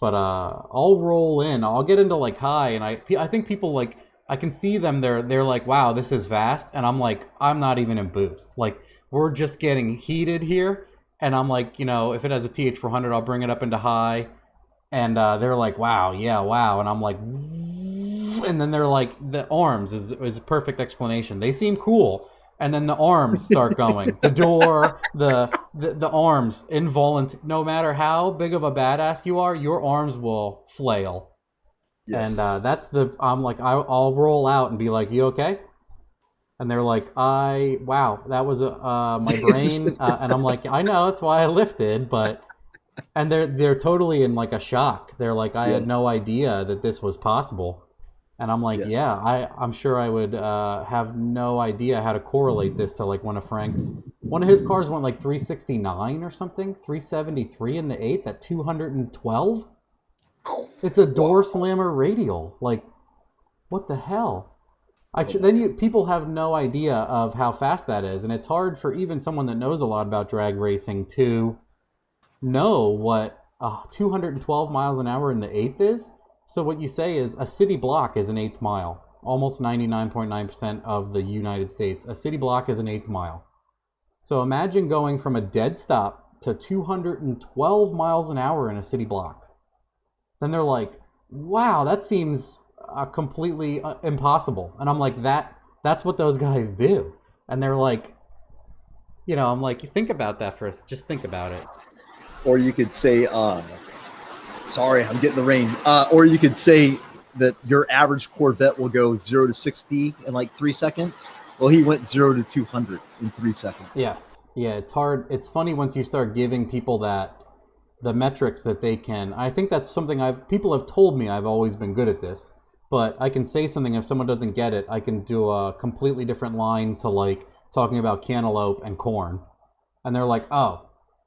But I'll roll in. I'll get into like high, and I think people like I can see them. They're like, wow, this is fast, and I'm like, I'm not even in boost. Like we're just getting heated here, and I'm like, if it has a TH400, I'll bring it up into high, and they're like, wow, yeah, wow, and I'm like, and then they're like, the arms is a perfect explanation. They seem cool. And then the arms start going. The door, the arms, involuntary. No matter how big of a badass you are, your arms will flail. Yes. And I'm like, I'll roll out and be like, you okay? And they're like, wow, that was my brain. And I'm like, I know, that's why I lifted, but, and they're totally in like a shock. They're like, I had no idea that this was possible. And I'm like, yeah, I'm sure I would have no idea how to correlate this to like one of his cars went like 369 or something, 373 in the 8th at 212. It's a door slammer radial. Like, what the hell? People have no idea of how fast that is, and it's hard for even someone that knows a lot about drag racing to know what 212 miles an hour in the 8th is. So what you say is a city block is an eighth mile. Almost 99.9% of the United States, a city block is an eighth mile. So imagine going from a dead stop to 212 miles an hour in a city block. Then they're like, wow, that seems completely impossible. And I'm like, that's what those guys do. And they're like, I'm like, think about that first. Just think about it. Or you could say, sorry, I'm getting the rain. Or you could say that your average Corvette will go 0 to 60 in like 3 seconds. Well, he went 0 to 200 in 3 seconds. Yes. Yeah, it's hard. It's funny once you start giving people the metrics that they can. I think that's something people have told me I've always been good at this. But I can say something if someone doesn't get it. I can do a completely different line to like talking about cantaloupe and corn. And they're like, oh.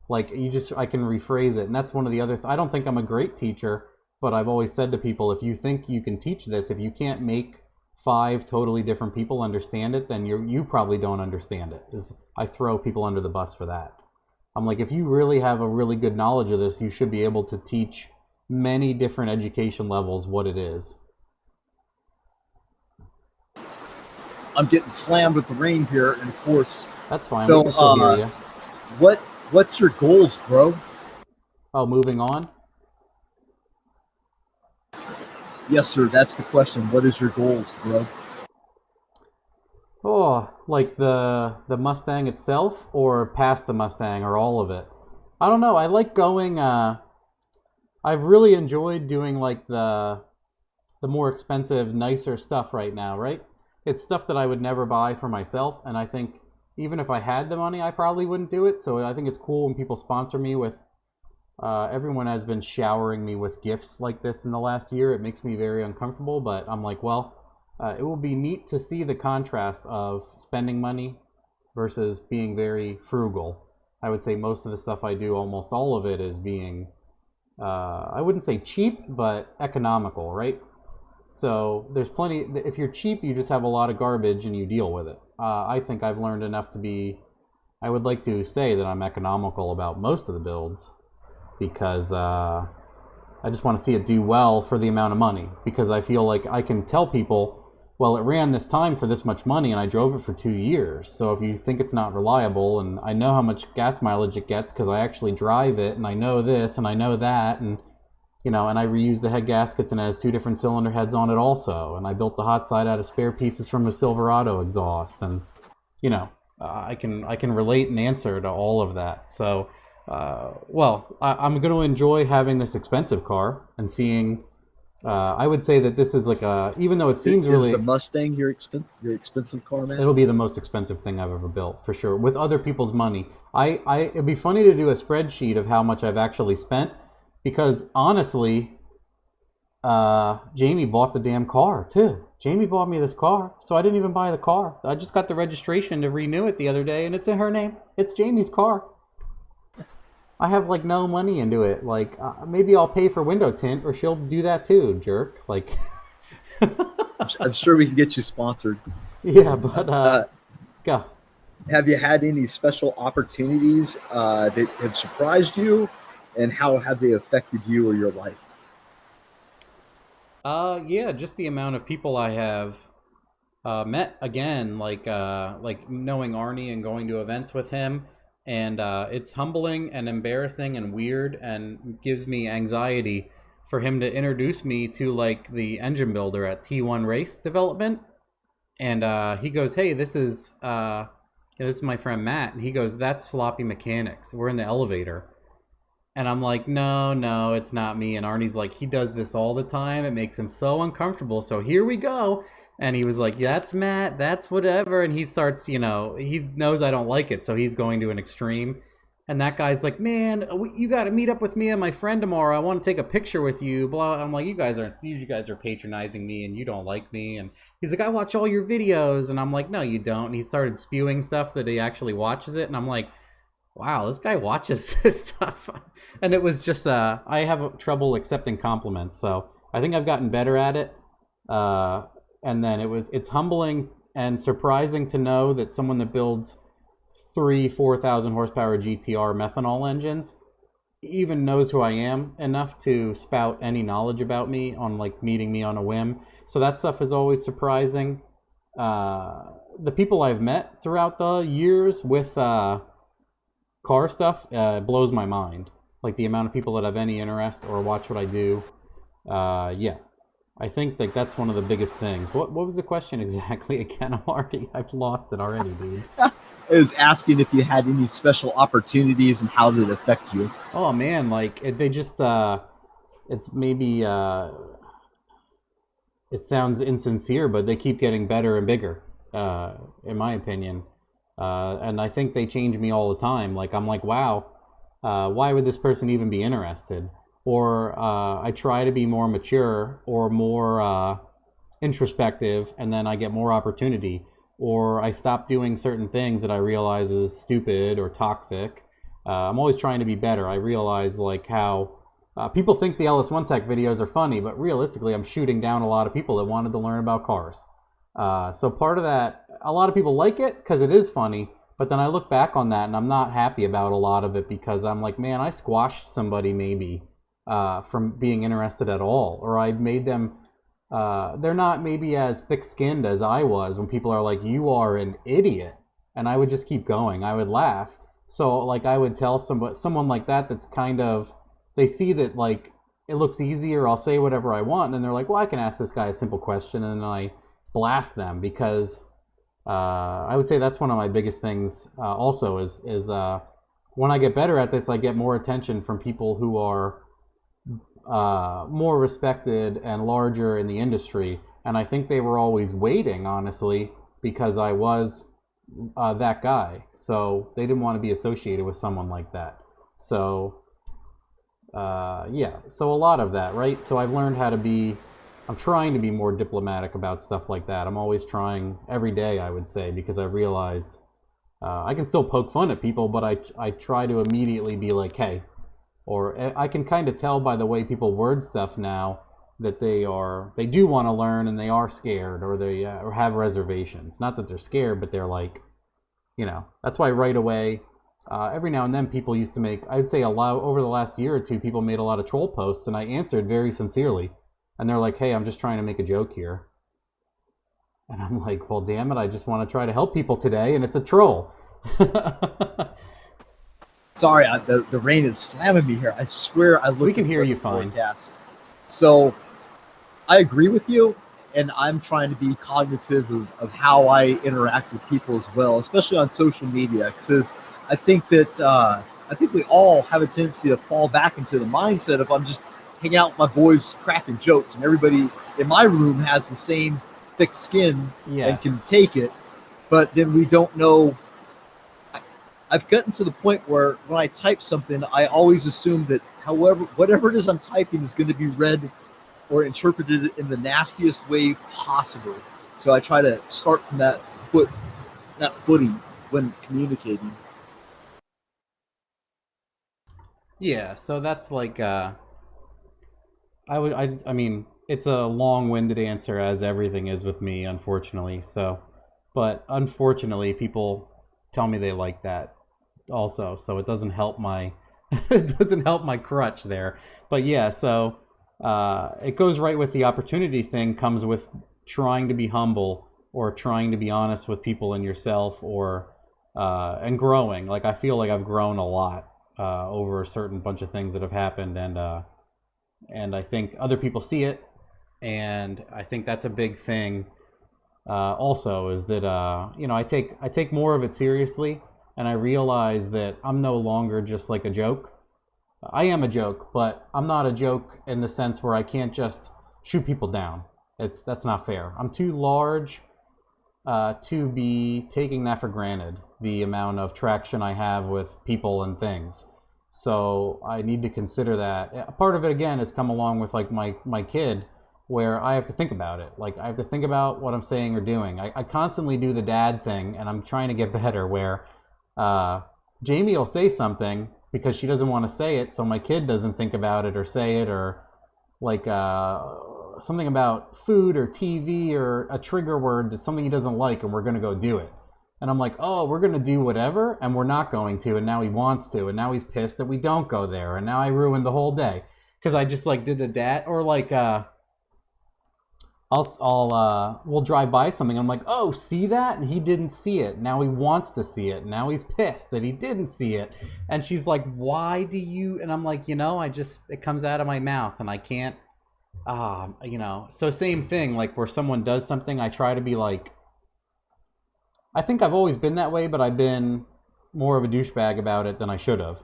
Like, I can rephrase it. And that's one of the other, I don't think I'm a great teacher, but I've always said to people, if you think you can teach this, if you can't make 5 totally different people understand it, then you probably don't understand it. I throw people under the bus for that. I'm like, if you really have a really good knowledge of this, you should be able to teach many different education levels what it is. I'm getting slammed with the rain here, and of course. That's fine. So, we can still hear you. What's your goals, bro? Oh, moving on? Yes, sir. That's the question. What is your goals, bro? Oh, like the Mustang itself, or past the Mustang, or all of it? I don't know. I like going. I've really enjoyed doing like the more expensive, nicer stuff right now. Right? It's stuff that I would never buy for myself, and I think even if I had the money, I probably wouldn't do it. So I think it's cool when people sponsor me with. Everyone has been showering me with gifts like this in the last year. It makes me very uncomfortable, but I'm like, well, it will be neat to see the contrast of spending money versus being very frugal. I would say most of the stuff I do, almost all of it is being, I wouldn't say cheap, but economical, right? So there's plenty, if you're cheap, you just have a lot of garbage and you deal with it. I think I've learned enough to be, I would like to say that I'm economical about most of the builds because I just want to see it do well for the amount of money, because I feel like I can tell people, well, it ran this time for this much money and I drove it for 2 years. So if you think it's not reliable, and I know how much gas mileage it gets because I actually drive it and I know this and I know that, and and I reuse the head gaskets and it has 2 different cylinder heads on it also, and I built the hot side out of spare pieces from a Silverado exhaust, and I can relate and answer to all of that. So I'm going to enjoy having this expensive car and seeing. I would say that this is like even though it seems really. Is the Mustang your expensive car, man? It'll be the most expensive thing I've ever built, for sure, with other people's money. It'd be funny to do a spreadsheet of how much I've actually spent, because honestly, Jamie bought the damn car too. Jamie bought me this car, so I didn't even buy the car. I just got the registration to renew it the other day, and it's in her name. It's Jamie's car. I have like no money into it. Like maybe I'll pay for window tint, or she'll do that too, jerk. Like, I'm sure we can get you sponsored. Yeah, but go. Have you had any special opportunities that have surprised you, and how have they affected you or your life? Yeah, just the amount of people I have met again, like knowing Arnie and going to events with him, and it's humbling and embarrassing and weird, and gives me anxiety for him to introduce me to like the engine builder at T1 Race Development, and he goes, "Hey, this is my friend Matt," and he goes, "That's Sloppy Mechanics. We're in the elevator." And I'm like, no, no, it's not me. And Arnie's like, he does this all the time. It makes him so uncomfortable. So here we go. And he was like, that's Matt, that's whatever. And he starts, he knows I don't like it. So he's going to an extreme. And that guy's like, man, you got to meet up with me and my friend tomorrow. I want to take a picture with you. Blah. I'm like, you guys are patronizing me and you don't like me. And he's like, I watch all your videos. And I'm like, no, you don't. And he started spewing stuff that he actually watches it. And I'm like, wow, this guy watches this stuff. And it was just, I have trouble accepting compliments. So I think I've gotten better at it. And then it's humbling and surprising to know that someone that builds 4,000 horsepower GTR methanol engines even knows who I am enough to spout any knowledge about me on like meeting me on a whim. So that stuff is always surprising. The people I've met throughout the years with car stuff blows my mind. Like the amount of people that have any interest or watch what I do. Yeah, I think like that's one of the biggest things. What was the question exactly again? I've lost it already, dude. I was asking if you had any special opportunities and how did it affect you. Oh man, like they just it's maybe it sounds insincere, but they keep getting better and bigger, in my opinion. And I think they change me all the time. Like I'm like, wow, why would this person even be interested? Or I try to be more mature or more introspective, and then I get more opportunity. Or I stop doing certain things that I realize is stupid or toxic. I'm always trying to be better. I realize like how people think the LS1 Tech videos are funny, but realistically I'm shooting down a lot of people that wanted to learn about cars. So part of that, a lot of people like it because it is funny, but then I look back on that and I'm not happy about a lot of it because I'm like, man, I squashed somebody maybe from being interested at all, or I made them, they're not maybe as thick-skinned as I was when people are like, you are an idiot, and I would just keep going. I would laugh. So like I would tell someone like that that's kind of, they see that like it looks easier, I'll say whatever I want, and then they're like, well, I can ask this guy a simple question, and then I blast them because I would say that's one of my biggest things also is when I get better at this, I get more attention from people who are more respected and larger in the industry, and I think they were always waiting, honestly, because I was that guy, so they didn't want to be associated with someone like that. So yeah, so a lot of that, right? So I've learned how to be, I'm trying to be more diplomatic about stuff like that. I'm always trying every day, I would say, because I realized I can still poke fun at people, but I try to immediately be like, hey, or I can kind of tell by the way people word stuff now that they do want to learn and they are scared, or they or have reservations. Not that they're scared, but they're like, that's why right away, every now and then people used to make, I'd say a lot over the last year or two, people made a lot of troll posts, and I answered very sincerely. And they're like, hey, I'm just trying to make a joke here. And I'm like, well, damn it, I just want to try to help people today, and it's a troll. Sorry, the rain is slamming me here. I swear I looked. We can hear you fine. So I agree with you, and I'm trying to be cognitive of how I interact with people as well, especially on social media, because I think that we all have a tendency to fall back into the mindset of I'm just hanging out with my boys cracking jokes, and everybody in my room has the same thick skin and can take it, but then we don't know. I've gotten to the point where when I type something, I always assume that whatever it is I'm typing is going to be read or interpreted in the nastiest way possible. So I try to start from that footing when communicating. Yeah, so that's like I mean, it's a long-winded answer, as everything is with me, unfortunately. So, but unfortunately, people tell me they like that also, so it doesn't help my it doesn't help my crutch there. But yeah, so it goes right with the opportunity thing, comes with trying to be humble or trying to be honest with people and yourself, or and growing. Like I feel like I've grown a lot over a certain bunch of things that have happened, and I think other people see it, and I think that's a big thing. Also, is that I take more of it seriously, and I realize that I'm no longer just like a joke. I am a joke, but I'm not a joke in the sense where I can't just shoot people down. That's not fair. I'm too large to be taking that for granted, the amount of traction I have with people and things. So I need to consider that. Part of it, again, has come along with like my kid, where I have to think about it. Like I have to think about what I'm saying or doing. I constantly do the dad thing, and I'm trying to get better, where Jamie will say something because she doesn't want to say it, so my kid doesn't think about it or say it, or like something about food or TV or a trigger word that's something he doesn't like, and we're going to go do it. And I'm like, oh, we're going to do whatever, and we're not going to, and now he wants to, and now he's pissed that we don't go there, and now I ruined the whole day. Because I just like did the dad, or like we'll drive by something. I'm like, oh, see that? And he didn't see it. Now he wants to see it. Now he's pissed that he didn't see it. And she's like, why do you? And I'm like, it comes out of my mouth, and I can't, So same thing, like where someone does something, I try to be like, I think I've always been that way, but I've been more of a douchebag about it than I should have.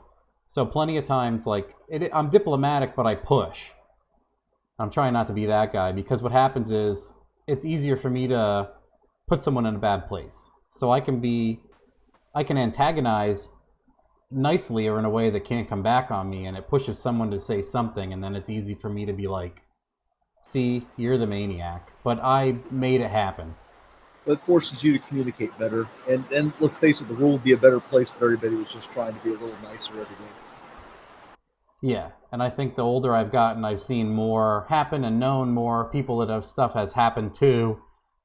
So plenty of times, like, I'm diplomatic, but I push. I'm trying not to be that guy, because what happens is it's easier for me to put someone in a bad place. So I can antagonize nicely or in a way that can't come back on me, and it pushes someone to say something, and then it's easy for me to be like, see, you're the maniac. But I made it happen. It forces you to communicate better. And let's face it, the world would be a better place if everybody was just trying to be a little nicer every day. Yeah, and I think the older I've gotten, I've seen more happen and known more people that have stuff has happened to,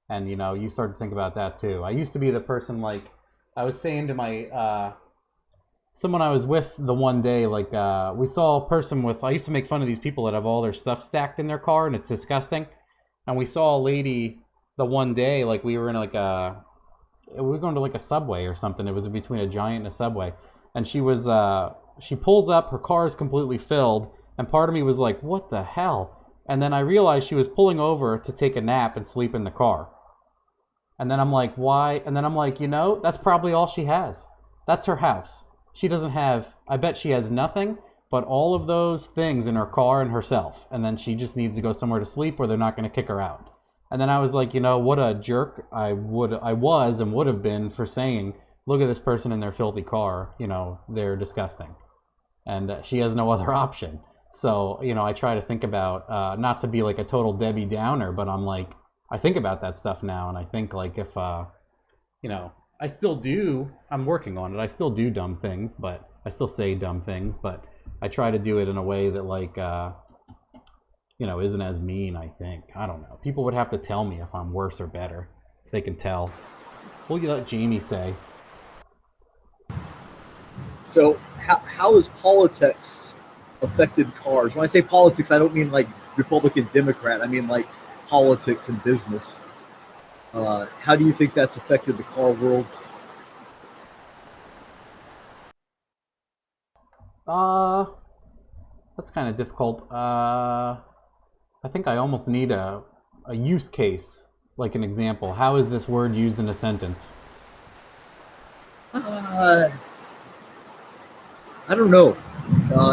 and you start to think about that too. I used to be the person, like I was saying to my someone I was with the one day, like we saw a person with, I used to make fun of these people that have all their stuff stacked in their car, and it's disgusting. And we saw a lady the one day, like we were in like we were going to like a Subway or something. It was between a Giant and a Subway, and she was she pulls up, her car is completely filled, and part of me was like, what the hell? And then I realized she was pulling over to take a nap and sleep in the car. And then I'm like, why? And then I'm like, that's probably all she has. That's her house. She doesn't have, I bet she has nothing but all of those things in her car and herself. And then she just needs to go somewhere to sleep where they're not going to kick her out. And then I was like, what a jerk I was and would have been for saying, look at this person in their filthy car, they're disgusting. And she has no other option. So, I try to think about, not to be like a total Debbie Downer, but I'm like, I think about that stuff now, and I think like if, I still do, I'm working on it, I still do dumb things, but I still say dumb things, but I try to do it in a way that like, isn't as mean, I think. I don't know. People would have to tell me if I'm worse or better, if they can tell. What will you let Jamie say? So how has politics affected cars? When I say politics, I don't mean like Republican, Democrat. I mean like politics and business. How do you think that's affected the car world? That's kind of difficult. I think I almost need a use case, like an example. How is this word used in a sentence? I don't know.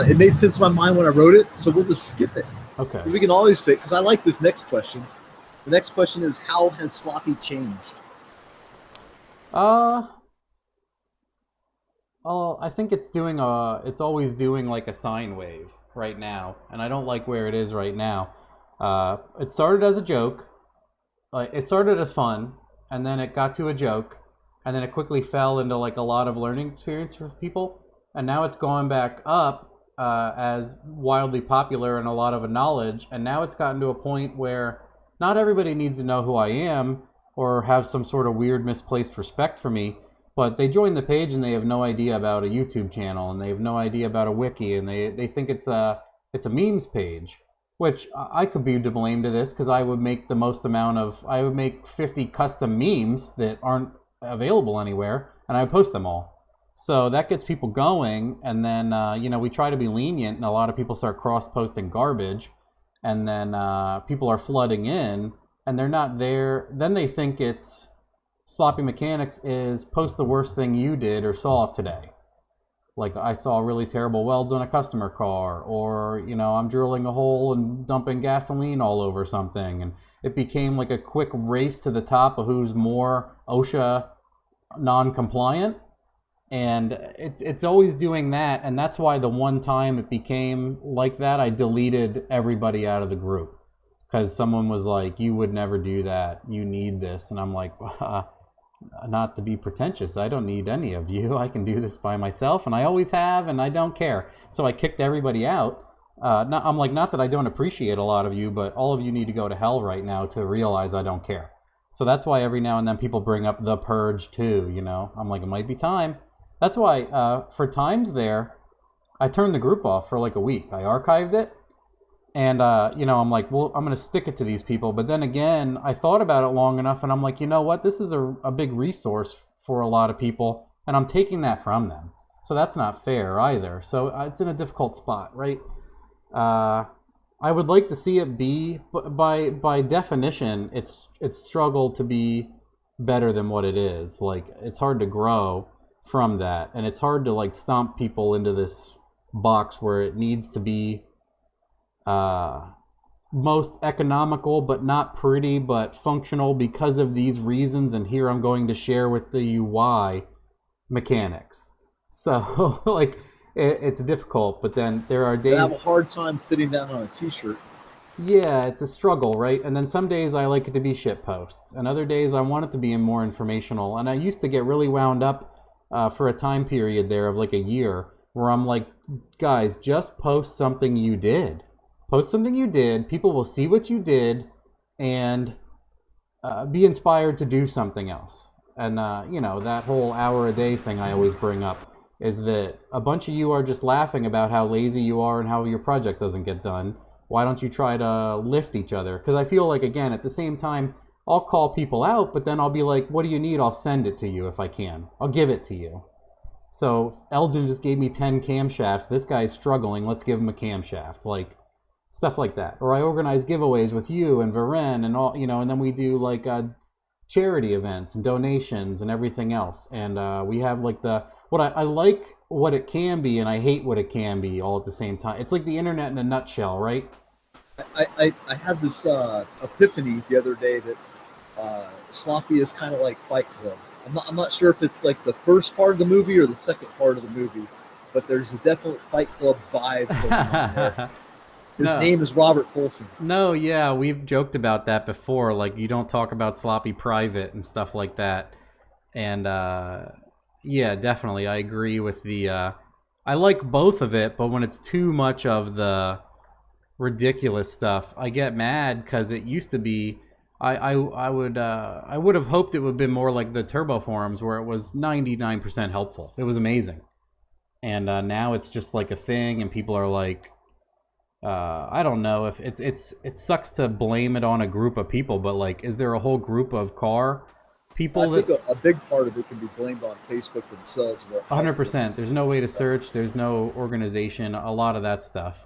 It made sense in my mind when I wrote it, so we'll just skip it. Okay. We can always say, because I like this next question. The next question is, how has sloppy changed? I think it's always doing like a sine wave right now, and I don't like where it is right now. It started as a joke, it started as fun, and then it got to a joke, and then it quickly fell into like a lot of learning experience for people, and now it's gone back up as wildly popular and a lot of a knowledge, and now it's gotten to a point where not everybody needs to know who I am or have some sort of weird misplaced respect for me, but they join the page and they have no idea about a YouTube channel, and they have no idea about a wiki, and they think it's a memes page. which I could be to blame to this because I would make the most amount of, I would make 50 custom memes that aren't available anywhere, and I would post them all. So that gets people going, and then, we try to be lenient, and a lot of people start cross-posting garbage, and then people are flooding in, and they're not there. Then they think it's sloppy mechanics is post the worst thing you did or saw today. Like, I saw really terrible welds on a customer car, or, I'm drilling a hole and dumping gasoline all over something. And it became like a quick race to the top of who's more OSHA non-compliant. And it's always doing that. And that's why the one time it became like that, I deleted everybody out of the group. Because someone was like, you would never do that. You need this. And I'm like, not to be pretentious, I don't need any of you. I can do this by myself, and I always have, and I don't care. So I kicked everybody out. I'm like, not that I don't appreciate a lot of you, but all of you need to go to hell right now to realize I don't care. So that's why every now and then people bring up The Purge too, I'm like, it might be time. That's why for times there, I turned the group off for like a week. I archived it. And, I'm like, well, I'm going to stick it to these people. But then again, I thought about it long enough, and I'm like, you know what? This is a big resource for a lot of people, and I'm taking that from them. So that's not fair either. So it's in a difficult spot, right? I would like to see it be, but by definition, it's struggled to be better than what it is. Like, it's hard to grow from that, and it's hard to, like, stomp people into this box where it needs to be most economical, but not pretty, but functional because of these reasons. And here I'm going to share with you why mechanics. So, like, it's difficult, but then there are days... I have a hard time fitting that on a t-shirt. Yeah, it's a struggle, right? And then some days I like it to be shit posts, and other days I want it to be more informational. And I used to get really wound up for a time period there of like a year where I'm like, guys, just post something you did. Post something you did, people will see what you did, and be inspired to do something else. And, that whole hour a day thing I always bring up is that a bunch of you are just laughing about how lazy you are and how your project doesn't get done. Why don't you try to lift each other? Because I feel like, again, at the same time, I'll call people out, but then I'll be like, what do you need? I'll send it to you if I can. I'll give it to you. So Elgin just gave me 10 camshafts. This guy's struggling. Let's give him a camshaft. Like, stuff like that. Or I organize giveaways with you and Varen and all, and then we do like charity events and donations and everything else. And we have like I like what it can be, and I hate what it can be all at the same time. It's like the internet in a nutshell, right? I had this epiphany the other day that Sloppy is kind of like Fight Club. I'm not sure if it's like the first part of the movie or the second part of the movie, but there's a definite Fight Club vibe going on there. His name is Robert Colson. No, yeah, we've joked about that before. Like, you don't talk about sloppy private and stuff like that. And, yeah, definitely, I agree with the... I like both of it, but when it's too much of the ridiculous stuff, I get mad because it used to be... I would have hoped it would have been more like the Turbo forums where it was 99% helpful. It was amazing. And now it's just like a thing, and people are like... I don't know if it sucks to blame it on a group of people, but like, is there a whole group of car people? I think a big part of it can be blamed on Facebook themselves. 100%. There's no way to search. There's no organization. A lot of that stuff.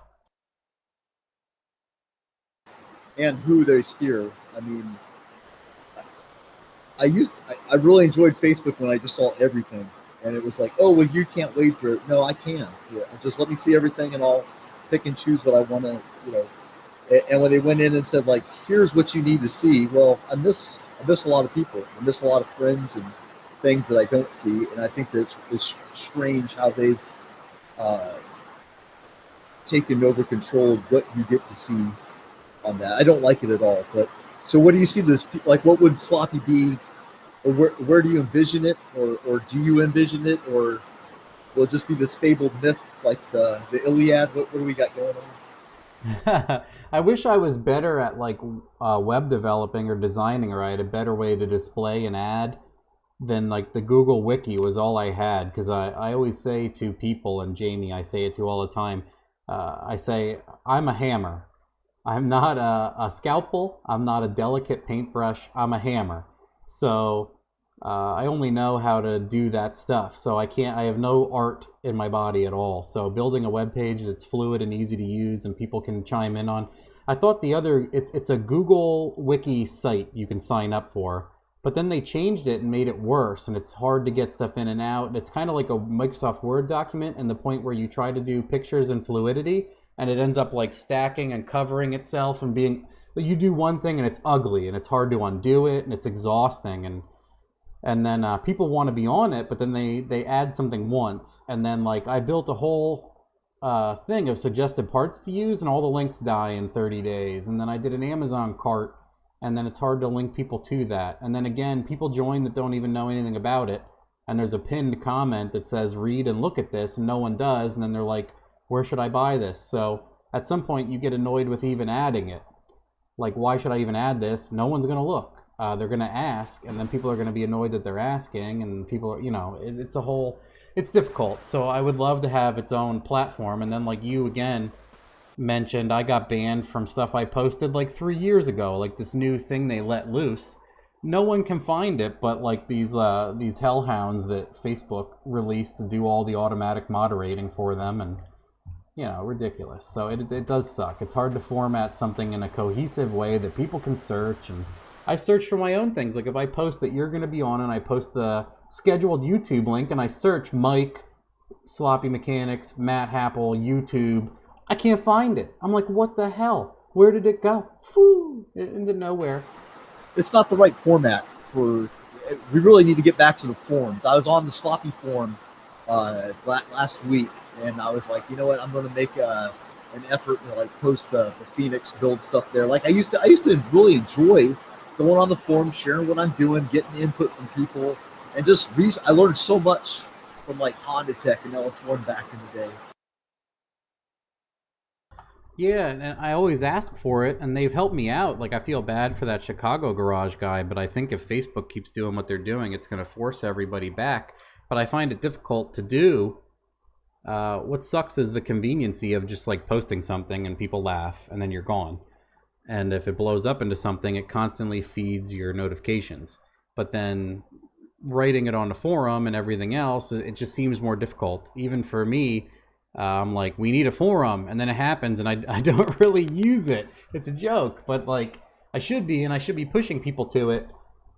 And who they steer. I mean, I really enjoyed Facebook when I just saw everything, and it was like, oh well, you can't wade through it. No, I can. Yeah, just let me see everything, and I'll pick and choose what I want to, And when they went in and said, like, here's what you need to see, well, I miss a lot of people. I miss a lot of friends and things that I don't see. And I think that it's strange how they've taken over control of what you get to see on that. I don't like it at all. But so what do you see this, like, what would Sloppy be, or where do you envision it, or do you envision it, or will it just be this fabled myth like the Iliad? What do we got going on? I wish I was better at like web developing or designing, or I had a better way to display an ad than like the Google Wiki was all I had. Because I always say to people, and Jamie, I say it to all the time, I say, I'm a hammer. I'm not a scalpel. I'm not a delicate paintbrush. I'm a hammer. So I only know how to do that stuff. So I can't. I have no art in my body at all. So building a web page that's fluid and easy to use and people can chime in on. I thought the other it's a Google Wiki site you can sign up for, but then they changed it and made it worse, and it's hard to get stuff in and out. It's kind of like a Microsoft Word document, and the point where you try to do pictures and fluidity, and it ends up like stacking and covering itself and being. You do one thing and it's ugly and it's hard to undo it and it's exhausting and then people want to be on it, but then they add something once, and then like I built a whole thing of suggested parts to use, and all the links die in 30 days. And then I did an Amazon cart, and then it's hard to link people to that. And then again, people join that don't even know anything about it, and there's a pinned comment that says read and look at this, and no one does, and then they're like, where should I buy this? So at some point you get annoyed with even adding it. Like, why should I even add this? No one's going to look. They're going to ask, and then people are going to be annoyed that they're asking, and people are, it's a whole, it's difficult. So I would love to have its own platform. And then like you again mentioned, I got banned from stuff I posted like 3 years ago, like this new thing they let loose. No one can find it, but like these hellhounds that Facebook released to do all the automatic moderating for them, and ridiculous. So it does suck. It's hard to format something in a cohesive way that people can search. And I search for my own things. Like if I post that you're going to be on, and I post the scheduled YouTube link, and I search Mike, Sloppy Mechanics, Matt Happel, YouTube, I can't find it. I'm like, what the hell? Where did it go? Whew, into nowhere. It's not the right format for. We really need to get back to the forums. I was on the Sloppy forum last week, and I was like, you know what? I'm going to make an effort to like post the Phoenix build stuff there. Like I used to really enjoy going on the forum, sharing what I'm doing, getting input from people, and just I learned so much from like Honda Tech and LS1 back in the day. Yeah, and I always ask for it, and they've helped me out. Like, I feel bad for that Chicago garage guy, but I think if Facebook keeps doing what they're doing, it's going to force everybody back. But I find it difficult to do. What sucks is the conveniency of just like posting something and people laugh, and then you're gone. And if it blows up into something, it constantly feeds your notifications. But then writing it on the forum and everything else, it just seems more difficult. Even for me, I'm like, we need a forum, and then it happens, and I don't really use it. It's a joke, but like I should be, and I should be pushing people to it.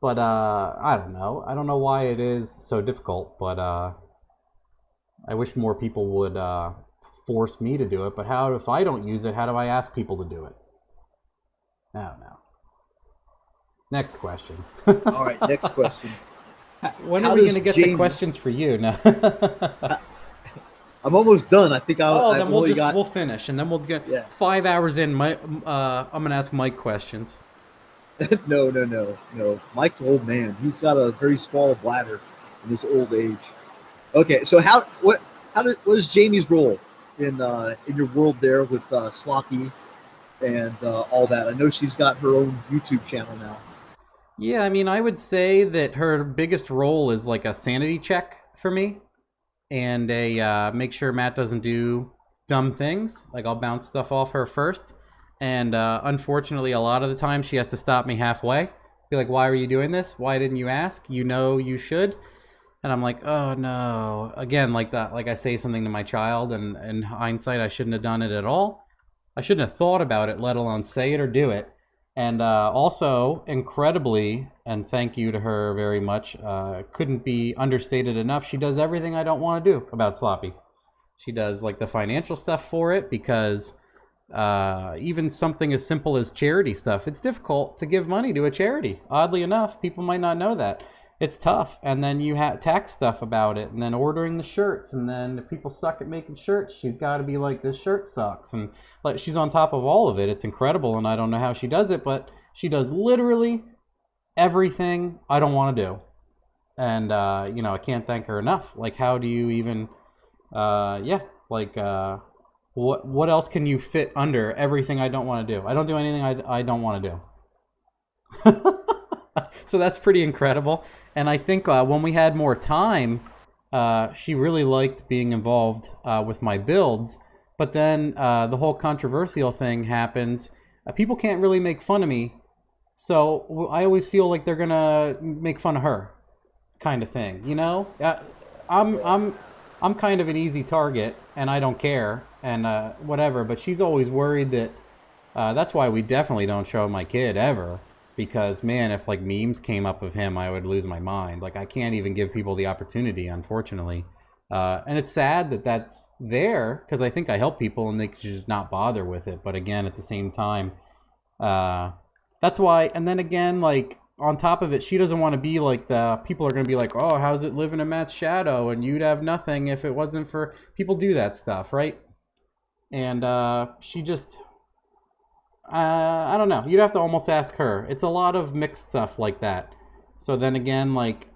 But I don't know. I don't know why it is so difficult, but I wish more people would force me to do it. But how, if I don't use it, how do I ask people to do it? I don't know. Next question. All right, next question. When are we going to get the questions for you? No. I'm almost done. I think then we'll finish, and then we'll get 5 hours in. I'm going to ask Mike questions. No. Mike's an old man. He's got a very small bladder in his old age. Okay, so what is Jamie's role in your world there with Sloppy and all that? I know she's got her own YouTube channel now. Yeah, I mean, I would say that her biggest role is like a sanity check for me, and a make sure Matt doesn't do dumb things. Like, I'll bounce stuff off her first, and unfortunately, a lot of the time, she has to stop me halfway. Be like, why are you doing this? Why didn't you ask? You know you should. And I'm like, oh no. Again, like that, like I say something to my child, and in hindsight, I shouldn't have done it at all. I shouldn't have thought about it, let alone say it or do it. And also, incredibly, and thank you to her very much, couldn't be understated enough, she does everything I don't want to do about Sloppy. She does like the financial stuff for it, because even something as simple as charity stuff, it's difficult to give money to a charity. Oddly enough, people might not know that. It's tough. And then you have tax stuff about it, and then ordering the shirts, and then if people suck at making shirts, she's got to be like, this shirt sucks, and like she's on top of all of it. It's incredible, and I don't know how she does it, but she does literally everything I don't want to do. And I can't thank her enough. Like, how do you even what else can you fit under everything I don't want to do? I don't do anything I don't want to do. So that's pretty incredible. And I think when we had more time, she really liked being involved with my builds. But then the whole controversial thing happens people can't really make fun of me, so I always feel like they're gonna make fun of her, kind of thing. You know, I'm kind of an easy target, and I don't care, and whatever. But she's always worried that. That's why we definitely don't show my kid ever. Because, man, if, like, memes came up of him, I would lose my mind. Like, I can't even give people the opportunity, unfortunately. And it's sad that that's there, because I think I help people and they could just not bother with it. But, again, at the same time, that's why. And then, again, like, on top of it, she doesn't want to be like the people are going to be like, oh, how's it living in Matt's shadow? And you'd have nothing if it wasn't for... People do that stuff, right? And she just... I don't know. You'd have to almost ask her. It's a lot of mixed stuff like that. So then again, like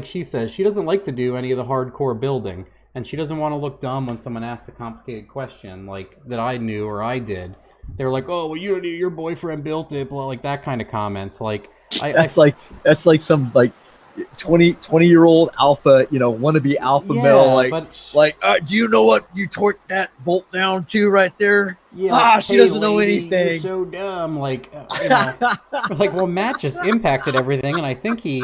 she says, she doesn't like to do any of the hardcore building. And she doesn't want to look dumb when someone asks a complicated question like that I knew or I did. They're like, oh, well, you don't know, your boyfriend built it. Well, like that kind of comments. Like that's like some like 20-year-old alpha, wannabe alpha male. Like, do you know what you torqued that bolt down to right there? Yeah. She doesn't know anything. You're so dumb. Like, like, well, Matt just impacted everything, and I think he.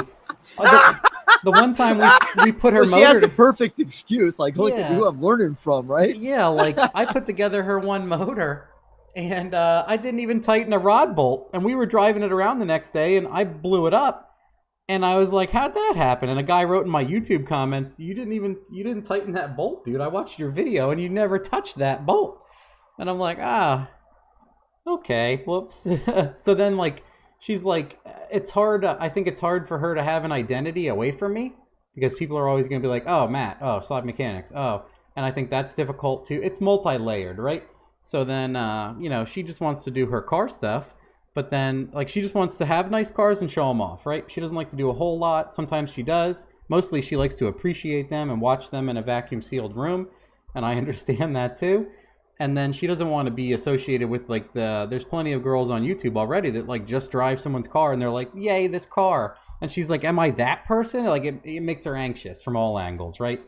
The one time we put her motor. She has the perfect excuse. Like, look at who I'm learning from, right? Yeah, like I put together her one motor, and I didn't even tighten a rod bolt, and we were driving it around the next day, and I blew it up. And I was like, how'd that happen? And a guy wrote in my YouTube comments, you didn't tighten that bolt, dude. I watched your video and you never touched that bolt. And I'm like, okay, whoops. So then like, she's like, it's hard. I think it's hard for her to have an identity away from me because people are always going to be like, oh, Matt, oh, Slab Mechanics, oh. And I think that's difficult too. It's multi-layered, right? So then, she just wants to do her car stuff. But then, like, she just wants to have nice cars and show them off, right? She doesn't like to do a whole lot. Sometimes she does. Mostly she likes to appreciate them and watch them in a vacuum-sealed room. And I understand that, too. And then she doesn't want to be associated with, like, there's plenty of girls on YouTube already that, like, just drive someone's car and they're like, yay, this car. And she's like, am I that person? Like, it makes her anxious from all angles, right?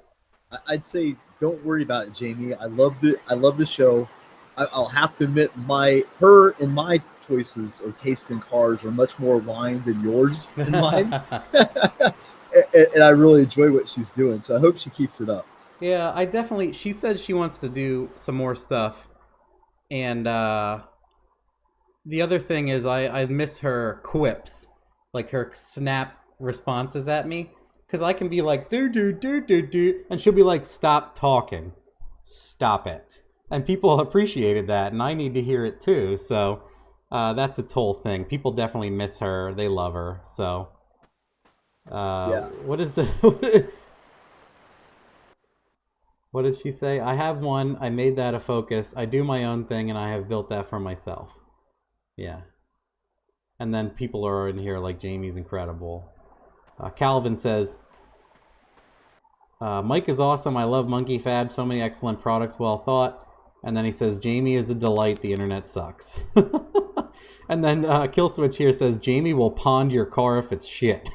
I'd say don't worry about it, Jamie. I love the show. I'll have to admit her and my choices or taste in cars are much more aligned than yours and mine. And I really enjoy what she's doing. So I hope she keeps it up. Yeah, she said she wants to do some more stuff. And the other thing is I miss her quips, like her snap responses at me. Because I can be like, do, and she'll be like, stop talking. Stop it. And people appreciated that, and I need to hear it too. So that's its whole thing. People definitely miss her. They love her. So what is the... What did she say? I have one. I made that a focus. I do my own thing, and I have built that for myself. Yeah. And then people are in here like, Jamie's incredible. Calvin says, Mike is awesome. I love Monkey Fab. So many excellent products, well thought. And then he says, Jamie is a delight. The internet sucks. And then Killswitch here says, Jamie will pond your car if it's shit.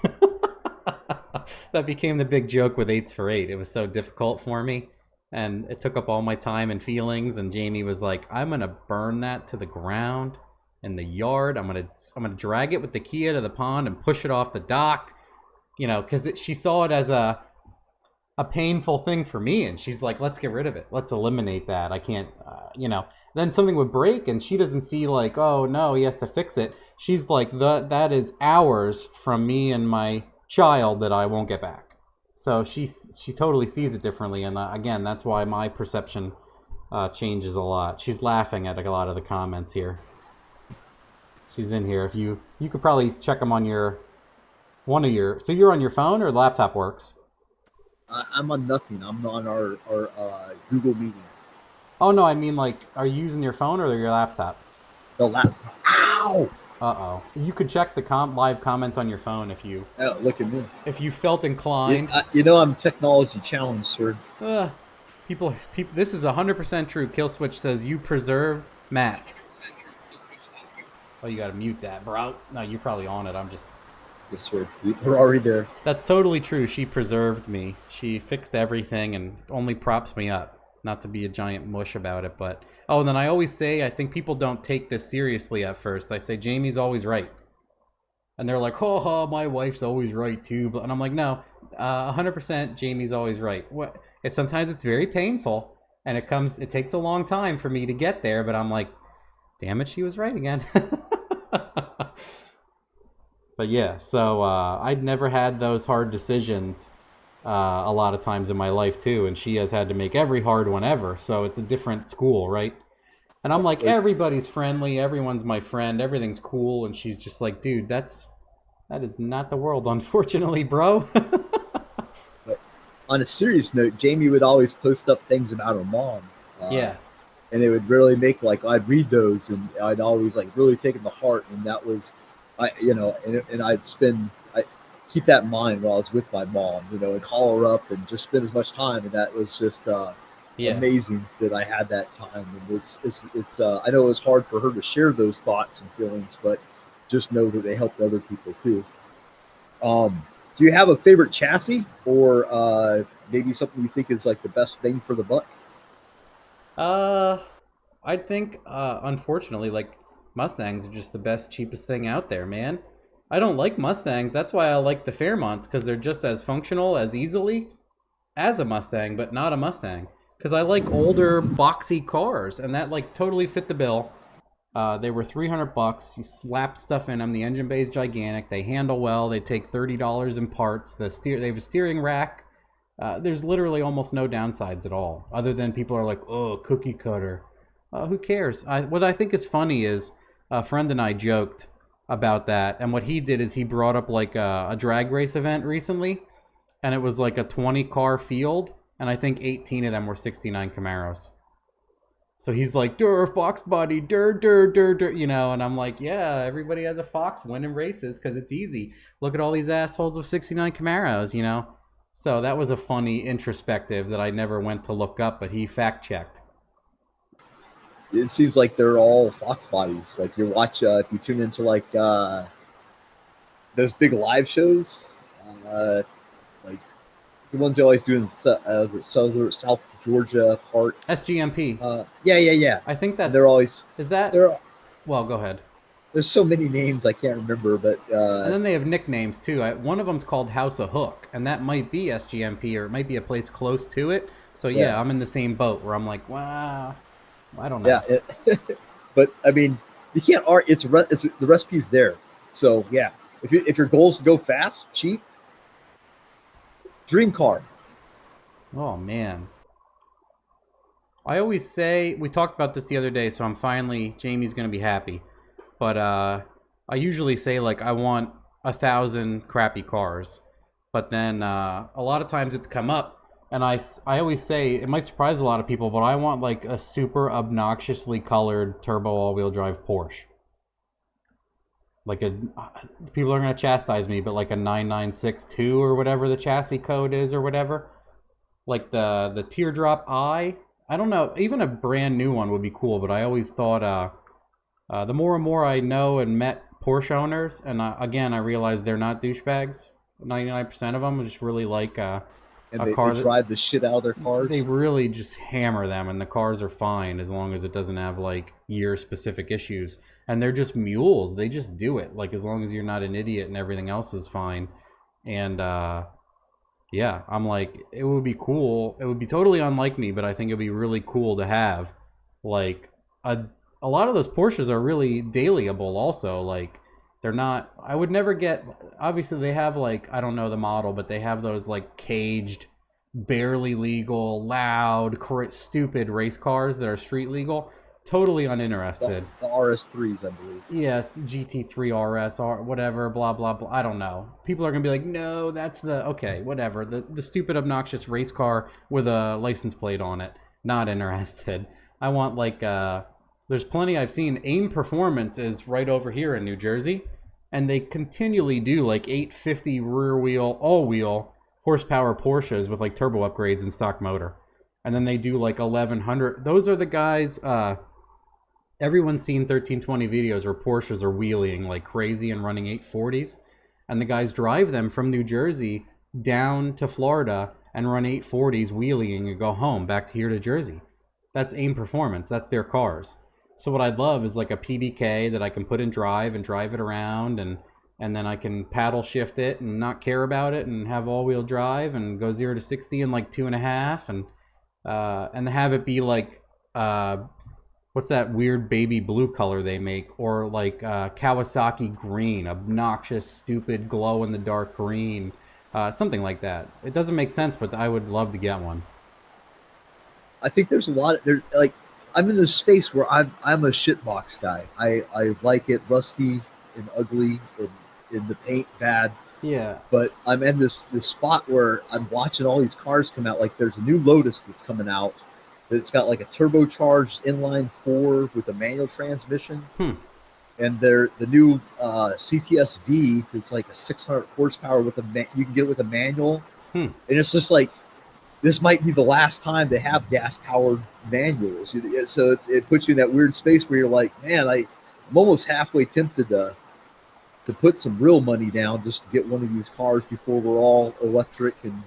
That became the big joke with 8s for 8. It was so difficult for me. And it took up all my time and feelings. And Jamie was like, I'm going to burn that to the ground in the yard. I'm gonna drag it with the Kia to the pond and push it off the dock. Because she saw it as a painful thing for me, and she's like, let's get rid of it, let's eliminate that. I can't then something would break and she doesn't see like, oh no, he has to fix it. She's like, that is hours from me and my child that I won't get back. So she totally sees it differently, and again, that's why my perception changes a lot. She's laughing at a lot of the comments here. She's in here. If you could probably check them on so you're on your phone or the laptop works? I'm on nothing. I'm on our Google meeting. Oh, no, I mean, like, are you using your phone or your laptop? The laptop. Ow! Uh-oh. You could check the live comments on your phone if you... Oh, look at me. If you felt inclined. I'm technology challenged, sir. People, this is 100% true. Killswitch says, you preserved Matt. Oh, you gotta mute that, bro. No, you're probably on it. I'm just... Yes, sir. We're already there. That's totally true. She preserved me. She fixed everything and only props me up. not to be a giant mush about it, but oh, and then I always say I think people don't take this seriously at first. I say Jamie's always right, and they're like, "Oh, my wife's always right too," and I'm like, "No, 100% Jamie's always right." What? Sometimes it's very painful, and it takes a long time for me to get there, but I'm like, "Damn it, she was right again." But yeah, so I'd never had those hard decisions a lot of times in my life too, and she has had to make every hard one ever. So it's a different school, right? And I'm like, everybody's friendly, everyone's my friend, everything's cool, and she's just like, dude, that is not the world, unfortunately, bro. But on a serious note, Jamie would always post up things about her mom. Yeah. And it would really make, like, I'd read those and I'd always like really take them to heart. And that was, and I keep that in mind while I was with my mom, and call her up and just spend as much time. And that was just amazing that I had that time. And it's I know it was hard for her to share those thoughts and feelings, but just know that they helped other people too. Do you have a favorite chassis, or maybe something you think is like the best thing for the buck? I think, unfortunately, like, Mustangs are just the best, cheapest thing out there, man. I don't like Mustangs. That's why I like the Fairmonts, because they're just as functional as easily as a Mustang, but not a Mustang. Because I like older, boxy cars, and that, like, totally fit the bill. They were $300. You slap stuff in them. The engine bay is gigantic. They handle well. They take $30 in parts. They have a steering rack. There's literally almost no downsides at all, other than people are like, oh, cookie cutter. Who cares? What I think is funny is a friend and I joked about that, and what he did is he brought up like a drag race event recently, and it was like a 20-car field, and I think 18 of them were 69 Camaros. So he's like, "Dur, Fox body, dur, dur, dur, dur," and I'm like, yeah, everybody has a Fox winning races because it's easy. Look at all these assholes with 69 Camaros, So that was a funny introspective that I never went to look up, but he fact-checked. It seems like they're all Fox bodies. Like you watch, if you tune into like those big live shows, like the ones they always do in South Georgia part. SGMP. Yeah. I think that's. They're always. Is that? Well, go ahead. There's so many names I can't remember, but. And then they have nicknames too. One of them's called House of Hook, and that might be SGMP, or it might be a place close to it. So yeah, I'm in the same boat where I'm like, wow. I don't know. Yeah, but I mean, you can't argue. It's the recipe's there. So yeah, if your goal is to go fast, cheap, dream car. Oh man, I always say, we talked about this the other day, so Jamie's gonna be happy. But I usually say like I want 1,000 crappy cars, but then a lot of times it's come up. And I always say, it might surprise a lot of people, but I want like a super obnoxiously colored turbo all-wheel drive Porsche. Like people are going to chastise me, but like a 9962 or whatever the chassis code is or whatever. Like the teardrop eye. I don't know, even a brand new one would be cool, but I always thought the more and more I know and met Porsche owners, and again, I realize they're not douchebags. 99% of them just really like... And they drive the shit out of their cars. They really just hammer them, and the cars are fine as long as it doesn't have like year-specific issues. And they're just mules. They just do it. Like as long as you're not an idiot and everything else is fine. And yeah, I'm like, it would be cool. It would be totally unlike me, but I think it'd be really cool to have like a lot of those Porsches are really dailyable also. Like they're not, I would never get, obviously they have like, I don't know the model, but they have those like caged, barely legal, loud, stupid race cars that are street legal. Totally uninterested. The RS3s, I believe. Yes, GT3 RS, or whatever, blah, blah, blah. I don't know. People are going to be like, no, that's okay, whatever. The stupid, obnoxious race car with a license plate on it. Not interested. I want like, there's plenty I've seen. AIM Performance is right over here in New Jersey. And they continually do like 850 rear wheel, all wheel horsepower Porsches with like turbo upgrades and stock motor. And then they do like 1100. Those are the guys, everyone's seen 1320 videos where Porsches are wheeling like crazy and running 840s. And the guys drive them from New Jersey down to Florida and run 840s wheeling and go home back to here to Jersey. That's AIM Performance. That's their cars. So what I'd love is like a PDK that I can put in drive and drive it around, and then I can paddle shift it and not care about it and have all-wheel drive and go 0 to 60 in like 2.5, and have it be like what's that weird baby blue color they make, or like Kawasaki green, obnoxious, stupid, glow-in-the-dark green, something like that. It doesn't make sense, but I would love to get one. I think there's a lot of, there's like, I'm in this space where I'm a shitbox guy. I like it rusty and ugly and in the paint bad. Yeah. But I'm in this spot where I'm watching all these cars come out. Like there's a new Lotus that's coming out. It's got like a turbocharged inline 4 with a manual transmission. And the new CTS V, it's like a 600 horsepower with you can get it with a manual. And it's just like, this might be the last time they have gas-powered manuals. So it puts you in that weird space where you're like, man, I'm almost halfway tempted to put some real money down just to get one of these cars before we're all electric and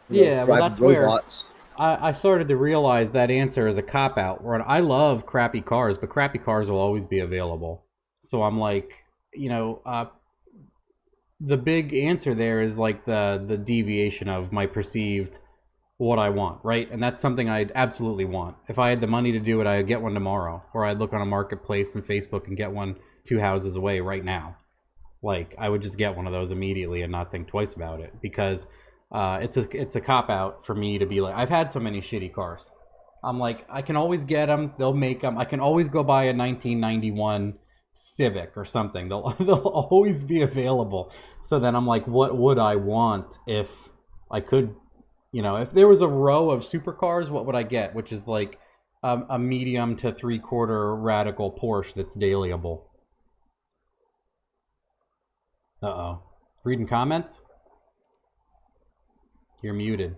well, that's robots. Where I started to realize that answer is a cop-out. Where I love crappy cars, but crappy cars will always be available. So I'm like, the big answer there is like the deviation of my perceived what I want, right? And that's something I'd absolutely want. If I had the money to do it, I'd get one tomorrow, or I'd look on a marketplace and Facebook and get one 2 houses away right now. Like, I would just get one of those immediately and not think twice about it, because it's a cop-out for me to be like, I've had so many shitty cars. I'm like, I can always get them. They'll make them. I can always go buy a 1991 Civic or something. They'll always be available. So then I'm like, what would I want if I could, if there was a row of supercars, what would I get? Which is like a medium to 3/4 radical Porsche that's dailyable. Uh-oh. Reading comments? You're muted.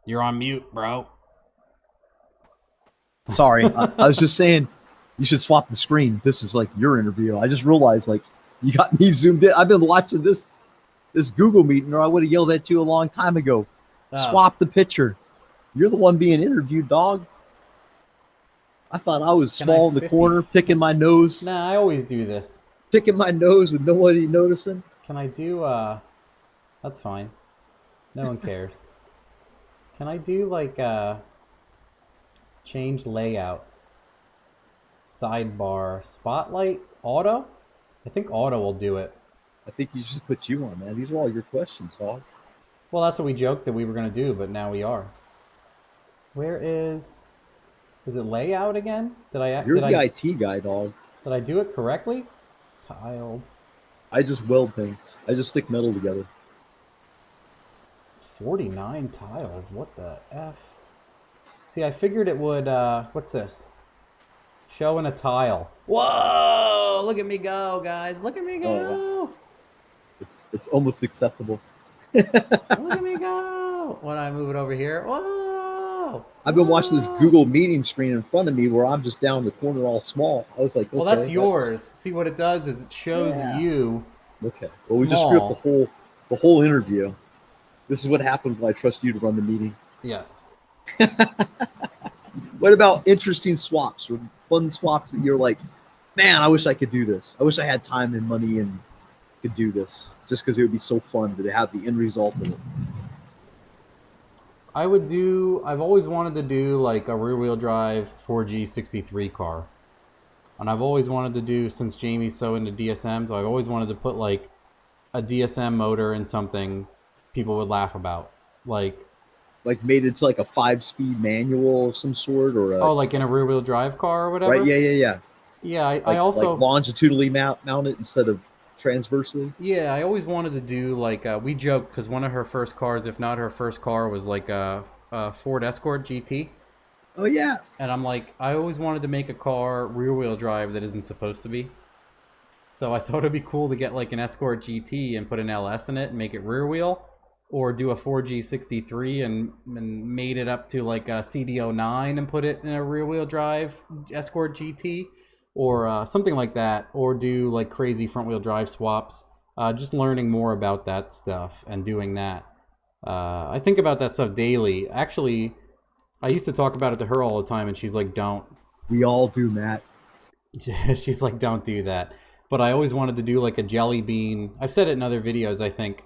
You're on mute, bro. Sorry, I was just saying you should swap the screen. This is like your interview. I just realized like you got me zoomed in. I've been watching this Google meeting, or I would have yelled at you a long time ago. Swap the picture. You're the one being interviewed, dog. I thought I was small in the corner, picking my nose. Nah, I always do this. Picking my nose with nobody noticing. Can I do, that's fine. No one cares. Can I do, like, change layout? Sidebar, spotlight, auto? I think auto will do it. I think you should put you on, man. These are all your questions, dog. Well, that's what we joked that we were going to do, but now we are. Where is it layout again? You're the IT guy, dog. Did I do it correctly? Tiled. I just weld things. I just stick metal together. 49 tiles. What the F? See, I figured it would, what's this? Showing a tile. Whoa! Look at me go, guys. Look at me go. Oh, it's almost acceptable. Look at me go. When I move it over here. Whoa! I've been watching this Google meeting screen in front of me where I'm just down in the corner all small. I was like, okay, well, that's yours. See, what it does is it shows you. Okay. Well, we just screwed up the whole interview. This is what happens when I trust you to run the meeting. Yes. What about interesting swaps or fun swaps that you're like, man, I wish I could do this. I wish I had time and money and could do this, just because it would be so fun to have the end result of it. I've always wanted to do like a rear-wheel drive 4G63 car. And I've always wanted to do, since Jamie's so into DSMs, I've always wanted to put like a DSM motor in something people would laugh about. Like made it to like a 5-speed manual of some sort, or like in a rear-wheel drive car or whatever? Right, yeah. Yeah, I also... Like longitudinally mount it instead of transversely? Yeah, I always wanted to do like, we joke, because one of her first cars, if not her first car, was like a Ford Escort GT. Oh, yeah. And I'm like, I always wanted to make a car rear-wheel drive that isn't supposed to be. So I thought it'd be cool to get like an Escort GT and put an LS in it and make it rear-wheel. Or do a 4G63 and made it up to like a CD09 and put it in a rear-wheel drive Escort GT. Or something like that. Or do like crazy front-wheel drive swaps just learning more about that stuff and doing that. I think about that stuff daily. Actually, I used to talk about it to her all the time, and she's like, "Don't." We all do, Matt. She's like, "Don't do that." But I always wanted to do like a jelly bean. I've said it in other videos, I think.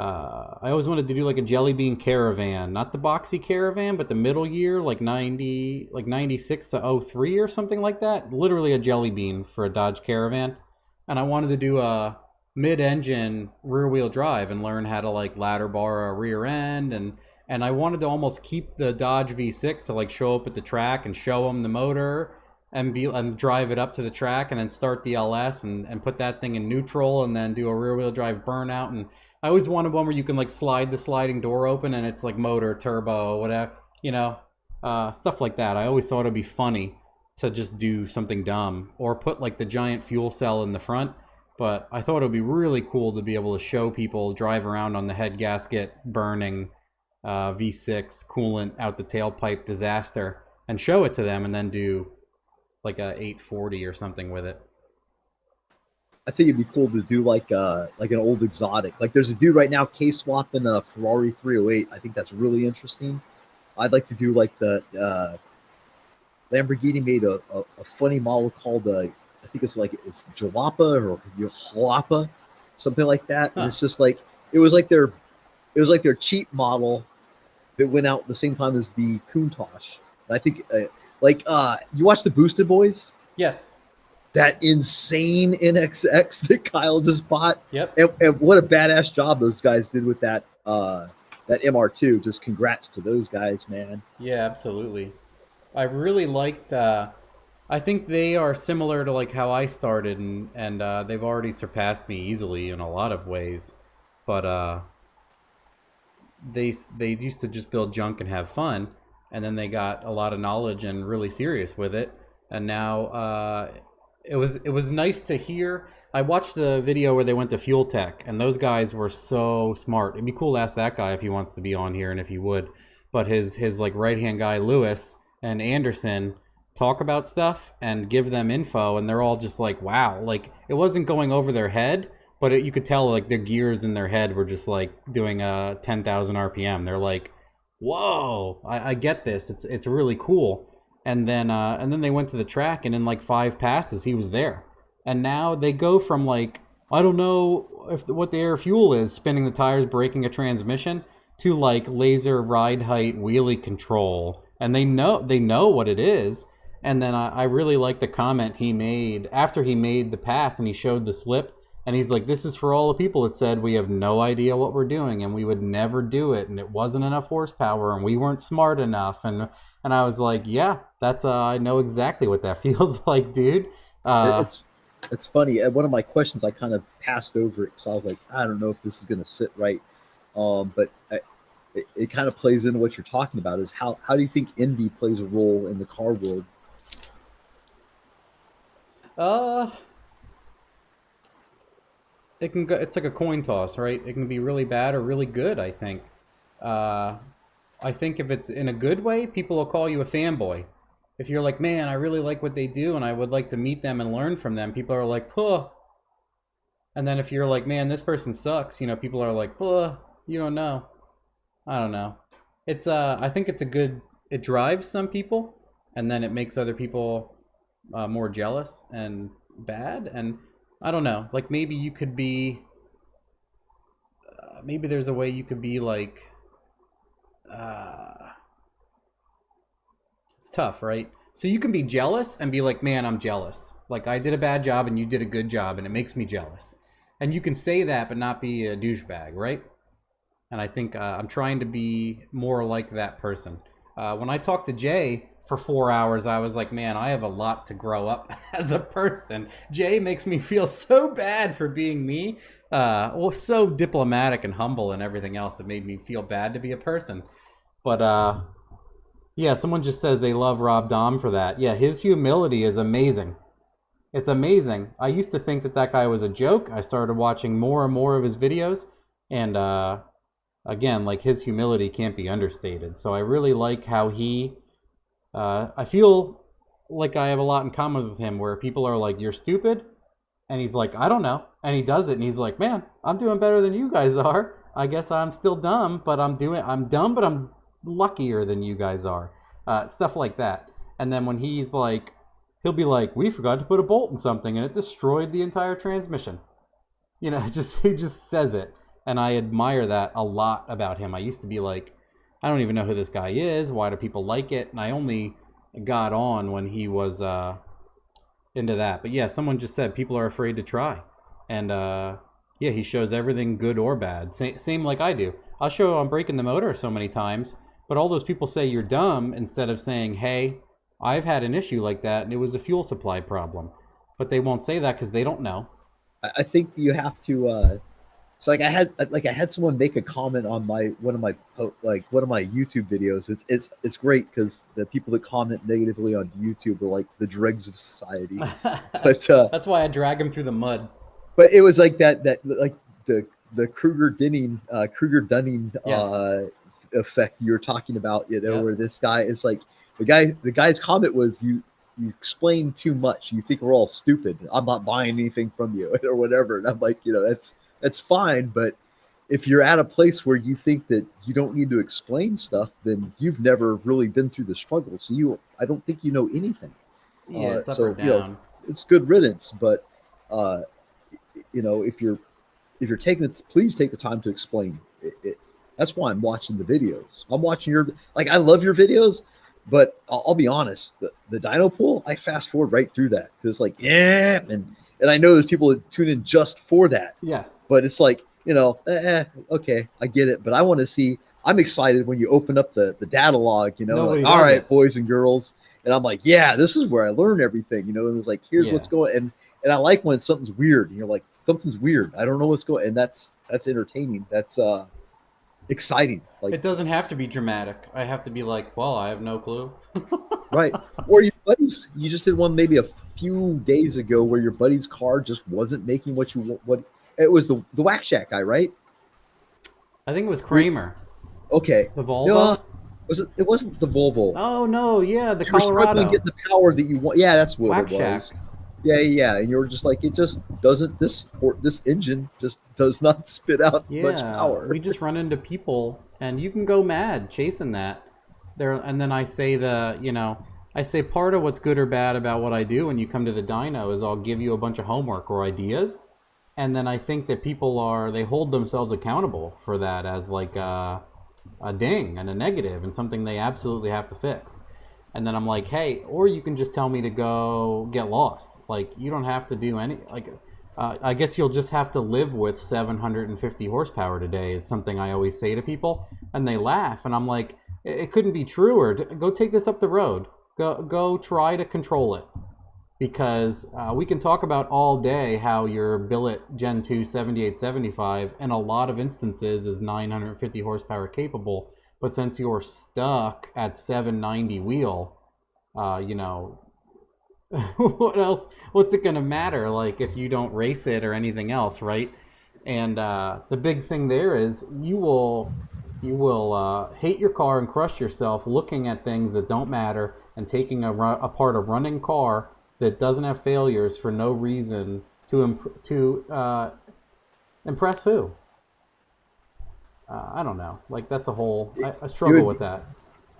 I always wanted to do like a jelly bean caravan, not the boxy caravan, but the middle year, like 96 to 03 or something like that. Literally a jelly bean for a Dodge Caravan. And I wanted to do a mid-engine rear-wheel drive and learn how to like ladder bar a rear end, and I wanted to almost keep the Dodge V6 to like show up at the track and show them the motor and drive it up to the track and then start the LS and put that thing in neutral and then do a rear-wheel drive burnout. And I always wanted one where you can like slide the sliding door open and it's like motor, turbo, whatever, stuff like that. I always thought it'd be funny to just do something dumb or put like the giant fuel cell in the front. But I thought it would be really cool to be able to show people drive around on the head gasket burning V6 coolant out the tailpipe disaster and show it to them and then do like a 840 or something with it. I think it'd be cool to do like an old exotic. Like there's a dude right now case swapping a Ferrari 308. I think that's really interesting. I'd like to do like the Lamborghini made a funny model called I think it's Jalapa or Jalapa, something like that. Huh. And it's just like it was like their cheap model that went out the same time as the Countach. And I think you watch the Boosted Boys? Yes. That insane NXX that Kyle just bought. Yep. And what a badass job those guys did with that MR2. Just congrats to those guys, man. Yeah, absolutely. I really liked I think they are similar to like how I started and they've already surpassed me easily in a lot of ways. But they used to just build junk and have fun, and then they got a lot of knowledge and really serious with it. And now it was nice to hear. I watched the video where they went to Fuel Tech, and those guys were so smart. It'd be cool to ask that guy if he wants to be on here and if he would. But his like right-hand guy, Lewis and Anderson, talk about stuff and give them info, and they're all just like, wow. Like, it wasn't going over their head, but you could tell like the gears in their head were just like doing 10,000 RPM. They're like, whoa, I get this. It's really cool. And then they went to the track, and in like 5 passes, he was there. And now they go from like, I don't know what the air fuel is, spinning the tires, braking a transmission, to like laser ride height wheelie control. And they know what it is. And then I really like the comment he made after he made the pass and he showed the slip. And he's like, this is for all the people that said we have no idea what we're doing and we would never do it. And it wasn't enough horsepower and we weren't smart enough. And I was like, yeah, that's I know exactly what that feels like, dude. It's funny. One of my questions I kind of passed over it, so I was like, I don't know if this is going to sit right. But it kind of plays into what you're talking about. Is how do you think envy plays a role in the car world? It can go. It's like a coin toss, right? It can be really bad or really good. I think. I think if it's in a good way, people will call you a fanboy. If you're like, man, I really like what they do, and I would like to meet them and learn from them, people are like, huh. And then if you're like, man, this person sucks, people are like, huh, you don't know. I don't know. It's I think it's it drives some people, and then it makes other people more jealous and bad. And I don't know, like maybe you could be, maybe there's a way you could be like, it's tough, right? So you can be jealous and be like, man, I'm jealous. Like I did a bad job and you did a good job and it makes me jealous. And you can say that but not be a douchebag, right? And I think I'm trying to be more like that person. When I talked to Jay for 4 hours, I was like, man, I have a lot to grow up as a person. Jay makes me feel so bad for being me. So diplomatic and humble and everything else. It made me feel bad to be a person. But yeah, someone just says they love Rob Dahm for that. Yeah, his humility is amazing. It's amazing. I used to think that guy was a joke. I started watching more and more of his videos. And again, like his humility can't be understated. So I really like how he... I feel like I have a lot in common with him where people are like, you're stupid. And he's like, I don't know. And he does it, and he's like, man, I'm doing better than you guys are. I guess I'm still dumb, but I'm dumb, but I'm luckier than you guys are. Stuff like that. And then when he's like, he'll be like, we forgot to put a bolt in something, and it destroyed the entire transmission. You know, he just says it. And I admire that a lot about him. I used to be like, I don't even know who this guy is. Why do people like it? And I only got on when he was into that. But yeah, someone just said people are afraid to try. And yeah, he shows everything good or bad. Same like I do. I'll show I'm breaking the motor so many times, but all those people say you're dumb instead of saying, hey, I've had an issue like that and it was a fuel supply problem. But they won't say that because they don't know. I think you have to. So I had someone make a comment on one of my YouTube videos. It's great because the people that comment negatively on YouTube are like the dregs of society. But that's why I drag them through the mud. But it was like that like the Kruger-Dunning Yes. effect you were talking about, you know, Yep. where this guy is like the guy's comment was you explain too much. You think we're all stupid. I'm not buying anything from you or whatever. And I'm like, you know, that's fine, but if you're at a place where you think that you don't need to explain stuff, then you've never really been through the struggle. So I don't think you know anything. Yeah, it's up so, or down. You know, it's good riddance, but you know, if you're taking it, please take the time to explain it. That's why I'm watching the videos. I'm watching I love your videos, but I'll be honest, the dyno pool, I fast forward right through that because it's like, yeah, and I know there's people that tune in just for that. Yes. But it's like, you know, okay, I get it. But I want to see, I'm excited when you open up the data log, you know, like, all right, boys and girls. And I'm like, yeah, this is where I learn everything, you know, and it's like, here's what's going. And I like when something's weird and you're like, something's weird. I don't know what's going. And that's entertaining. That's exciting. Like, it doesn't have to be dramatic. I have to be like, well, I have no clue. Right. Or your buddies, you just did one maybe a few days ago where your buddy's car just wasn't making what it was the Whack Shack guy, right? I think it was Kramer. Okay. The Volvo? No, it wasn't the Volvo. Oh no, yeah, the you were Colorado. struggling getting the power that you want. Yeah, that's what Whack it was. Shack. Yeah. And you were just like, it just doesn't, this engine just does not spit out much power. We just run into people and you can go mad chasing that. And then I say part of what's good or bad about what I do when you come to the dyno is I'll give you a bunch of homework or ideas. And then I think that people they hold themselves accountable for that as like a ding and a negative and something they absolutely have to fix. And then I'm like, hey, or you can just tell me to go get lost. Like, you don't have to do any, I guess you'll just have to live with 750 horsepower today is something I always say to people. And they laugh. And I'm like, it couldn't be truer. Go take this up the road. Go try to control it. Because we can talk about all day how your billet Gen 2 7875 in a lot of instances is 950 horsepower capable. But since you're stuck at 790 wheel, you know, what else? What's it going to matter? Like, if you don't race it or anything else, right? And the big thing there is you will hate your car and crush yourself looking at things that don't matter and taking apart a running car that doesn't have failures for no reason to impress who? I don't know. Like, that's a whole. I struggle with that.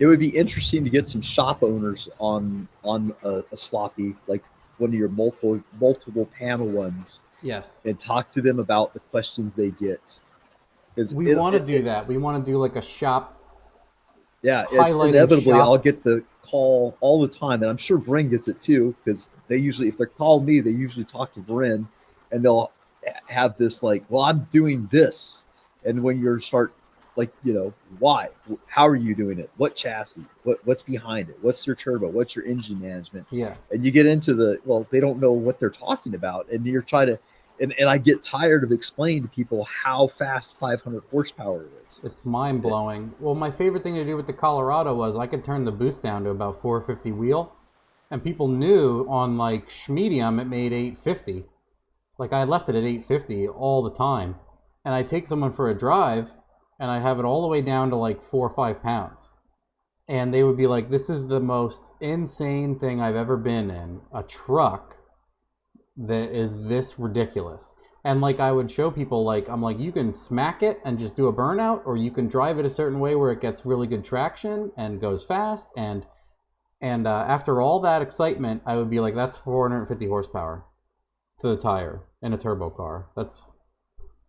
It would be interesting to get some shop owners on a sloppy, like one of your multiple panel ones. Yes. And talk to them about the questions they get. We want to do that. We want to do like a shop. Yeah, it's inevitably I'll get the call all the time, and I'm sure Vren gets it too, because they usually, if they're calling me, they usually talk to Vren, and they'll have this like, well, I'm doing this. And when you start, like, you know, why? How are you doing it? What chassis? What's behind it? What's your turbo? What's your engine management? Yeah. And you get into they don't know what they're talking about. And you're trying to, and I get tired of explaining to people how fast 500 horsepower is. It's mind blowing. Well, my favorite thing to do with the Colorado was I could turn the boost down to about 450 wheel, and people knew on like Schmedium it made 850. Like, I left it at 850 all the time. And I'd take someone for a drive, and I'd have it all the way down to like 4 or 5 pounds. And they would be like, this is the most insane thing I've ever been in. A truck that is this ridiculous. And like I would show people, like I'm like, you can smack it and just do a burnout, or you can drive it a certain way where it gets really good traction and goes fast. And after all that excitement, I would be like, that's 450 horsepower to the tire in a turbo car.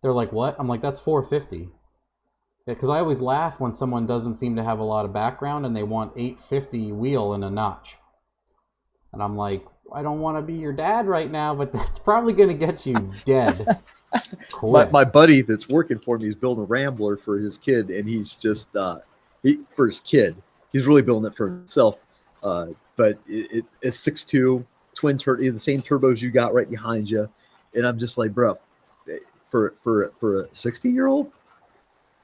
They're like, what? I'm like, that's 450. Because I always laugh when someone doesn't seem to have a lot of background and they want 850 wheel in a notch. And I'm like, I don't want to be your dad right now, but that's probably going to get you dead. My buddy that's working for me is building a Rambler for his kid, and he's just for his kid. He's really building it for himself. But it's 6.2 twin the same turbos you got right behind you, and I'm just like, bro, for a 16-year-old.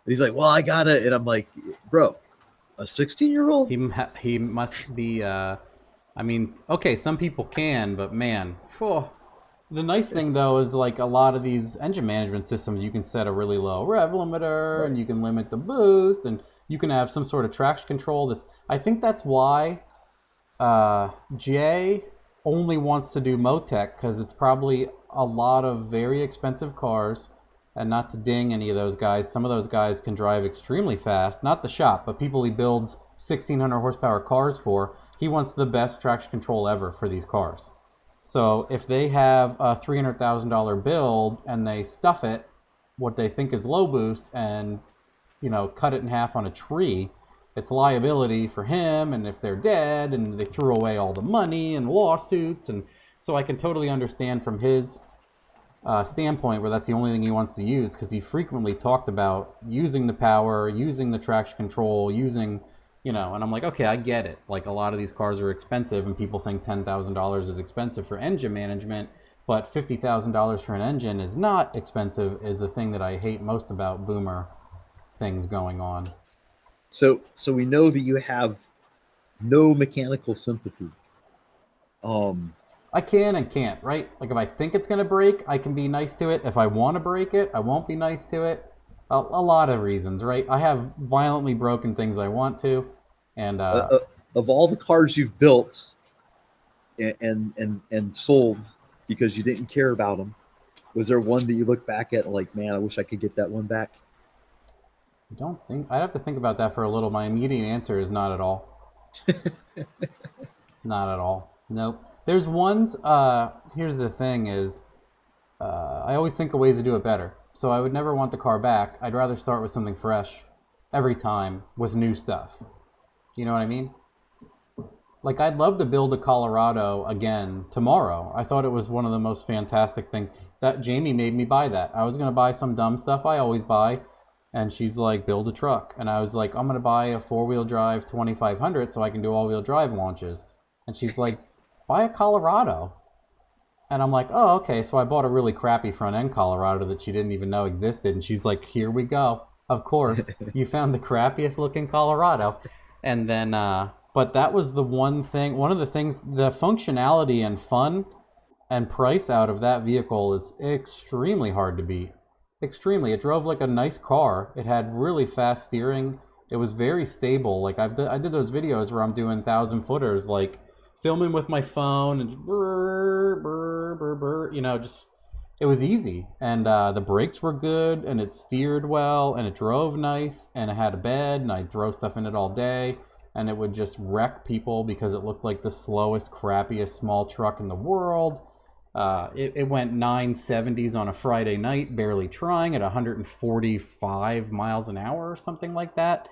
He's like, well, I got it, and I'm like, bro, a 16-year-old? He must be. I mean, okay, some people can, but man, the nice thing though is like a lot of these engine management systems, you can set a really low rev limiter, right, and you can limit the boost, and you can have some sort of traction control. I think that's why Jay only wants to do Motec, because it's probably a lot of very expensive cars. And not to ding any of those guys, some of those guys can drive extremely fast. Not the shop, but people he builds 1,600 horsepower cars for. He wants the best traction control ever for these cars. So if they have a $300,000 build and they stuff it, what they think is low boost, and cut it in half on a tree, it's liability for him. And if they're dead, and they threw away all the money and lawsuits, and so I can totally understand from his standpoint where that's the only thing he wants to use, because he frequently talked about using the power, using the traction control, using, and I'm like, okay, I get it. Like a lot of these cars are expensive, and people think $10,000 is expensive for engine management, but $50,000 for an engine is not expensive, is the thing that I hate most about boomer things going on. So we know that you have no mechanical sympathy. I can and can't, right? Like if I think it's going to break, I can be nice to it. If I want to break it, I won't be nice to it. A lot of reasons, right? I have violently broken things I want to. And of all the cars you've built and sold because you didn't care about them, was there one that you look back at and like, man, I wish I could get that one back? I don't think. I'd have to think about that for a little. My immediate answer is not at all. Not at all. Nope. There's ones, here's the thing is, I always think of ways to do it better. So I would never want the car back. I'd rather start with something fresh every time with new stuff. You know what I mean? Like I'd love to build a Colorado again tomorrow. I thought it was one of the most fantastic things. That Jamie made me buy that. I was going to buy some dumb stuff I always buy. And she's like, build a truck. And I was like, I'm going to buy a 4-wheel drive 2500 so I can do all-wheel drive launches. And she's like, buy a Colorado. And I'm like, oh, okay. So I bought a really crappy front end Colorado that she didn't even know existed. And she's like, here we go. Of course, you found the crappiest looking Colorado. And then, but that was the one of the things, the functionality and fun and price out of that vehicle is extremely hard to beat. Extremely. It drove like a nice car. It had really fast steering. It was very stable. Like I did those videos where I'm doing 1,000-footers, like, filming with my phone and brr, brr, brr, brr, just it was easy. And the brakes were good, and it steered well, and it drove nice, and it had a bed, and I'd throw stuff in it all day, and it would just wreck people because it looked like the slowest, crappiest small truck in the world. It went 970s on a Friday night, barely trying, at 145 miles an hour or something like that.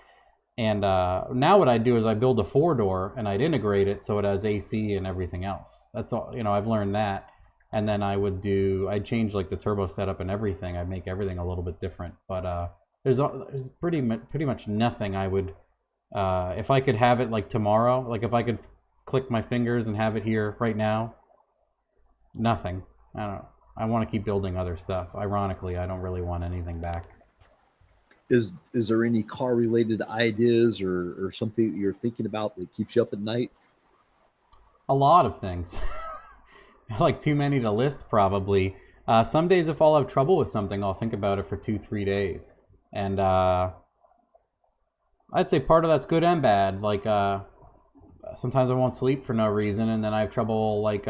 And now what I do is I build a 4-door and I'd integrate it so it has AC and everything else. That's all, I've learned that. And then I'd change like the turbo setup and everything. I'd make everything a little bit different. But there's pretty much nothing I would, if I could have it like tomorrow, like if I could click my fingers and have it here right now, nothing. I don't know. I want to keep building other stuff. Ironically, I don't really want anything back. Is there any car related ideas or something that you're thinking about that keeps you up at night? A lot of things. Like too many to list probably. Some days if I'll have trouble with something, I'll think about it for 2-3 days. And I'd say part of that's good and bad. Like sometimes I won't sleep for no reason, and then I have trouble like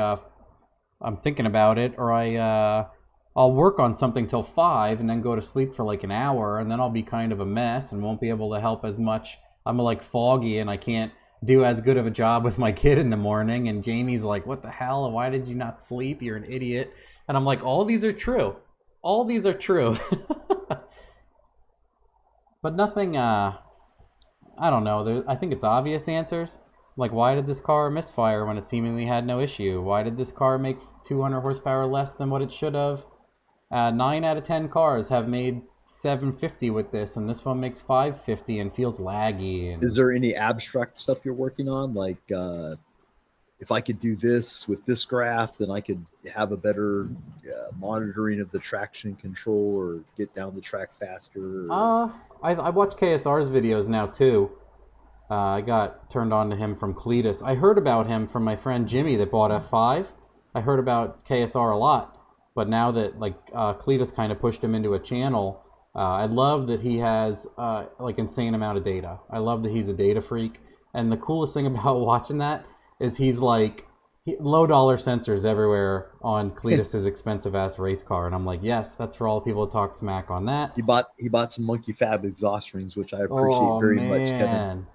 I'm thinking about it, or I'll work on something till 5 and then go to sleep for like an hour, and then I'll be kind of a mess and won't be able to help as much. I'm like foggy and I can't do as good of a job with my kid in the morning. And Jamie's like, what the hell? Why did you not sleep? You're an idiot. And I'm like, all these are true. All these are true. But nothing, I don't know. I think it's obvious answers. Like, why did this car misfire when it seemingly had no issue? Why did this car make 200 horsepower less than what it should have? 9 out of 10 cars have made 750 with this, and this one makes 550 and feels laggy. And... Is there any abstract stuff you're working on? Like, if I could do this with this graph, then I could have a better monitoring of the traction control, or get down the track faster. Or... I watch KSR's videos now too. I got turned on to him from Cletus. I heard about him from my friend Jimmy that bought F5. I heard about KSR a lot, but now that Cletus kind of pushed him into a channel, I love that he has like insane amount of data. I love that he's a data freak, and the coolest thing about watching that is he's like low dollar sensors everywhere on Cletus's expensive ass race car, and I'm like, yes, that's for all the people to talk smack on that. He bought some Monkey Fab exhaust rings, which I appreciate very much, Kevin.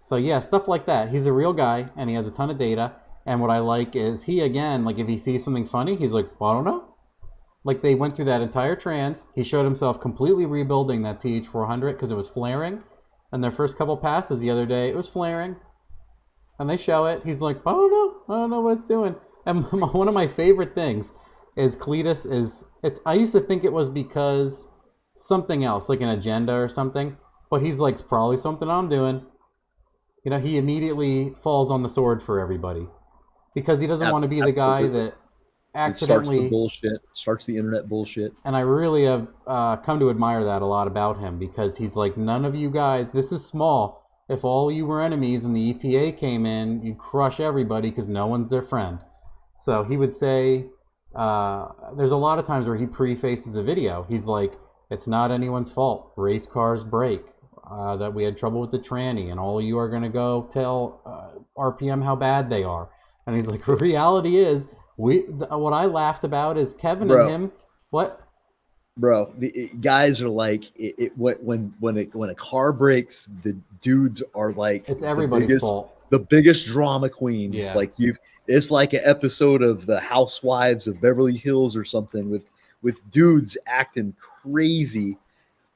So yeah, stuff like that. He's a real guy, and he has a ton of data. And what I like is he, again, like if he sees something funny, he's like, well, I don't know. Like they went through that entire trans. He showed himself completely rebuilding that TH400 because it was flaring. And their first couple passes the other day, it was flaring. And they show it. He's like, oh no, I don't know what it's doing. And one of my favorite things is Cletus is, I used to think it was because something else, like an agenda or something. But he's like, it's probably something I'm doing. You know, he immediately falls on the sword for everybody because he doesn't want to be the guy that accidentally starts the internet bullshit. And I really have come to admire that a lot about him, because he's like, none of you guys, this is small. If all you were enemies and the EPA came in, you'd crush everybody because no one's their friend. So he would say, there's a lot of times where he prefaces a video. He's like, it's not anyone's fault. Race cars break. That we had trouble with the tranny, and all you are going to go tell RPM how bad they are. And he's like, reality is, what I laughed about is Kevin and him. What? Bro, the guys are like, when a car breaks, the dudes are like, it's everybody's fault. The biggest drama queens. Yeah. Like it's like an episode of the Housewives of Beverly Hills or something with dudes acting crazy.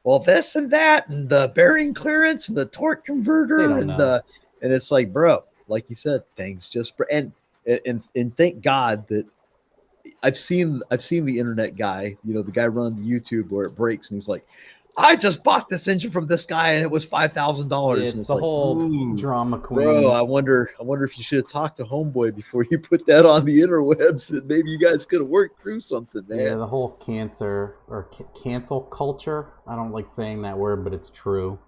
Well, this and that, and the bearing clearance, and the torque converter, and it's like, bro, like you said, things just and thank God that I've seen the internet guy, you know, the guy running the YouTube where it breaks, and he's like, I just bought this engine from this guy, and it was $5,000. It's and the whole drama queen. Bro, I wonder if you should have talked to Homeboy before you put that on the interwebs, and maybe you guys could have worked through something, man. Yeah, the whole cancel culture. I don't like saying that word, but it's true.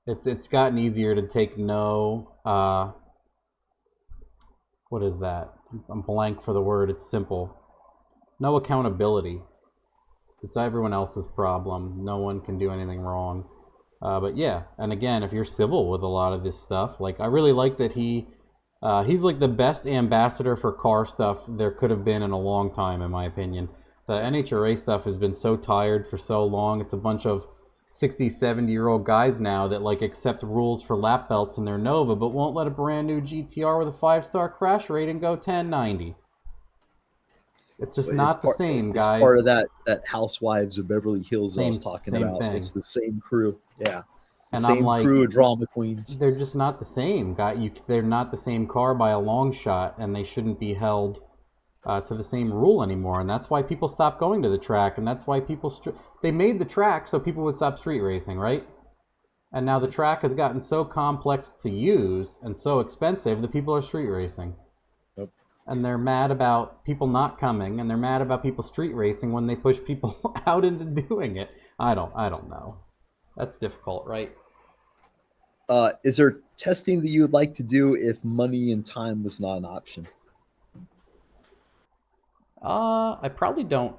It's gotten easier to take no. What is that? I'm blank for the word. It's simple. No accountability. It's everyone else's problem. No one can do anything wrong. But yeah, and again, if you're civil with a lot of this stuff, like I really like that he's like the best ambassador for car stuff there could have been in a long time, in my opinion. The NHRA stuff has been so tired for so long. It's a bunch of 60, 70-year-old guys now that like accept rules for lap belts in their Nova, but won't let a brand new GTR with a 5-star crash rating go 1090. It's just not the same, guys. It's part of that Housewives of Beverly Hills I was talking about. Thing. It's the same crew. Yeah. And same I'm like, crew of drama queens. They're just not the same. They're not the same car by a long shot, and they shouldn't be held to the same rule anymore. And that's why people stopped going to the track, and that's why they made the track so people would stop street racing, right? And now the track has gotten so complex to use and so expensive that people are street racing. And they're mad about people not coming, and they're mad about people street racing when they push people out into doing it. I don't know. That's difficult, right? Is there testing that you would like to do if money and time was not an option? I probably don't.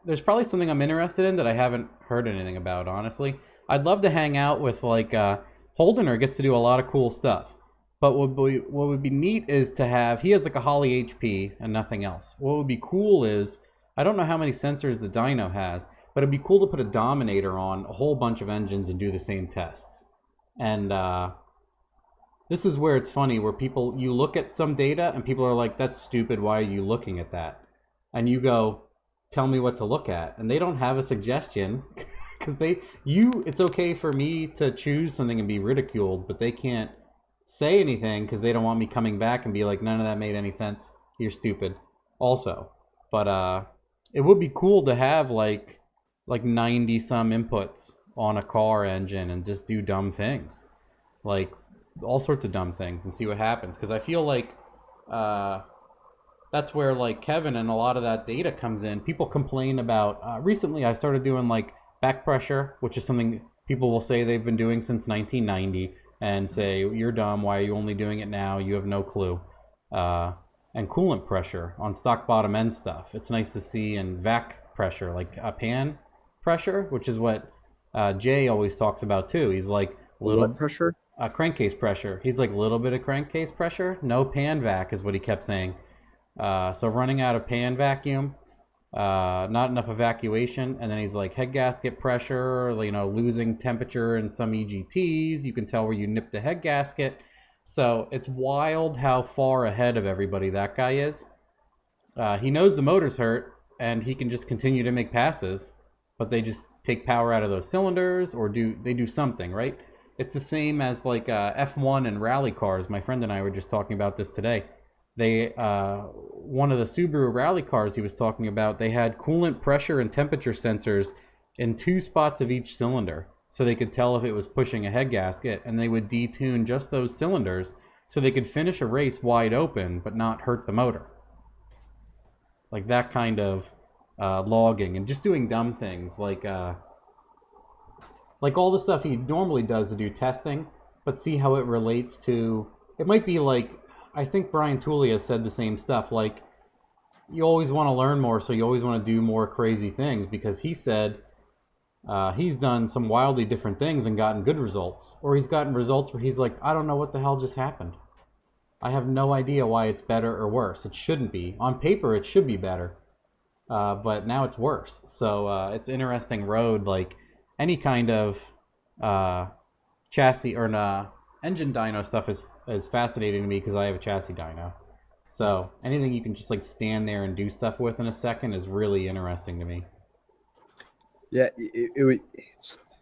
There's probably something I'm interested in that I haven't heard anything about, honestly. I'd love to hang out with, like, Holdener gets to do a lot of cool stuff. But what would be neat is to have, he has like a Holly HP and nothing else. What would be cool is, I don't know how many sensors the dyno has, but it'd be cool to put a Dominator on a whole bunch of engines and do the same tests. And this is where it's funny, where you look at some data and people are like, that's stupid, why are you looking at that? And you go, tell me what to look at. And they don't have a suggestion, because it's okay for me to choose something and be ridiculed, but they can't say anything because they don't want me coming back and be like, none of that made any sense, you're stupid also. But it would be cool to have like 90 some inputs on a car engine and just do dumb things, like all sorts of dumb things, and see what happens. Because I feel like that's where like Kevin and a lot of that data comes in. People complain about recently I started doing like back pressure, which is something people will say they've been doing since 1990 and say, you're dumb, why are you only doing it now, you have no clue. And coolant pressure on stock bottom end stuff, it's nice to see. And vac pressure, like a pan pressure, which is what Jay always talks about too. He's like, little What pressure? Crankcase pressure. He's like, a little bit of crankcase pressure, no pan vac is what he kept saying. So running out of pan vacuum, not enough evacuation, and then he's like, head gasket pressure, losing temperature in some EGTs, you can tell where you nipped the head gasket. So it's wild how far ahead of everybody that guy is. He knows the motor's hurt and he can just continue to make passes, but they just take power out of those cylinders, or they do something, right? It's the same as like F1 and rally cars. My friend and I were just talking about this today. One of the Subaru rally cars he was talking about, they had coolant pressure and temperature sensors in 2 spots of each cylinder, so they could tell if it was pushing a head gasket, and they would detune just those cylinders so they could finish a race wide open but not hurt the motor. Like that kind of logging, and just doing dumb things like all the stuff he normally does to do testing, but see how it relates to, it might be like, I think Brian Tooley has said the same stuff, like you always want to learn more, so you always want to do more crazy things, because he said he's done some wildly different things and gotten good results, or he's gotten results where he's like, I don't know what the hell just happened. I have no idea why it's better or worse. It shouldn't be. On paper, it should be better, but now it's worse. So it's an interesting road. Like any kind of chassis or engine dyno stuff is fascinating to me, because I have a chassis dyno. So anything you can just like stand there and do stuff with in a second is really interesting to me. Yeah,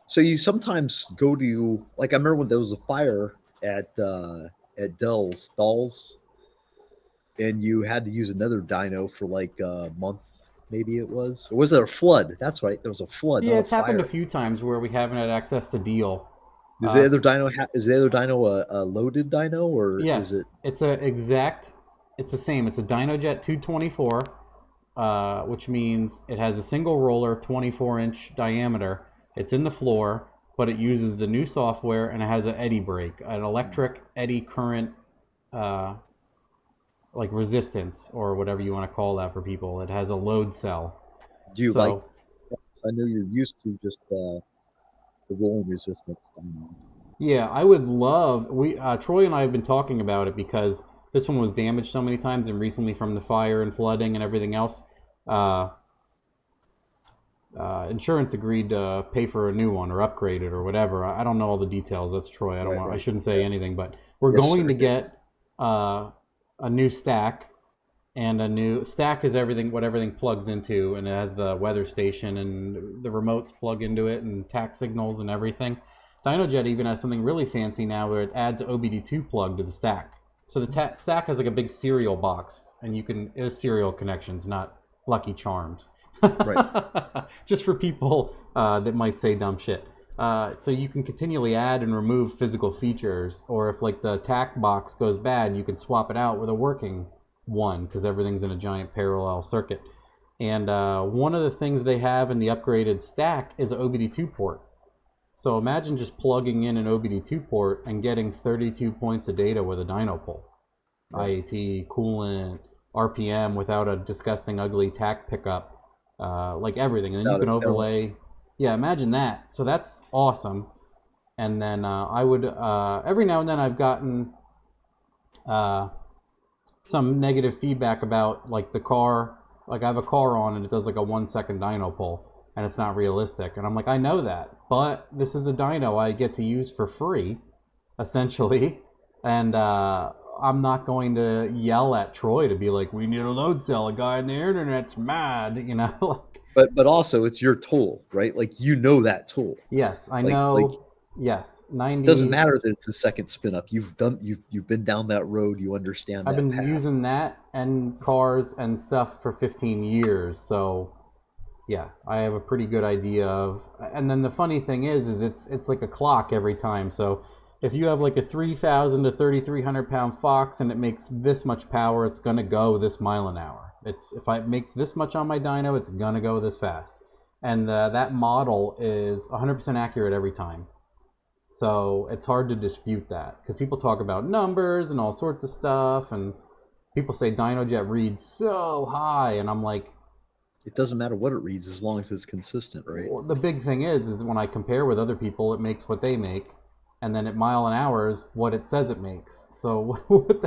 so you sometimes go to, like, I remember when there was a fire at Dell's, and you had to use another dyno for like a month, maybe it was. Or was there a flood? That's right, there was a flood. Yeah, it's happened a few times where we haven't had access to deal. Is the other dyno a loaded dyno, or yes, is it? It's the same. It's a DynoJet 224, which means it has a single roller, 24-inch diameter. It's in the floor, but it uses the new software, and it has an eddy brake, an electric eddy current, like resistance, or whatever you want to call that for people. It has a load cell. Do you like? I know you're used to just the rolling resistance. Yeah, I would love. Troy and I have been talking about it, because this one was damaged so many times, and recently from the fire and flooding and everything else, insurance agreed to pay for a new one or upgrade it or whatever. I don't know all the details. That's Troy. I shouldn't say anything, but we're going to get a new stack, and a new stack is what everything plugs into, and it has the weather station and the remotes plug into it and tack signals and everything. DynoJet even has something really fancy now where it adds OBD2 plug to the stack. So the stack has like a big serial box, and it has serial connections, not Lucky Charms. Right. Just for people that might say dumb shit. So you can continually add and remove physical features, or if like the tack box goes bad, you can swap it out with a working one, because everything's in a giant parallel circuit. And one of the things they have in the upgraded stack is an OBD2 port. So imagine just plugging in an OBD2 port and getting 32 points of data with a dyno pull. IAT, coolant, RPM without a disgusting ugly tack pickup, like everything. And then you can overlay. Yeah, imagine that. So that's awesome. And then I would, every now and then I've gotten uh, some negative feedback about like the car. Like I have a car on and it does like a 1 second dyno pull and it's not realistic. And I'm like, I know that, but this is a dyno I get to use for free, essentially. And I'm not going to yell at Troy to be like, we need a load cell. A guy on the internet's mad, you know. But also it's your tool, right? Like you know that tool. Yes, I Like know. Yes, 90. it doesn't matter that it's a second spin up. You've been down that road. You understand that I've been path. using that and cars and stuff for 15 years, so yeah, I have a pretty good idea of. And then the funny thing is it's like a clock every time. So if you have like a 3,000 to 3,300 pound Fox and it makes this much power, it's gonna go this mile an hour. It's if it makes this much on my dyno, it's gonna go this fast. And that model is 100% accurate every time. So it's hard to dispute that because people talk about numbers and all sorts of stuff, and people say DynoJet reads so high, and I'm like, it doesn't matter what it reads as long as it's consistent, right? well, the big thing is when I compare with other people, it makes what they make, and then at mile an hour is what it says it makes. So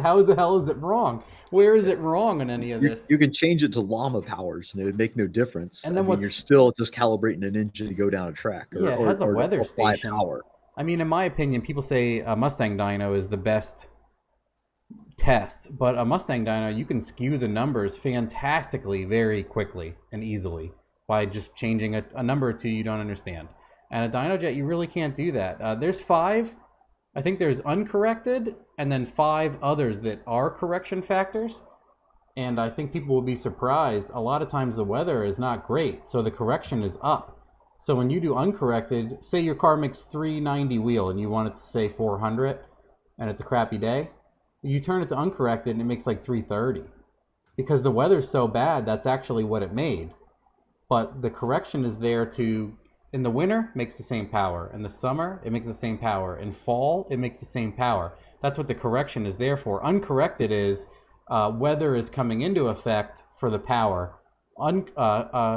how the hell is it wrong? Where is it wrong on any of this? You can change it to llama powers and it would make no difference. And then you're still just calibrating an engine to go down a track. It has a weather station. Power. I mean, in my opinion, people say a Mustang dyno is the best test, but a Mustang dyno, you can skew the numbers fantastically very quickly and easily by just changing a number or two you don't understand. And a DynoJet, you really can't do that. There's 5, I think there's uncorrected, and then 5 others that are correction factors. And I think people will be surprised. A lot of times the weather is not great, so the correction is up. So when you do uncorrected, say your car makes 390 wheel and you want it to say 400 and it's a crappy day, you turn it to uncorrected and it makes like 330. Because the weather's so bad, that's actually what it made. But the correction is there to, in the winter, makes the same power. In the summer, it makes the same power. In fall, it makes the same power. That's what the correction is there for. Uncorrected is weather is coming into effect for the power.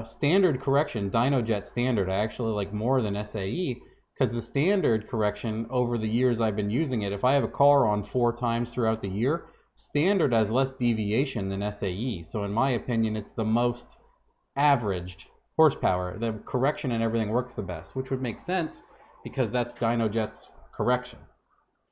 Standard correction, DynoJet standard, I actually like more than SAE because the standard correction over the years I've been using it, if I have a car on 4 times throughout the year, standard has less deviation than SAE. So in my opinion, it's the most averaged horsepower. The correction and everything works the best, which would make sense because that's DynoJet's correction.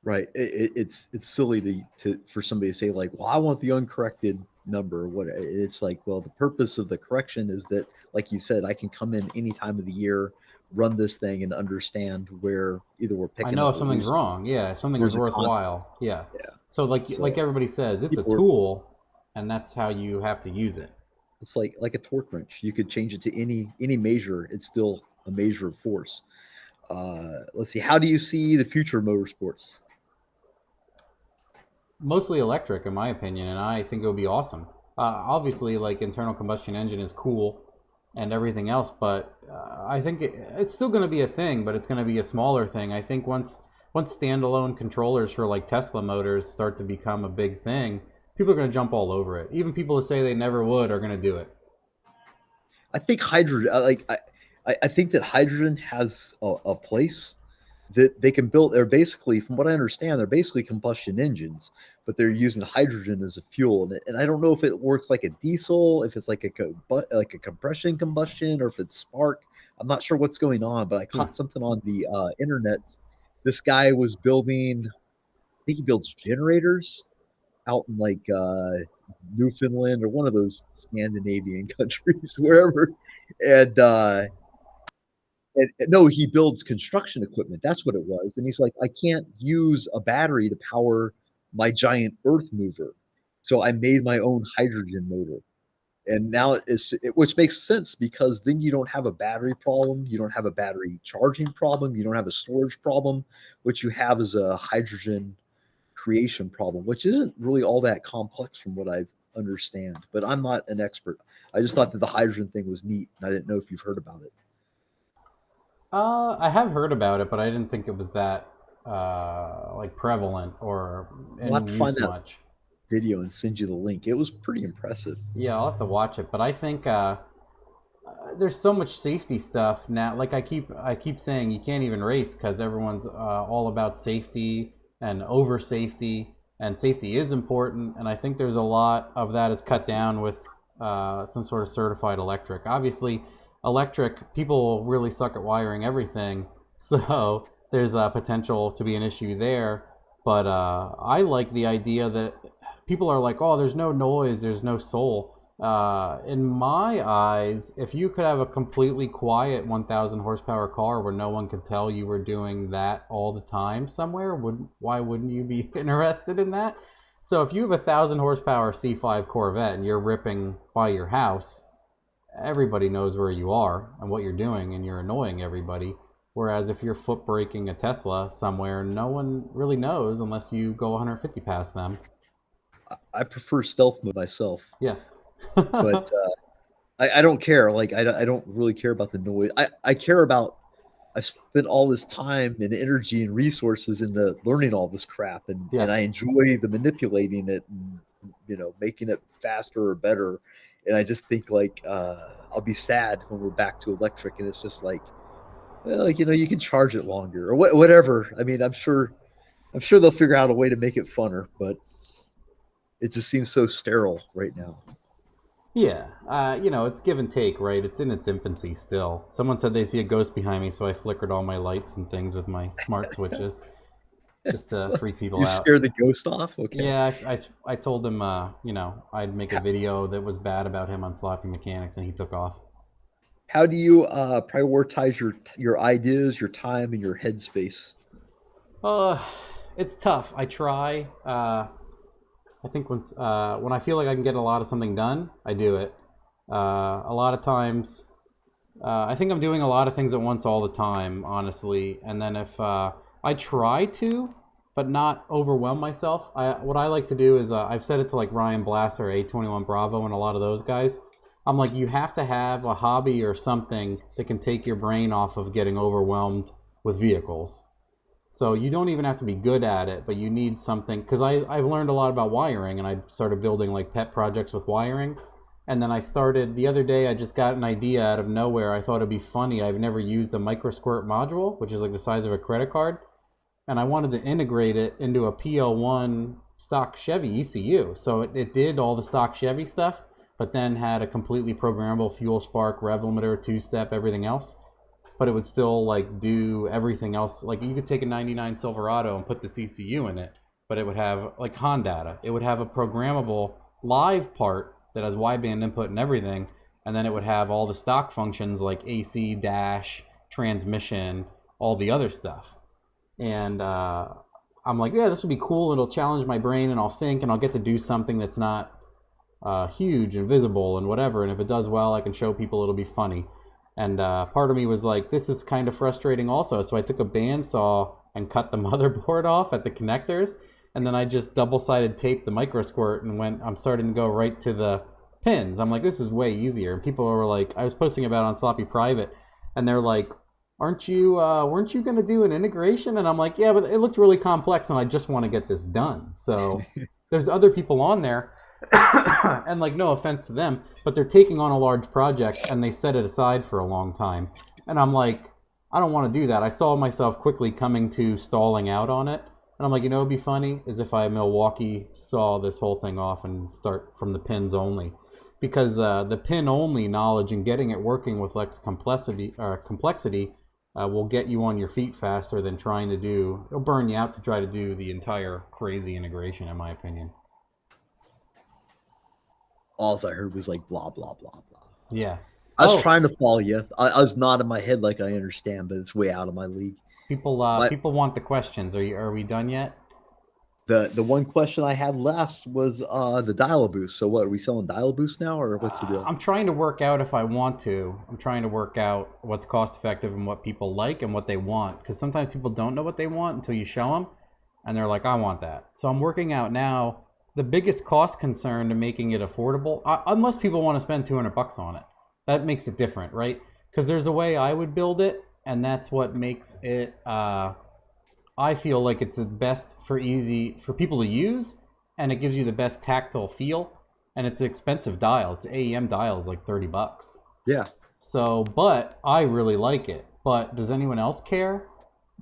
Right. It's silly for somebody to say like, well, I want the uncorrected number. What it's like, well, the purpose of the correction is that, like you said, I can come in any time of the year, run this thing, and understand where either we're picking. I know if something's wrong. Yeah, if something is worthwhile. Yeah. So like everybody says, it's a tool, and that's how you have to use it. It's like a torque wrench. You could change it to any measure. It's still a measure of force. Let's see. How do you see the future of motorsports? Mostly electric, in my opinion, and I think it would be awesome. Obviously, like internal combustion engine is cool and everything else, but I think it's still going to be a thing, but it's going to be a smaller thing. I think once standalone controllers for like Tesla motors start to become a big thing, people are going to jump all over it. Even people that say they never would are going to do it. I think hydrogen, I think that hydrogen has a place that they can build. They're basically, from what I understand, they're basically combustion engines, but they're using hydrogen as a fuel. And I don't know if it works like a diesel, if it's like a compression combustion, or if it's spark. I'm not sure what's going on, but I caught something on the internet. This guy was building, I think he builds generators out in like Newfoundland or one of those Scandinavian countries, wherever. And no, he builds construction equipment. That's what it was. And he's like, I can't use a battery to power my giant earth mover. So I made my own hydrogen motor. And now which makes sense because then you don't have a battery problem. You don't have a battery charging problem. You don't have a storage problem. What you have is a hydrogen creation problem, which isn't really all that complex from what I understand. But I'm not an expert. I just thought that the hydrogen thing was neat. And I didn't know if you've heard about it. I have heard about it, but I didn't think it was that like prevalent or in use much. Video and send you the link. It was pretty impressive. Yeah, I'll have to watch it. But I think there's so much safety stuff now. Like I keep saying, you can't even race because everyone's all about safety and over safety and safety is important. And I think there's a lot of that is cut down with some sort of certified electric. Obviously, electric, people really suck at wiring everything, so there's a potential to be an issue there. But I like the idea that people are like, oh, there's no noise, there's no soul. In my eyes, if you could have a completely quiet 1,000 horsepower car where no one could tell you were doing that all the time somewhere, why wouldn't you be interested in that? So if you have a 1,000 horsepower C5 Corvette and you're ripping by your house, everybody knows where you are and what you're doing, and you're annoying everybody. Whereas if you're foot braking a Tesla somewhere, no one really knows unless you go 150 past them. I prefer stealth mode myself. Yes. But I don't care. Like, I don't really care about the noise. I care about, I spent all this time and energy and resources into learning all this crap, and I enjoy the manipulating it and, you know, making it faster or better. And I just think, like, I'll be sad when we're back to electric and it's just like, well, you know, you can charge it longer or whatever. I mean, I'm sure they'll figure out a way to make it funner, but it just seems so sterile right now. Yeah, you know, it's give and take, right? It's in its infancy still. Someone said they see a ghost behind me, so I flickered all my lights and things with my smart switches just to freak people out. You scare the ghost off? Okay. Yeah, I told him, you know, I'd make a video that was bad about him on sloppy mechanics, and he took off. How do you prioritize your ideas, your time, and your headspace? It's tough. I try. I think when I feel like I can get a lot of something done, I do it. A lot of times, I think I'm doing a lot of things at once all the time, honestly. And then if I try to, but not overwhelm myself, what I like to do is I've said it to like Ryan Blasser, A21 Bravo, and a lot of those guys. I'm like, you have to have a hobby or something that can take your brain off of getting overwhelmed with vehicles. So you don't even have to be good at it, but you need something, because I've learned a lot about wiring, and I started building like pet projects with wiring. And then I started, the other day, I just got an idea out of nowhere. I thought it'd be funny. I've never used a micro squirt module, which is like the size of a credit card. And I wanted to integrate it into a PL1 stock Chevy ECU. So it did all the stock Chevy stuff, but then had a completely programmable fuel spark, rev limiter, two-step, everything else. But it would still like do everything else. Like you could take a 99 Silverado and put the ECU in it, but it would have like Honda. It would have a programmable live part that has wideband input and everything, and then it would have all the stock functions like AC, dash, transmission, all the other stuff. And I'm like, yeah, this would be cool. It'll challenge my brain, and I'll think, and I'll get to do something that's not huge and visible and whatever. And if it does well, I can show people. It'll be funny. And part of me was like, this is kind of frustrating also. So I took a bandsaw and cut the motherboard off at the connectors. And then I just double-sided taped the micro squirt and I'm starting to go right to the pins. I'm like, this is way easier. And people were like, I was posting about it on Sloppy Private, and they're like, weren't you going to do an integration? And I'm like, yeah, but it looked really complex, and I just want to get this done. So there's other people on there. And like, no offense to them, but they're taking on a large project and they set it aside for a long time. And I'm like, I don't want to do that. I saw myself quickly coming to stalling out on it. And I'm like, you know, it'd be funny is if I Milwaukee saw this whole thing off and start from the pins only. Because the pin only knowledge and getting it working with less complexity will get you on your feet faster than trying to do, it'll burn you out to try to do the entire crazy integration, in my opinion. All I heard was like blah blah blah blah. Yeah, I was trying to follow you. I was nodding my head like I understand, but it's way out of my league. People want the questions. Are we done yet? The one question I had left was the dial boost. So what, are we selling dial boost now, or what's the deal? I'm trying to work out if I want to. I'm trying to work out what's cost effective and what people like and what they want. Because sometimes people don't know what they want until you show them, and they're like, I want that. So I'm working out now. The biggest cost concern to making it affordable, unless people want to spend $200 on it, that makes it different, right? Because there's a way I would build it, and that's what makes it. I feel like it's the best for people to use, and it gives you the best tactile feel. And it's an expensive dial. It's AEM dial is like $30. Yeah. So, but I really like it. But does anyone else care?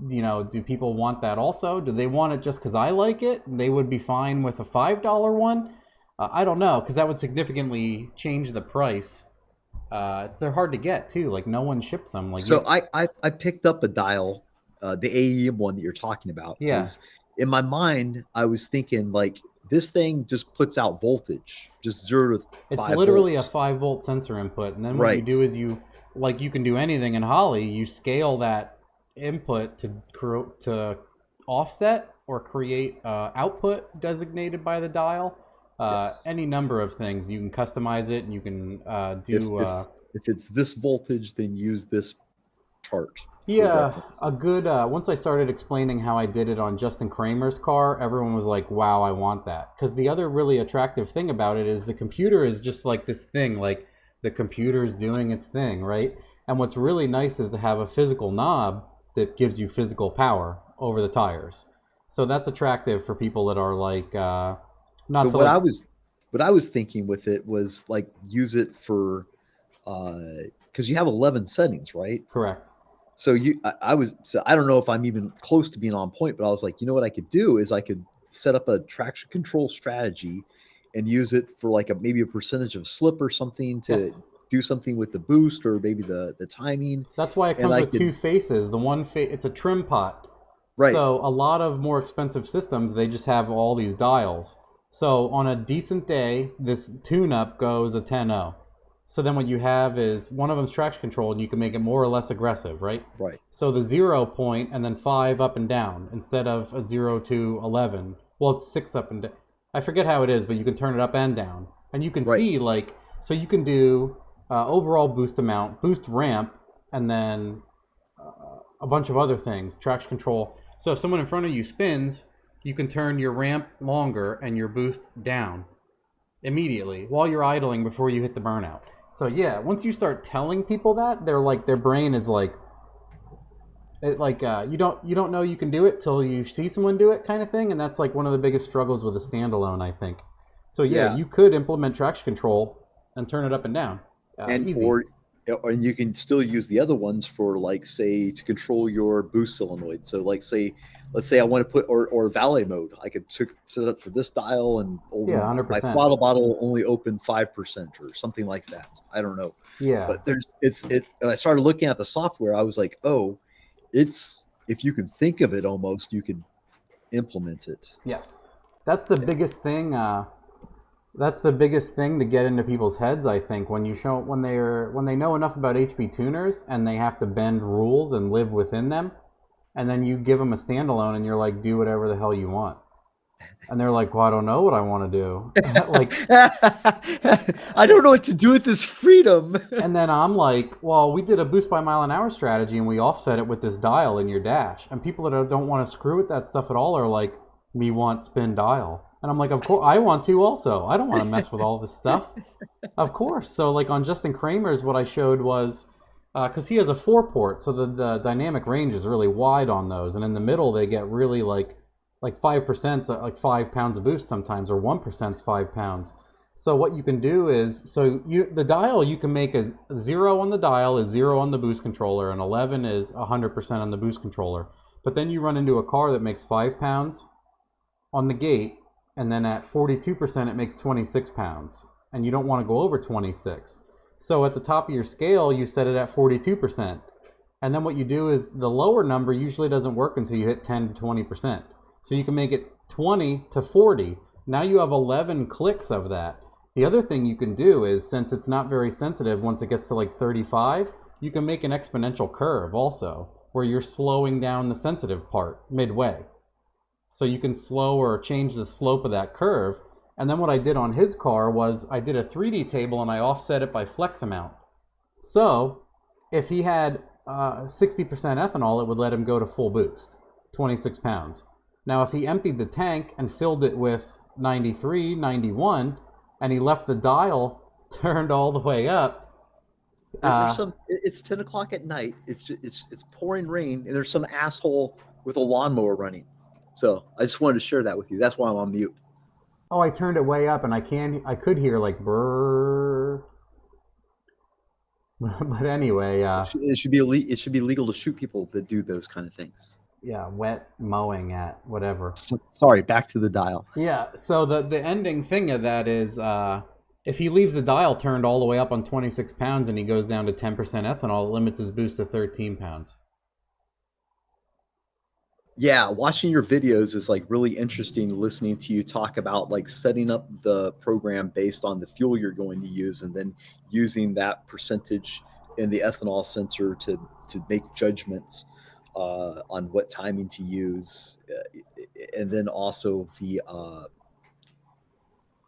do people want that also? Do they want it just because I like it? They would be fine with a $5 one. I don't know, because that would significantly change the price. They're hard to get too. Like no one ships them. Like So I picked up a dial, the AEM one that you're talking about, yeah, because in my mind I was thinking like this thing just puts out voltage, just 0 to it's 5 literally a volts. 5 volt sensor input, and then what you Right. do is you can do anything in Holly. You scale that input to offset or create output designated by the dial. Yes. Any number of things. You can customize it, and you can If do. if it's this voltage, then use this chart for Yeah, reference. a good. Once I started explaining how I did it on Justin Kramer's car, everyone was like, "Wow, I want that." Because the other really attractive thing about it is the computer is just like this thing, like the computer's doing its thing, right? And what's really nice is to have a physical knob that gives you physical power over the tires. So that's attractive for people that are like, So not to like, what I was thinking with it was like use it for because you have 11 settings, right? correct. So I don't know if I'm even close to being on point, but I was like, you know what I could do is I could set up a traction control strategy and use it for like maybe a percentage of slip or something to Yes. do something with the boost or maybe the timing. That's why it And comes I with two could faces. The one it's a trim pot. right, So a lot of more expensive systems, they just have all these dials. So on a decent day, this tune-up goes a 10-0. So then what you have is one of them's traction control, and you can make it more or less aggressive, right? right, So the 0 point and then 5 up and down instead of a 0 to 11. Well, it's 6 up and down. I forget how it is, but you can turn it up and down. And you can right. see, like, so you can do overall boost amount, boost ramp, and then a bunch of other things, traction control. So if someone in front of you spins, you can turn your ramp longer and your boost down immediately while you're idling before you hit the burnout. So yeah, once you start telling people that, they're like their brain is like you don't know you can do it till you see someone do it kind of thing, and that's like one of the biggest struggles with a standalone, I think. So yeah, Yeah. you could implement traction control and turn it up and down. And Easy. and you can still use the other ones for like say to control your boost solenoid. So like say let's say I want to put or valet mode. I could set it up for this dial and only Yeah, my 100%. throttle bottle will only open 5% or something like that. I don't know. Yeah. But and I started looking at the software, I was like, oh, it's if you can think of it almost, you could implement it. Yes. That's the biggest thing. That's the biggest thing to get into people's heads, I think, when they know enough about HB tuners and they have to bend rules and live within them, and then you give them a standalone and you're like, do whatever the hell you want, and they're like, well, I don't know what I want to do, like, I don't know what to do with this freedom. and then I'm like, well, we did a boost by mile an hour strategy and we offset it with this dial in your dash, and people that don't want to screw with that stuff at all are like, me want spin dial. And I'm like, of course, I want to also. I don't want to mess with all this stuff. Of course. So, like on Justin Kramer's, what I showed was, because he has a 4 port, so the dynamic range is really wide on those. And in the middle, they get really like 5%, like 5 pounds of boost sometimes, or 1% 5 pounds. So what you can do is, the dial, you can make a 0 on the dial is 0 on the boost controller, and 11 is 100% on the boost controller. But then you run into a car that makes 5 pounds on the gate, and then at 42% it makes 26 pounds, and you don't want to go over 26. So at the top of your scale you set it at 42%, and then what you do is the lower number usually doesn't work until you hit 10 to 20%. So you can make it 20 to 40. Now you have 11 clicks of that. The other thing you can do is, since it's not very sensitive, once it gets to like 35, you can make an exponential curve also, where you're slowing down the sensitive part midway. So you can slow or change the slope of that curve. And then what I did on his car was I did a 3D table and I offset it by flex amount. So if he had 60% ethanol, it would let him go to full boost, 26 pounds. Now if he emptied the tank and filled it with 93, 91, and he left the dial turned all the way up. There's it's 10 o'clock at night. It's pouring rain, and there's some asshole with a lawnmower running. So I just wanted to share that with you. That's why I'm on mute. Oh, I turned it way up, and I could hear like brrr. But anyway, It should be legal to shoot people that do those kind of things. wet mowing at whatever. Sorry, back to the dial. Yeah, so the ending thing of that is if he leaves the dial turned all the way up on 26 pounds and he goes down to 10% ethanol, it limits his boost to 13 pounds. Yeah, watching your videos is like really interesting, listening to you talk about like setting up the program based on the fuel you're going to use and then using that percentage in the ethanol sensor to make judgments on what timing to use, and then also the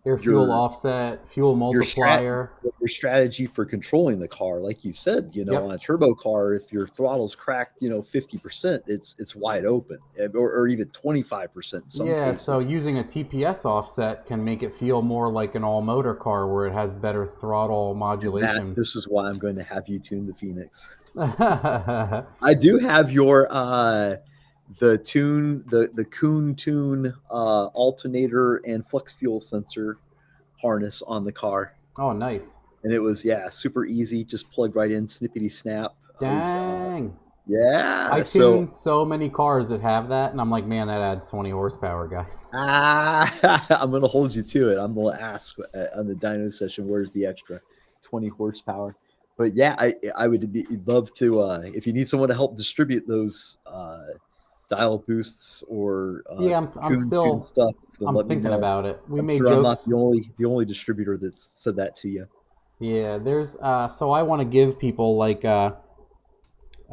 Air fuel offset, fuel multiplier. Your strategy for controlling the car, like you said, Yep. on a turbo car, if your throttle's cracked, 50%, it's wide open, or even 25% in some cases. So using a TPS offset can make it feel more like an all-motor car where it has better throttle modulation. Matt, this is why I'm going to have you tune the Phoenix. I do have your the Kuhn Tune alternator and flex fuel sensor harness on the car. Oh, nice. And it was super easy, just plugged right in, snippety snap. Dang. I tuned so many cars that have that, and I'm like, man, that adds 20 horsepower, guys. I'm going to hold you to it. I'm going to ask on the dyno session, where's the extra 20 horsepower? But yeah, I would love to, if you need someone to help distribute those dial boosts or I'm still stuff, I'm thinking about it. We made jokes. I'm not the only distributor that's said that to you. Yeah, there's so I want to give people like I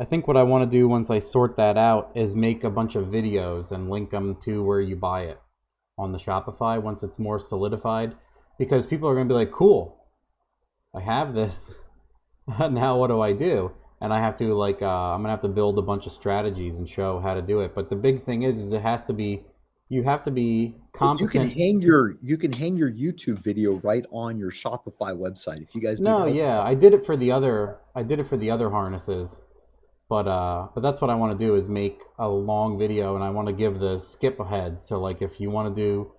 think what I want to do once I sort that out is make a bunch of videos and link them to where you buy it on the Shopify once it's more solidified, because people are going to be like, cool, I have this. Now what do I do? And I have to I'm gonna have to build a bunch of strategies and show how to do it. But the big thing is it has to be, you have to be competent. You can hang your YouTube video right on your Shopify website if you guys. I did it for the other harnesses, but that's what I want to do is make a long video, and I want to give the skip ahead. So like if you want to do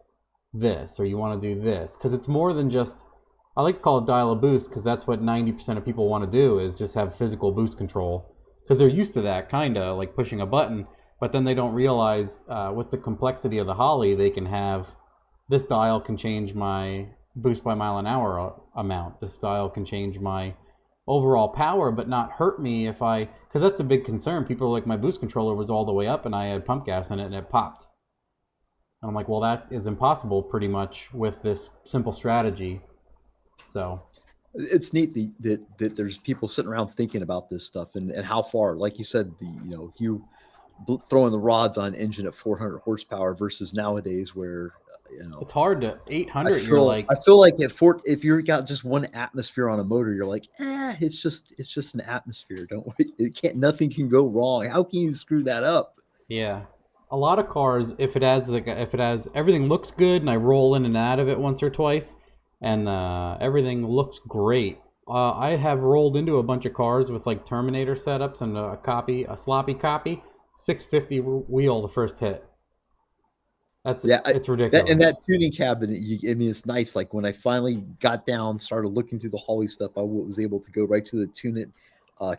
this or you want to do this, because it's more than just. I like to call it dial a boost because that's what 90% of people want to do is just have physical boost control, because they're used to that, kind of like pushing a button, but then they don't realize with the complexity of the Holly, they can have, this dial can change my boost by mile an hour amount. This dial can change my overall power, but not hurt me because that's a big concern. People are like, my boost controller was all the way up and I had pump gas in it and it popped. And I'm like, well, that is impossible pretty much with this simple strategy. So it's neat that there's people sitting around thinking about this stuff and how far, like you said, you throwing the rods on engine at 400 horsepower versus nowadays where it's hard to 800. I feel like if you got just one atmosphere on a motor, you're like, it's just an atmosphere. Don't worry, nothing can go wrong. How can you screw that up? Yeah, a lot of cars, if it has everything looks good and I roll in and out of it once or twice. And everything looks great. I have rolled into a bunch of cars with like Terminator setups and a sloppy copy, 650 wheel the first hit. It's ridiculous. And that tuning cabinet, it's nice. Like when I finally got down, started looking through the Holly stuff, I was able to go right to the tune it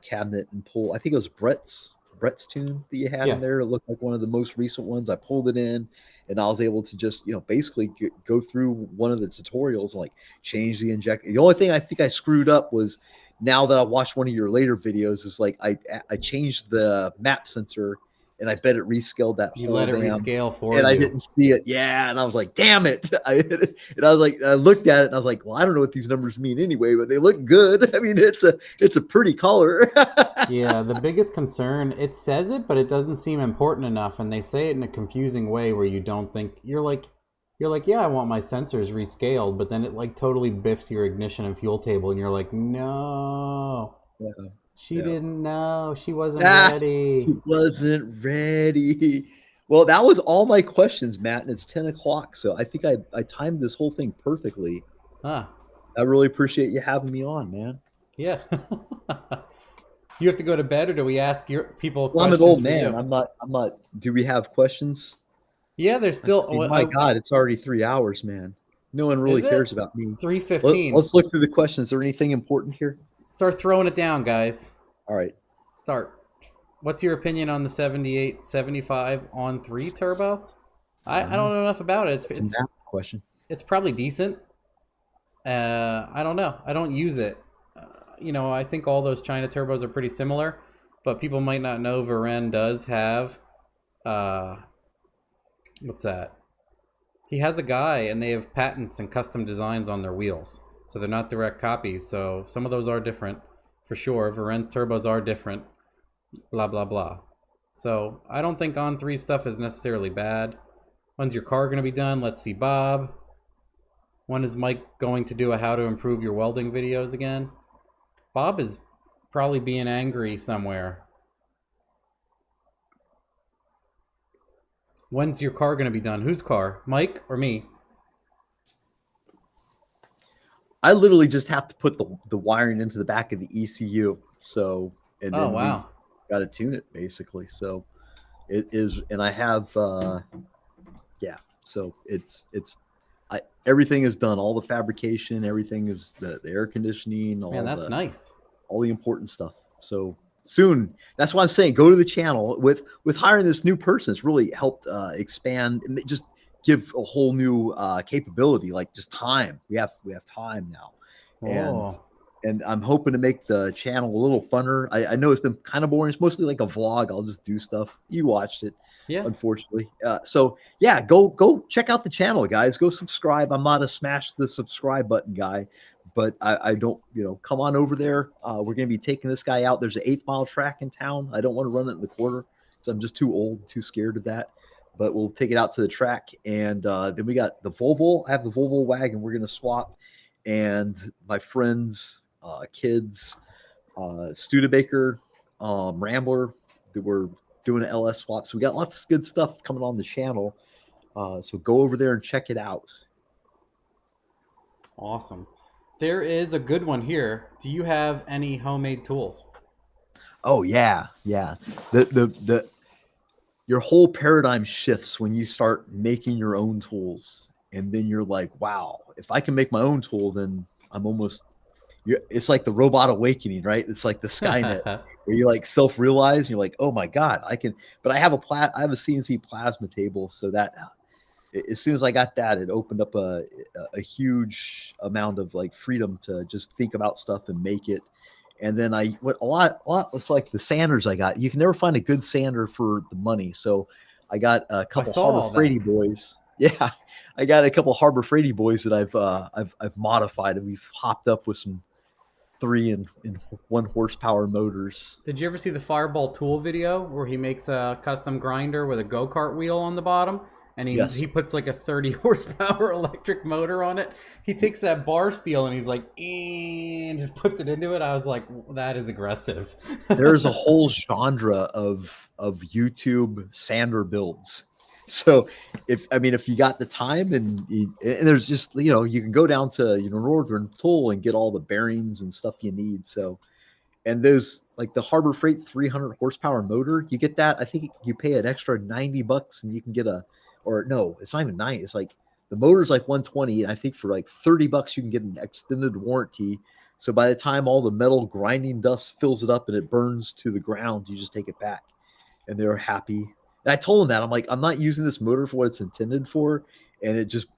cabinet and pull. I think it was Brett's tune that you had in there. It looked like one of the most recent ones. I pulled it in. And I was able to just, basically go through one of the tutorials and like change the injector. The only thing I think I screwed up was, now that I watched one of your later videos, is like I changed the map sensor and I bet it rescaled that. You let it rescale for you. And I didn't see it. Yeah. And I was like, damn it. I looked at it and I was like, well, I don't know what these numbers mean anyway, but they look good. I mean, it's a pretty color. Yeah. The biggest concern, it says it, but it doesn't seem important enough. And they say it in a confusing way where you don't think, you're like, yeah, I want my sensors rescaled, but then it like totally biffs your ignition and fuel table. And you're like, no. Yeah. She didn't know. She wasn't ready. She wasn't ready. Well, that was all my questions, Matt, and it's 10 o'clock. So I think I timed this whole thing perfectly. I really appreciate you having me on, man. Yeah. You have to go to bed, or do we ask your people questions? I'm an old man. I'm not. Do we have questions? Yeah, there's still. My God, it's already 3 hours, man. No one really cares about me. 3:15. Let's look through the questions. Is there anything important here? Start throwing it down, guys. All right. Start. what's your opinion on the 7875 on 3 turbo? I don't know enough about it. It's a math question. It's probably decent. I don't know. I don't use it. I think all those China turbos are pretty similar, but people might not know Varen does have, what's that? He has a guy, and they have patents and custom designs on their wheels, so they're not direct copies. So some of those are different, for sure. Varen's turbos are different. Blah blah blah. So I don't think on 3 stuff is necessarily bad. When's your car going to be done? Let's see, Bob. When is Mike going to do a how to improve your welding videos again? Bob is probably being angry somewhere. When's your car going to be done? Whose car? Mike or me? I literally just have to put the wiring into the back of the ECU. So, and then we got to tune it basically. So it is, and I have, so everything is done. All the fabrication, everything is the air conditioning. That's nice. All the important stuff. So soon, that's why I'm saying go to the channel. With hiring this new person, it's really helped expand and just give a whole new capability. Like just time. We have time now, and I'm hoping to make the channel a little funner. I know it's been kind of boring. It's mostly like a vlog. I'll just do stuff. You watched it. Yeah, unfortunately. So yeah, go check out the channel, guys. Go subscribe. I'm not a smash the subscribe button guy, but I don't, come on over there. We're going to be taking this guy out. There's an 8 mile track in town. I don't want to run it in the quarter because I'm just too old, too scared of that. But we'll take it out to the track. And then we got the Volvo. I have the Volvo wagon. We're going to swap. And my friends, kids, Studebaker, Rambler, that we're doing an LS swap. So we got lots of good stuff coming on the channel. So go over there and check it out. Awesome. There is a good one here. Do you have any homemade tools? Oh yeah. Your whole paradigm shifts when you start making your own tools, and then you're like, wow, if I can make my own tool, then I'm almost. It's like the robot awakening, right? It's like the Skynet, where you like self-realize, you're like, oh my God, I can. But I have a CNC plasma table, so that as soon as I got that, it opened up a huge amount of like freedom to just think about stuff and make it. And then I went a lot. It's like the sanders I got. You can never find a good sander for the money, so I got a couple Harbor Freighty boys. Yeah, I got a couple Harbor Freighty boys that I've modified, and we've hopped up with some 3 and 1 horsepower motors. Did you ever see the Fireball Tool video where he makes a custom grinder with a go-kart wheel on the bottom? And he puts like a 30 horsepower electric motor on it. He takes that bar steel and he's like, and just puts it into it. I was like, that is aggressive. There's a whole genre of YouTube sander builds. So if you got the time and there's just, you can go down to, Northern Tool and get all the bearings and stuff you need. So, and there's like the Harbor Freight 300 horsepower motor, you get that. I think you pay an extra $90 and you can get it's not even 90. It's like the motor's like 120. And I think for like $30 you can get an extended warranty. So by the time all the metal grinding dust fills it up and it burns to the ground, you just take it back, and they're happy. And I told them that I'm like, I'm not using this motor for what it's intended for, and it just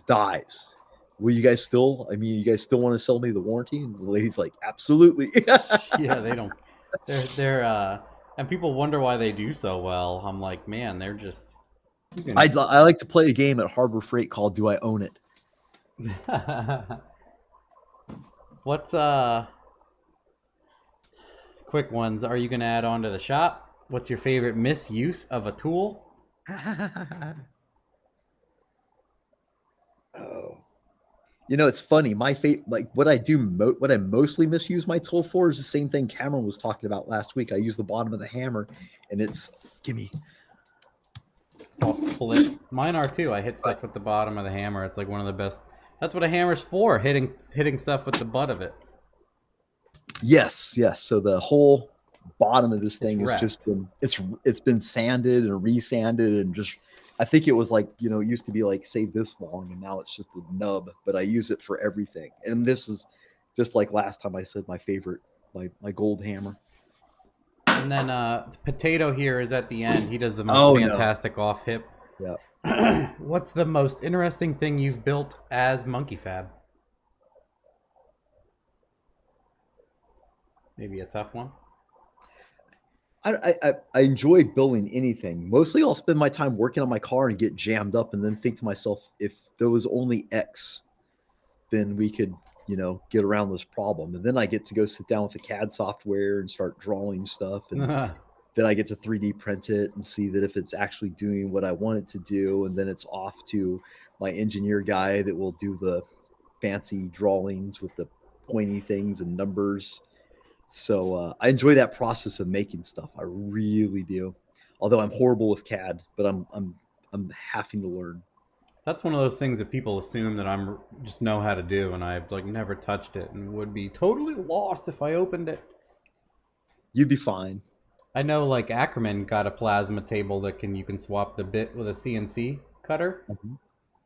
dies. Will you guys still want to sell me the warranty? And the lady's like, absolutely. Yeah, they don't. They're and people wonder why they do so well. I'm like, man, they're just. I like to play a game at Harbor Freight called Do I Own It? What's quick ones are you going to add on to the shop? What's your favorite misuse of a tool? Oh, it's funny. My what I mostly misuse my tool for is the same thing Cameron was talking about last week. I use the bottom of the hammer, and it's It's all split. Mine are too. I hit stuff with the bottom of the hammer. It's like one of the best. That's what a hammer's for, hitting stuff with the butt of it. Yes. So the whole bottom of this thing has just been it's been sanded and resanded, and just I think it was like, it used to be like, say, this long, and now it's just a nub, but I use it for everything. And this is just like last time I said my favorite, my gold hammer. And then Potato here is at the end. He does the most Oh, no. fantastic off hip. Yeah. What's the most interesting thing you've built as Monkey Fab? Maybe a tough one. I enjoy building anything. Mostly I'll spend my time working on my car and get jammed up and then think to myself, if there was only X, then we could, get around this problem. And then I get to go sit down with the CAD software and start drawing stuff. And then I get to 3D print it and see that if it's actually doing what I want it to do. And then it's off to my engineer guy that will do the fancy drawings with the pointy things and numbers. So I enjoy that process of making stuff. I really do. Although I'm horrible with CAD, but I'm having to learn. That's one of those things that people assume that I'm just know how to do, and I've never touched it and would be totally lost if I opened it. You'd be fine. I know Ackerman got a plasma table that you can swap the bit with a CNC cutter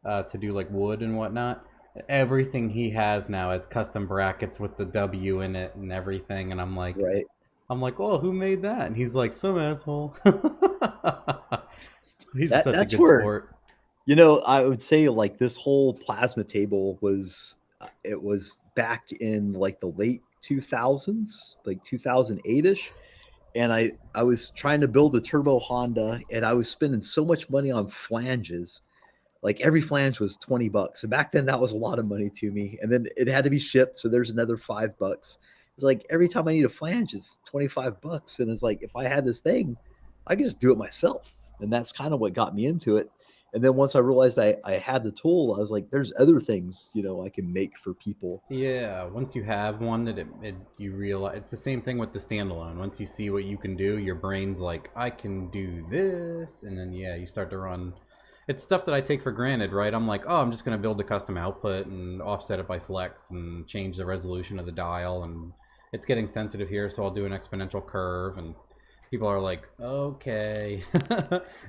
to do wood and whatnot. Everything he has now has custom brackets with the W in it and everything, and I'm like, right. Oh, who made that? And he's like, some asshole. He's such a good sport. I would say this whole plasma table was back in the late 2000s, 2008ish. And I was trying to build a turbo Honda, and I was spending so much money on flanges. Every flange was $20. And back then that was a lot of money to me. And then it had to be shipped. So there's another $5. It's every time I need a flange, it's $25. And it's if I had this thing, I could just do it myself. And that's kind of what got me into it. And then once I realized I had the tool, I was there's other things, I can make for people. Yeah. Once you have one that you realize it's the same thing with the standalone. Once you see what you can do, your brain's I can do this. And then, you start to run. It's stuff that I take for granted, right? I'm I'm just going to build a custom output and offset it by flex and change the resolution of the dial. And it's getting sensitive here, so I'll do an exponential curve. And people are okay.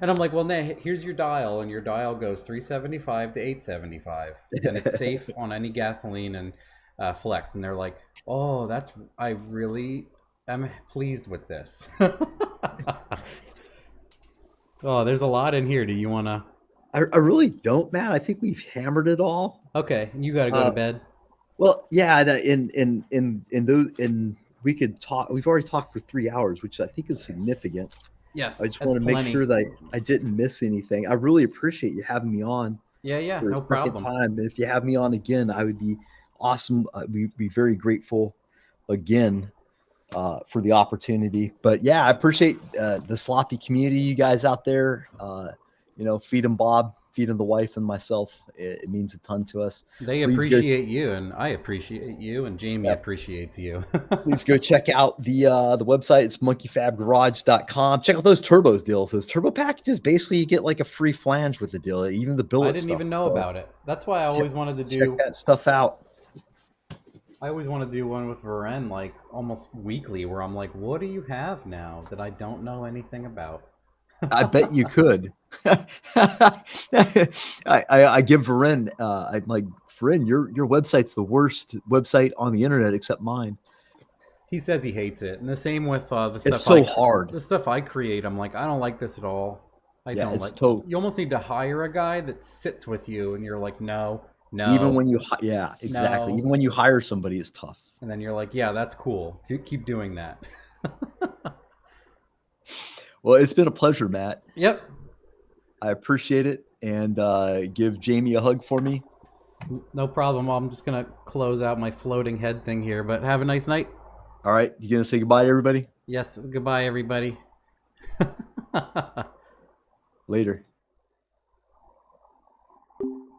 And I'm well, nah, here's your dial. And your dial goes 375 to 875. And it's safe on any gasoline and flex. And they're oh, I really am pleased with this. Oh, there's a lot in here. Do you want to... I really don't, Matt. I think we've hammered it all. Okay, you got to go to bed. Well, yeah, in we could talk. We've already talked for 3 hours, which I think is significant. Yes, I just want to make sure that I didn't miss anything. I really appreciate you having me on. Yeah, for no problem. Time. And if you have me on again, I would be awesome. We'd be very grateful again for the opportunity. But yeah, I appreciate the sloppy community, you guys out there. Feed them Bob, feed them the wife and myself. It means a ton to us. They appreciate you, and I appreciate you, and Jamie appreciates you. Please go check out the website. It's monkeyfabgarage.com. Check out those turbos deals. Those turbo packages, basically you get a free flange with the deal, even the billet. I didn't even know about it. That's why I always wanted to do... Check that stuff out. I always want to do one with Varen, almost weekly, where I'm what do you have now that I don't know anything about? I bet you could. I give Varen, I'm Varen, your website's the worst website on the internet except mine. He says he hates it. And the same with the stuff. It's so hard. The stuff I create, I'm I don't like this at all. I don't like it. You almost need to hire a guy that sits with you, and you're no. Even when exactly. No. Even when you hire somebody, it's tough. And then you're yeah, that's cool. Keep doing that. Well, it's been a pleasure, Matt. Yep. I appreciate it. And give Jamie a hug for me. No problem. I'm just going to close out my floating head thing here, but have a nice night. All right. You going to say goodbye to everybody? Yes. Goodbye, everybody. Later.